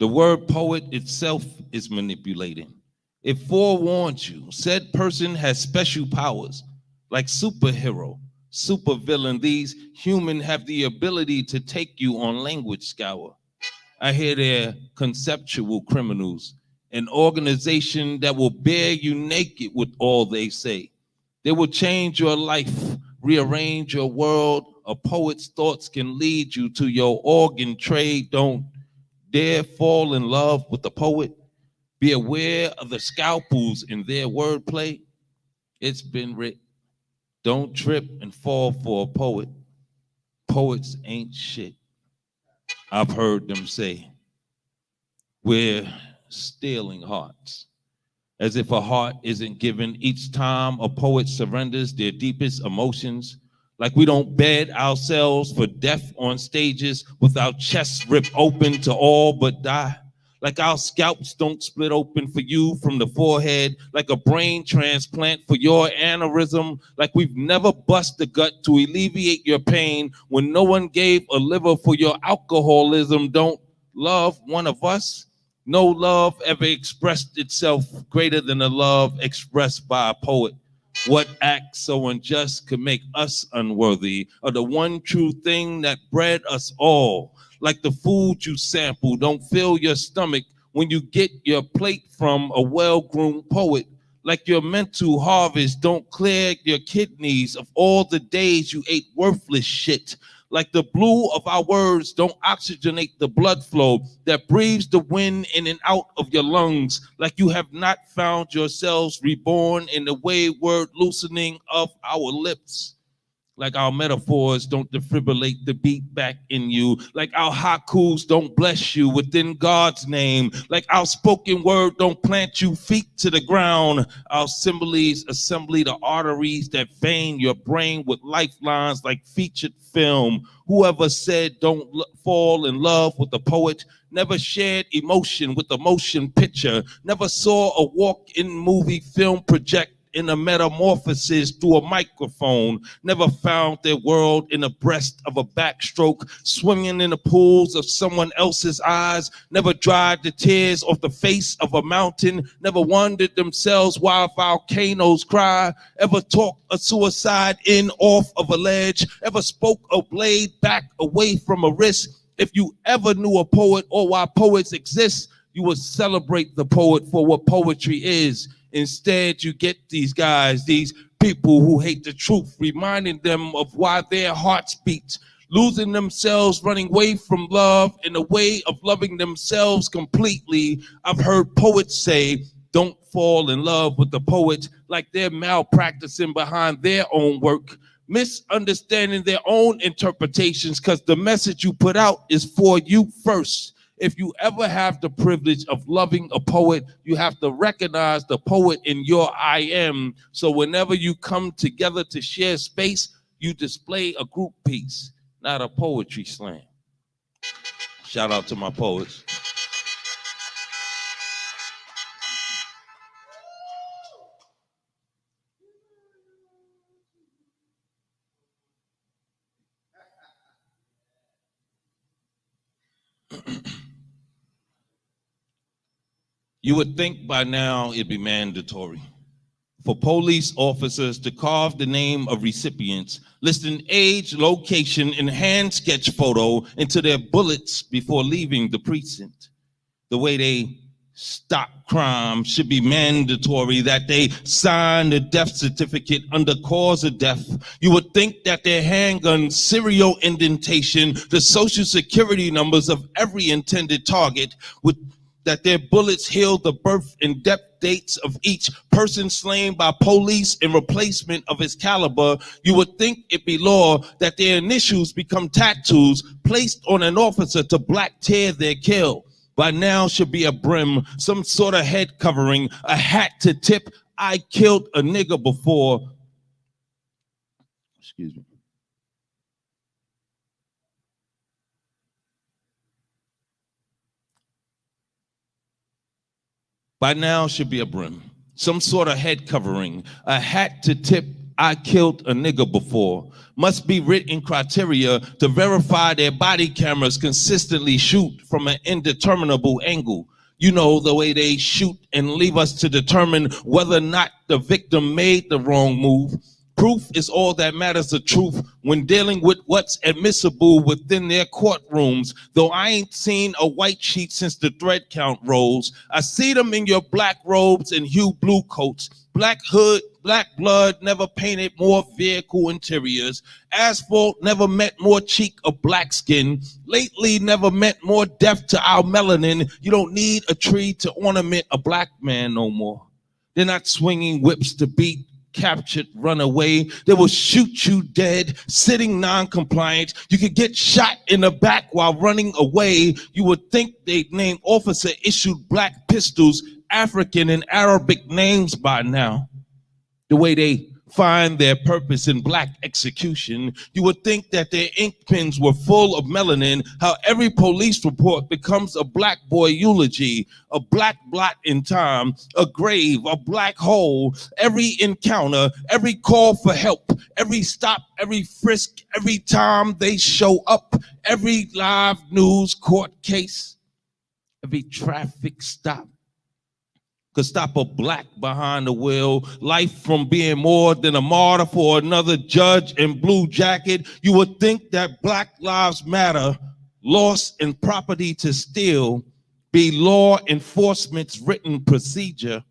The word poet itself is manipulating. It forewarns you. Said person has special powers, like superhero, supervillain. These humans have the ability to take you on language scour. I hear they're conceptual criminals, an organization that will bear you naked with all they say. They will change your life, rearrange your world. A poet's thoughts can lead you to your organ trade. Don't dare fall in love with the poet. Be aware of the scalpels in their wordplay. It's been written. Don't trip and fall for a poet. Poets ain't shit. I've heard them say. We're stealing hearts. As if a heart isn't given each time a poet surrenders their deepest emotions. Like we don't bed ourselves for death on stages with our chests ripped open to all but die. Like our scalps don't split open for you from the forehead, like a brain transplant for your aneurysm. Like we've never bust the gut to alleviate your pain when no one gave a liver for your alcoholism. Don't love one of us. No love ever expressed itself greater than the love expressed by a poet. What act so unjust could make us unworthy of the one true thing that bred us all? Like the food you sample don't fill your stomach when you get your plate from a well-groomed poet. Like your mental harvest don't clear your kidneys of all the days you ate worthless shit. Like the blue of our words don't oxygenate the blood flow that breathes the wind in and out of your lungs. Like you have not found yourselves reborn in the wayward loosening of our lips. Like our metaphors don't defibrillate the beat back in you. Like our haikus don't bless you within God's name. Like our spoken word don't plant you feet to the ground. Our similes assembly the arteries that vein your brain with lifelines like featured film. Whoever said don't fall in love with a poet never shared emotion with a motion picture, never saw a walk-in movie film project in a metamorphosis through a microphone, never found their world in the breast of a backstroke, swimming in the pools of someone else's eyes, never dried the tears off the face of a mountain, never wondered themselves why volcanoes cry, ever talked a suicide in off of a ledge, ever spoke a blade back away from a risk. If you ever knew a poet or why poets exist, you would celebrate the poet for what poetry is. Instead, you get these guys, these people who hate the truth, reminding them of why their hearts beat, losing themselves, running away from love in a way of loving themselves completely. I've heard poets say, don't fall in love with the poet, like they're malpracticing behind their own work, misunderstanding their own interpretations, because the message you put out is for you first. If you ever have the privilege of loving a poet, you have to recognize the poet in your I am. So whenever you come together to share space, you display a group piece, not a poetry slam. Shout out to my poets. You would think by now it'd be mandatory for police officers to carve the name of recipients, listing age, location, and hand sketch photo into their bullets before leaving the precinct. The way they stop crime should be mandatory, that they sign the death certificate under cause of death. You would think that their handgun serial indentation, the social security numbers of every intended target, that their bullets heal the birth and death dates of each person slain by police in replacement of his caliber. You would think it be law that their initials become tattoos placed on an officer to black tear their kill. By now should be a brim, some sort of head covering, a hat to tip, I killed a nigga before. Excuse me. By now should be a brim, some sort of head covering, a hat to tip, I killed a nigga before. Must be written criteria to verify their body cameras consistently shoot from an indeterminable angle. You know, the way they shoot and leave us to determine whether or not the victim made the wrong move. Proof is all that matters, the truth, when dealing with what's admissible within their courtrooms. Though I ain't seen a white sheet since the thread count rolls, I see them in your black robes and hue blue coats. Black hood, black blood never painted more vehicle interiors. Asphalt never meant more cheek of black skin. Lately never meant more death to our melanin. You don't need a tree to ornament a black man no more. They're not swinging whips to beat captured, run away. They will shoot you dead, sitting non-compliant. You could get shot in the back while running away. You would think they'd name officer issued black pistols African and Arabic names by now. The way they find their purpose in black execution, you would think that their ink pens were full of melanin, how every police report becomes a black boy eulogy, a black blot in time, a grave, a black hole, every encounter, every call for help, every stop, every frisk, every time they show up, every live news court case, every traffic stop could stop a black behind the wheel, life from being more than a martyr for another judge in blue jacket. You would think that Black Lives Matter, loss in property to steal, be law enforcement's written procedure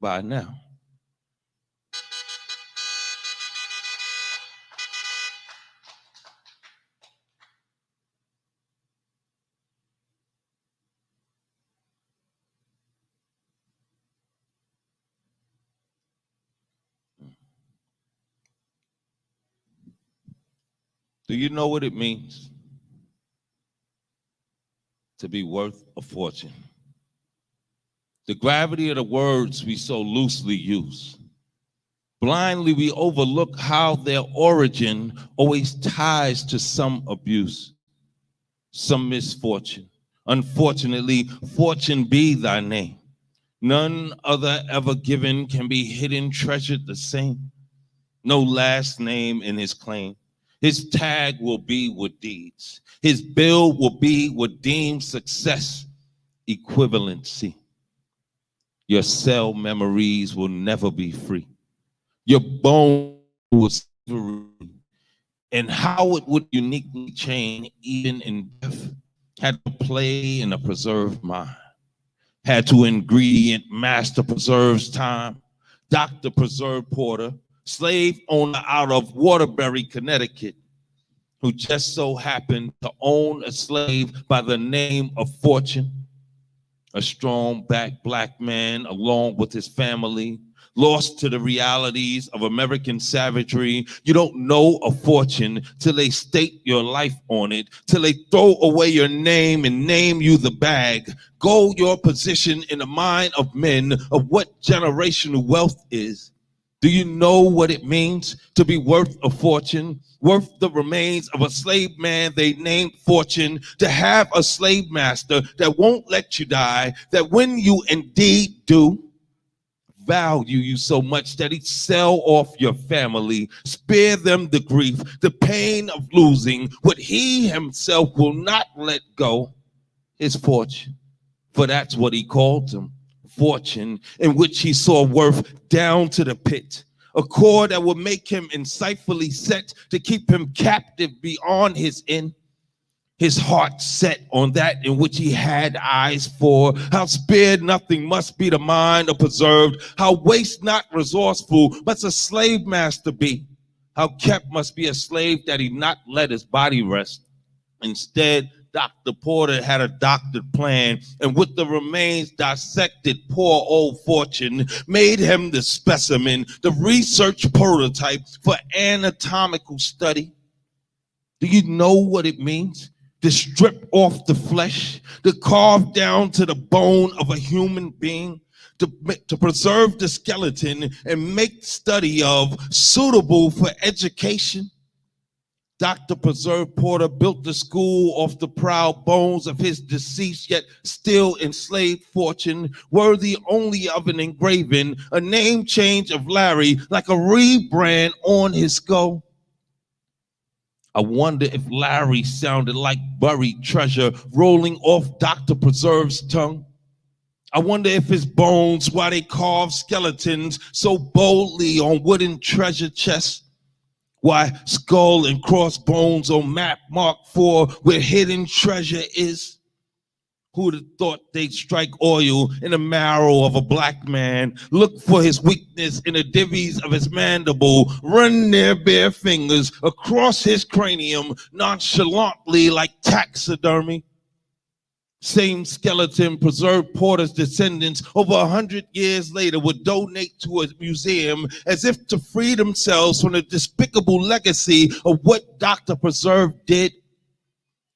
by now. Do you know what it means to be worth a fortune? The gravity of the words we so loosely use. Blindly, we overlook how their origin always ties to some abuse, some misfortune. Unfortunately, fortune be thy name. None other ever given can be hidden, treasured the same. No last name in his claim. His tag will be what deeds. His bill will be what deems success, equivalency. Your cell memories will never be free. Your bone will slavery, and how it would uniquely change even in death had to play in a preserved mind. Had to ingredient master preserves time. Dr. Preserve Porter, slave owner out of Waterbury, Connecticut, who just so happened to own a slave by the name of Fortune, a strong-backed black man along with his family, lost to the realities of American savagery. You don't know a fortune till they stake your life on it, till they throw away your name and name you the bag. Go your position in the mind of men of what generational wealth is. Do you know what it means to be worth a fortune? Worth the remains of a slave man they named Fortune, to have a slave master that won't let you die, that when you indeed do, value you so much that he'd sell off your family, spare them the grief, the pain of losing what he himself will not let go, his fortune. For that's what he called him, fortune, in which he saw worth down to the pit. A core that would make him insightfully set to keep him captive beyond his end. His heart set on that in which he had eyes for. How spared nothing must be the mind or preserved. How waste not resourceful must a slave master be. How kept must be a slave that he not let his body rest. Instead, Dr. Porter had a doctored plan, and with the remains dissected, poor old Fortune made him the specimen, the research prototype for anatomical study. Do you know what it means to strip off the flesh, to carve down to the bone of a human being, to preserve the skeleton and make study of suitable for education? Dr. Preserve Porter built the school off the proud bones of his deceased yet still enslaved Fortune, worthy only of an engraving, a name change of Larry, like a rebrand on his skull. I wonder if Larry sounded like buried treasure rolling off Dr. Preserve's tongue. I wonder if his bones, while they carved skeletons so boldly on wooden treasure chests, why skull and crossbones on map marked for where hidden treasure is. Who'd have thought they'd strike oil in the marrow of a black man, look for his weakness in the divvies of his mandible, run their bare fingers across his cranium nonchalantly like taxidermy? Same skeleton Preserve Porter's descendants over 100 years later would donate to a museum as if to free themselves from the despicable legacy of what Dr. Preserve did.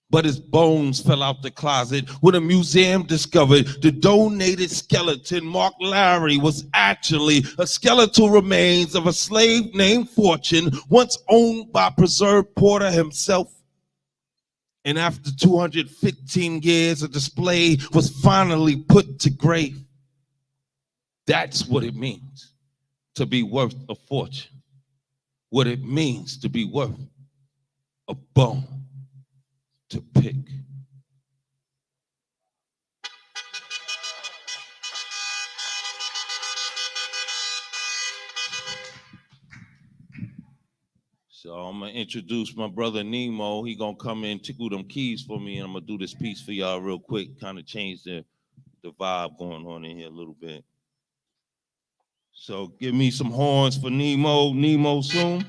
But his bones fell out the closet when a museum discovered the donated skeleton marked Larry was actually a skeletal remains of a slave named Fortune, once owned by Preserve Porter himself. And after 215 years, a display was finally put to grave. That's what it means to be worth a fortune. What it means to be worth a bone to pick. So I'm gonna introduce my brother Nemo. He gonna come in, tickle them keys for me, and I'm gonna do this piece for y'all real quick, kind of change the vibe going on in here a little bit. So give me some horns for Nemo. Nemo soon.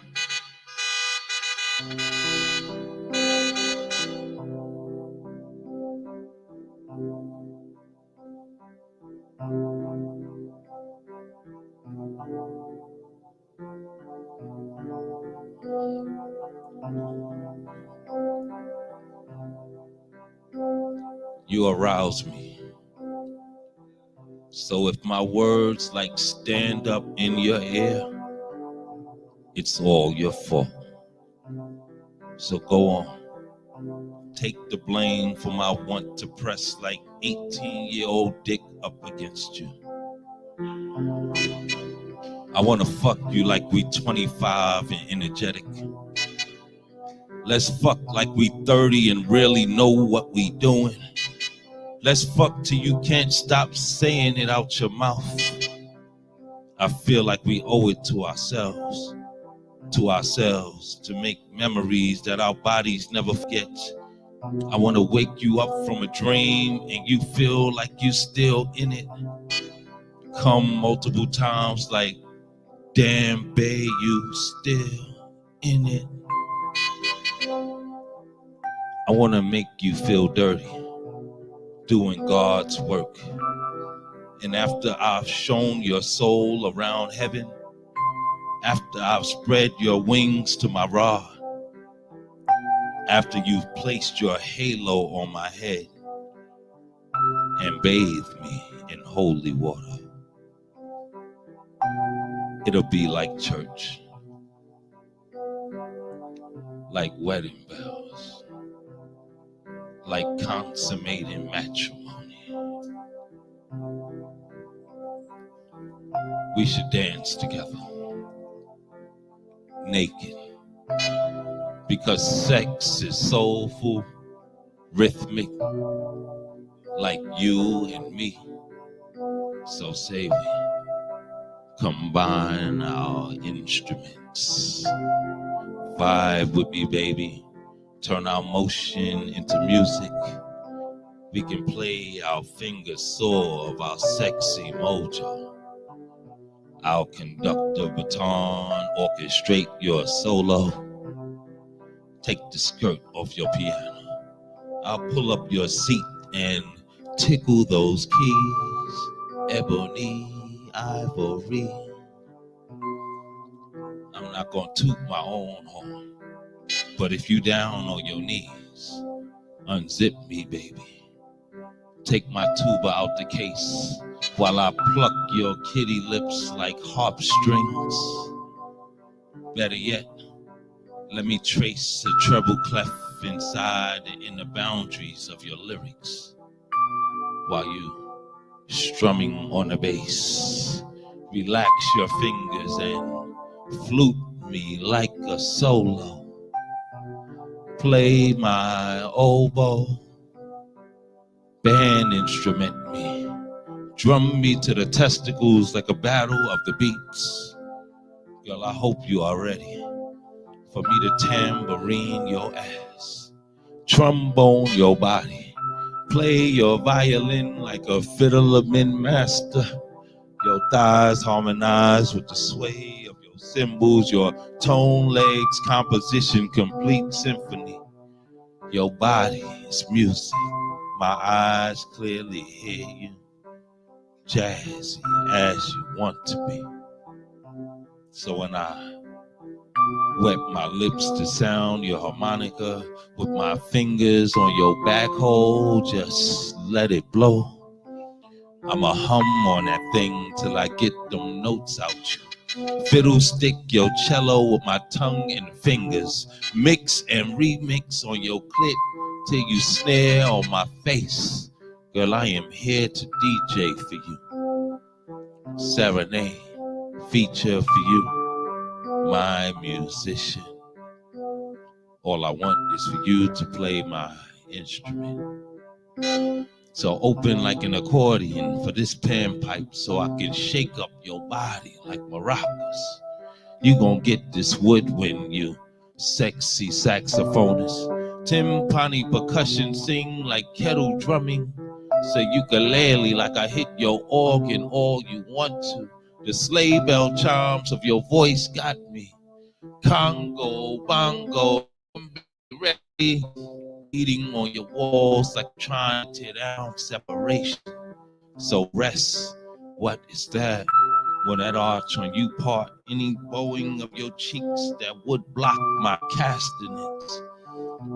You arouse me. So if my words like stand up in your ear, it's all your fault. So go on. Take the blame for my want to press like 18-year-old dick up against you. I want to fuck you like we 25 and energetic. Let's fuck like we 30 and really know what we doing. Let's fuck till you can't stop saying it out your mouth. I feel like we owe it to ourselves to make memories that our bodies never forget. I want to wake you up from a dream and you feel like you still in it. Come multiple times like, damn babe, you still in it. I want to make you feel dirty, doing God's work. And after I've shown your soul around heaven, after I've spread your wings to my rod, after you've placed your halo on my head and bathed me in holy water, it'll be like church, like wedding bells, like consummating matrimony. We should dance together, naked, because sex is soulful, rhythmic, like you and me. So say we combine our instruments. Vibe with me, baby. Turn our motion into music. We can play our fingers sore of our sexy mojo. I'll conduct the baton, orchestrate your solo. Take the skirt off your piano. I'll pull up your seat and tickle those keys. Ebony, ivory. I'm not gonna toot my own horn, but if you down on your knees, unzip me, baby. Take my tuba out the case while I pluck your kitty lips like harp strings. Better yet, let me trace a treble clef inside and in the boundaries of your lyrics while you strumming on the bass. Relax your fingers and flute me like a solo. Play my oboe, band instrument me, drum me to the testicles like a battle of the beats. Girl, I hope you are ready for me to tambourine your ass, trombone your body, play your violin like a fiddlerman master. Your thighs harmonize with the sway of your cymbals, your tone legs, composition, complete symphony. Your body is music, my eyes clearly hear you, jazzy as you want to be. So when I wet my lips to sound your harmonica with my fingers on your back hole, just let it blow. I'ma hum on that thing till I get them notes out you. Fiddle stick your cello with my tongue and fingers. Mix and remix on your clit till you snare on my face. Girl, I am here to DJ for you. Serenade, feature for you, my musician. All I want is for you to play my instrument. So open like an accordion for this panpipe so I can shake up your body like maracas. You gon' get this woodwind, you sexy saxophonist. Timpani percussion sing like kettle drumming. Say ukulele like I hit your organ all you want to. The sleigh bell chimes of your voice got me. Congo, bongo, ready. Eating on your walls like trying to tear down separation. So rest, what is that? When that arch on you part, any bowing of your cheeks that would block my castanets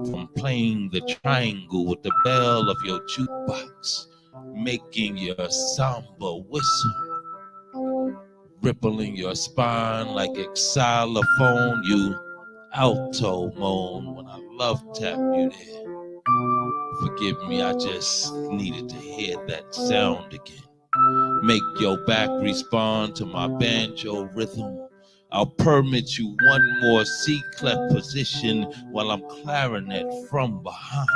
from playing the triangle with the bell of your jukebox, making your samba whistle, rippling your spine like a xylophone, you alto moan when I love tap you there. Forgive me, I just needed to hear that sound again. Make your back respond to my banjo rhythm. I'll permit you one more C-clef position while I'm clarinet from behind.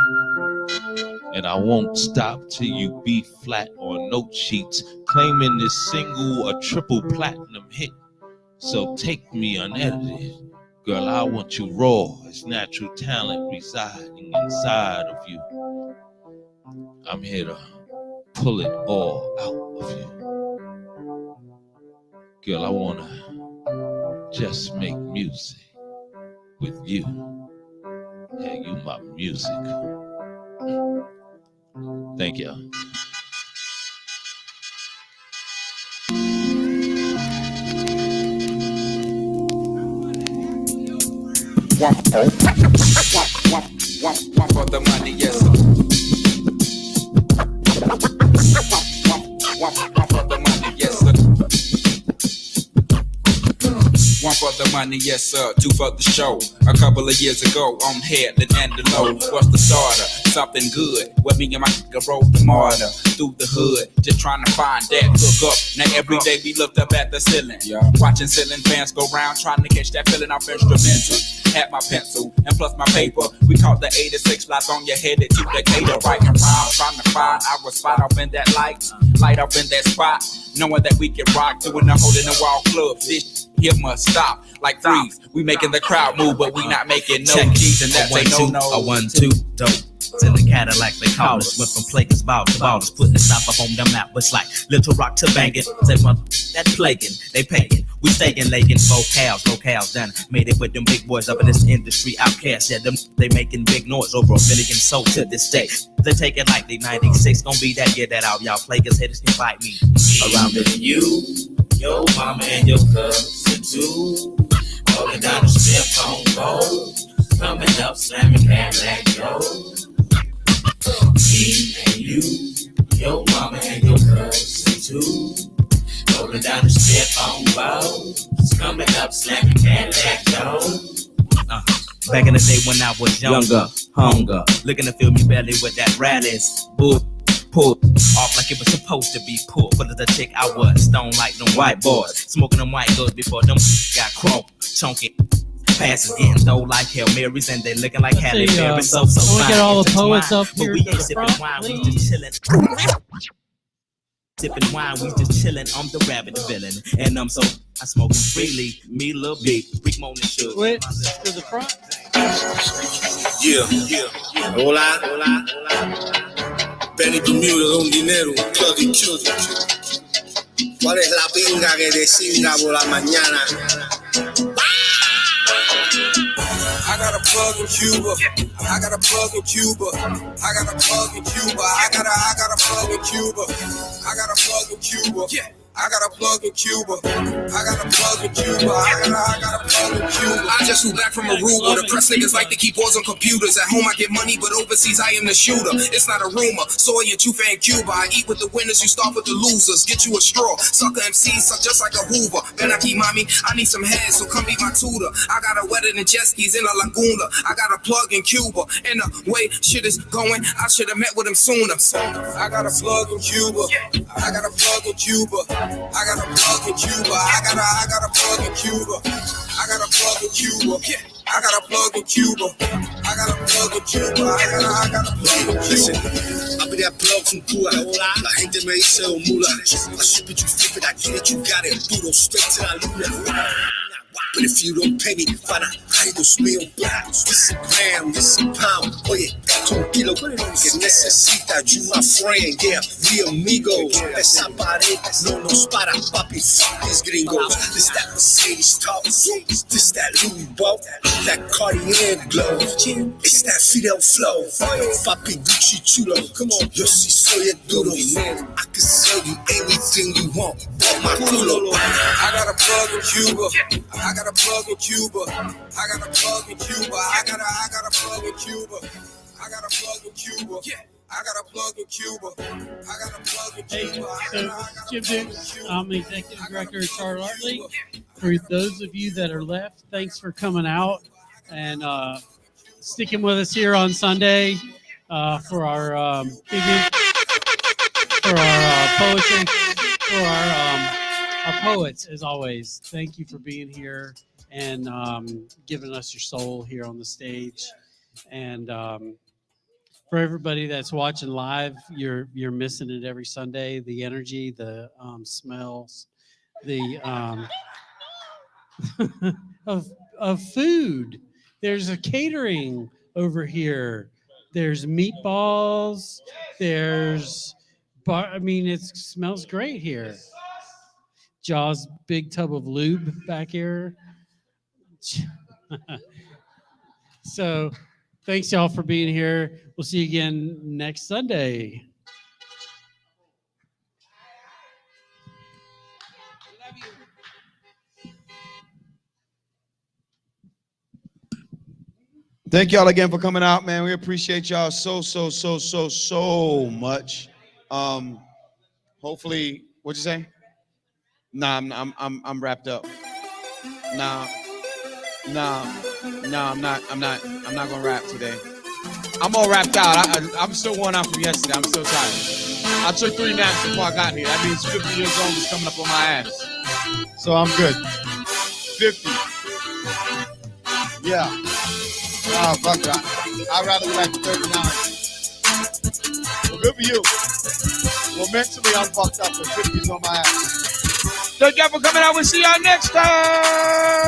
And I won't stop till you be flat on note sheets, claiming this single a triple platinum hit. So take me unedited. Girl, I want you raw as natural talent residing inside of you. I'm here to pull it all out of you. Girl, I wanna just make music with you. Yeah, you my music. Thank you. For the money, yes sir. For the money, yes sir. One for the money, yes sir, two for the show. A couple of years ago, on Headland and the Low. What's the starter? Something good. Where me and my nigga rode the martyr through the hood, just trying to find that hook up. Now every day we looked up at the ceiling, watching ceiling fans go round, trying to catch that feeling off instrumental. Had my pencil and plus my paper. We caught the 86 flies on your head at you Decatur, writing around, trying to find our spot up in that light up in that spot, knowing that we can rock, doing the hole in the wall club. This here must stop, like freeze. We making the crowd move, but we not making no G's, and that's a no. A 1-2 dope. In the Cadillac they call us. Went from Lakers ball to ballers, putting the stop up on the map. It's like Little Rock to banging. Say that plaguing, they paying. We staying lagging, locales done. Made it with them big boys up in this industry. Outcasts, yeah, them they making big noise over a million sold to this day. They take it like they 96, gonna be that year that out. Y'all players haters can fight me. Around with you, your mama and your cousin too. Rolling down the strip on gold. Coming up, slamming Cadillac gold. Me and you, your mama and your cousin too. Rolling down the strip on road. Coming up, slamming Cadillac gold. Back in the day when I was younger, hunger, looking to fill me belly with that radish. Pulled off like it was supposed to be pulled. Full of the chick I was, stone like them white boys, smoking them white girls before them got chrome, chunky. Passes getting though like Hail Marys, and they looking like Halle Berry. So we get all the poets up here we ain't sipping wine, we just chilling. Sipping wine, we just chilling. I'm the rabbit villain, and I'm so I smoke freely. Me, Lil B, Rick Moan and Sugar. Wait, to the front. Yeah. Hola. Benny Bermuda, un dinero, plug y children. ¿Cuál es la pinga que te cinga por la mañana? I got a plug in Cuba. I got a plug in Cuba. I got a plug in Cuba. I got a plug in Cuba. I got a plug in Cuba. I got a plug in Cuba. I got a plug in Cuba. I got a plug in Cuba. I just flew back from Aruba. The press niggas like to keep wars on computers. At home I get money, but overseas I am the shooter. It's not a rumor. Soy and Chufa in Cuba. I eat with the winners, you start with the losers. Get you a straw. Sucker MCs suck just like a Hoover. Benaki mommy, I need some heads, so come be my tutor. I got a wetter than jet skis in a Laguna. I got a plug in Cuba. And the way shit is going, I should have met with him sooner. I got a plug in Cuba. I got a plug in Cuba. I got a plug in Cuba. I got a plug in Cuba. I got a plug in Cuba. I got a plug in Cuba. I got a plug in Cuba. I got a plug in Cuba. Listen, abre a plug from Cuba. La gente me dice mula. I ship it, you flip it, I get it, you got it. Duro straight to la luna. But if you don't pay me, para, traigo mío, this a gram, this a pound. Oye, tranquilo, que necesita you my friend, yeah, we amigos. Esa pared no nos para, papi, fuck these gringos. This that Mercedes talk, this that Louis walk, that Cartier glow, it's that Fidel flow, papi Gucci chulo, come on, yo si soy el duro, I can sell you anything you want, my culo. I got a plug in Cuba, I got a plug in Cuba, I got a plug in Cuba, I got a plug in Cuba, I got a plug in Cuba, I got a plug in Cuba, I got a plug in Cuba. Hey, so Jim Dukes, I'm Executive Director of Charlotte League. For those of you that are left, thanks for coming out and sticking with us here on Sunday for our poetry, for our poets, as always. Thank you for being here and giving us your soul here on the stage. And for everybody that's watching live, you're missing it every Sunday. The energy, the smells, the of food. There's a catering over here. There's meatballs. There's I mean, it smells great here. JAHS big tub of lube back here. So thanks y'all for being here. We'll see you again next Sunday. Thank y'all again for coming out, man. We appreciate y'all so much. Hopefully, what'd you say? Nah, I'm wrapped up. Nah, I'm not gonna rap today. I'm all wrapped out. I'm still worn out from yesterday. I'm so tired. I took 3 naps before I got here. That means 50 years old is coming up on my ass. So I'm good. 50. Yeah. Oh, fuck that. I'd rather go back to 39. Well, good for you. Well, mentally, I'm fucked up, but 50's on my ass. Thank y'all for coming out. We'll see y'all next time.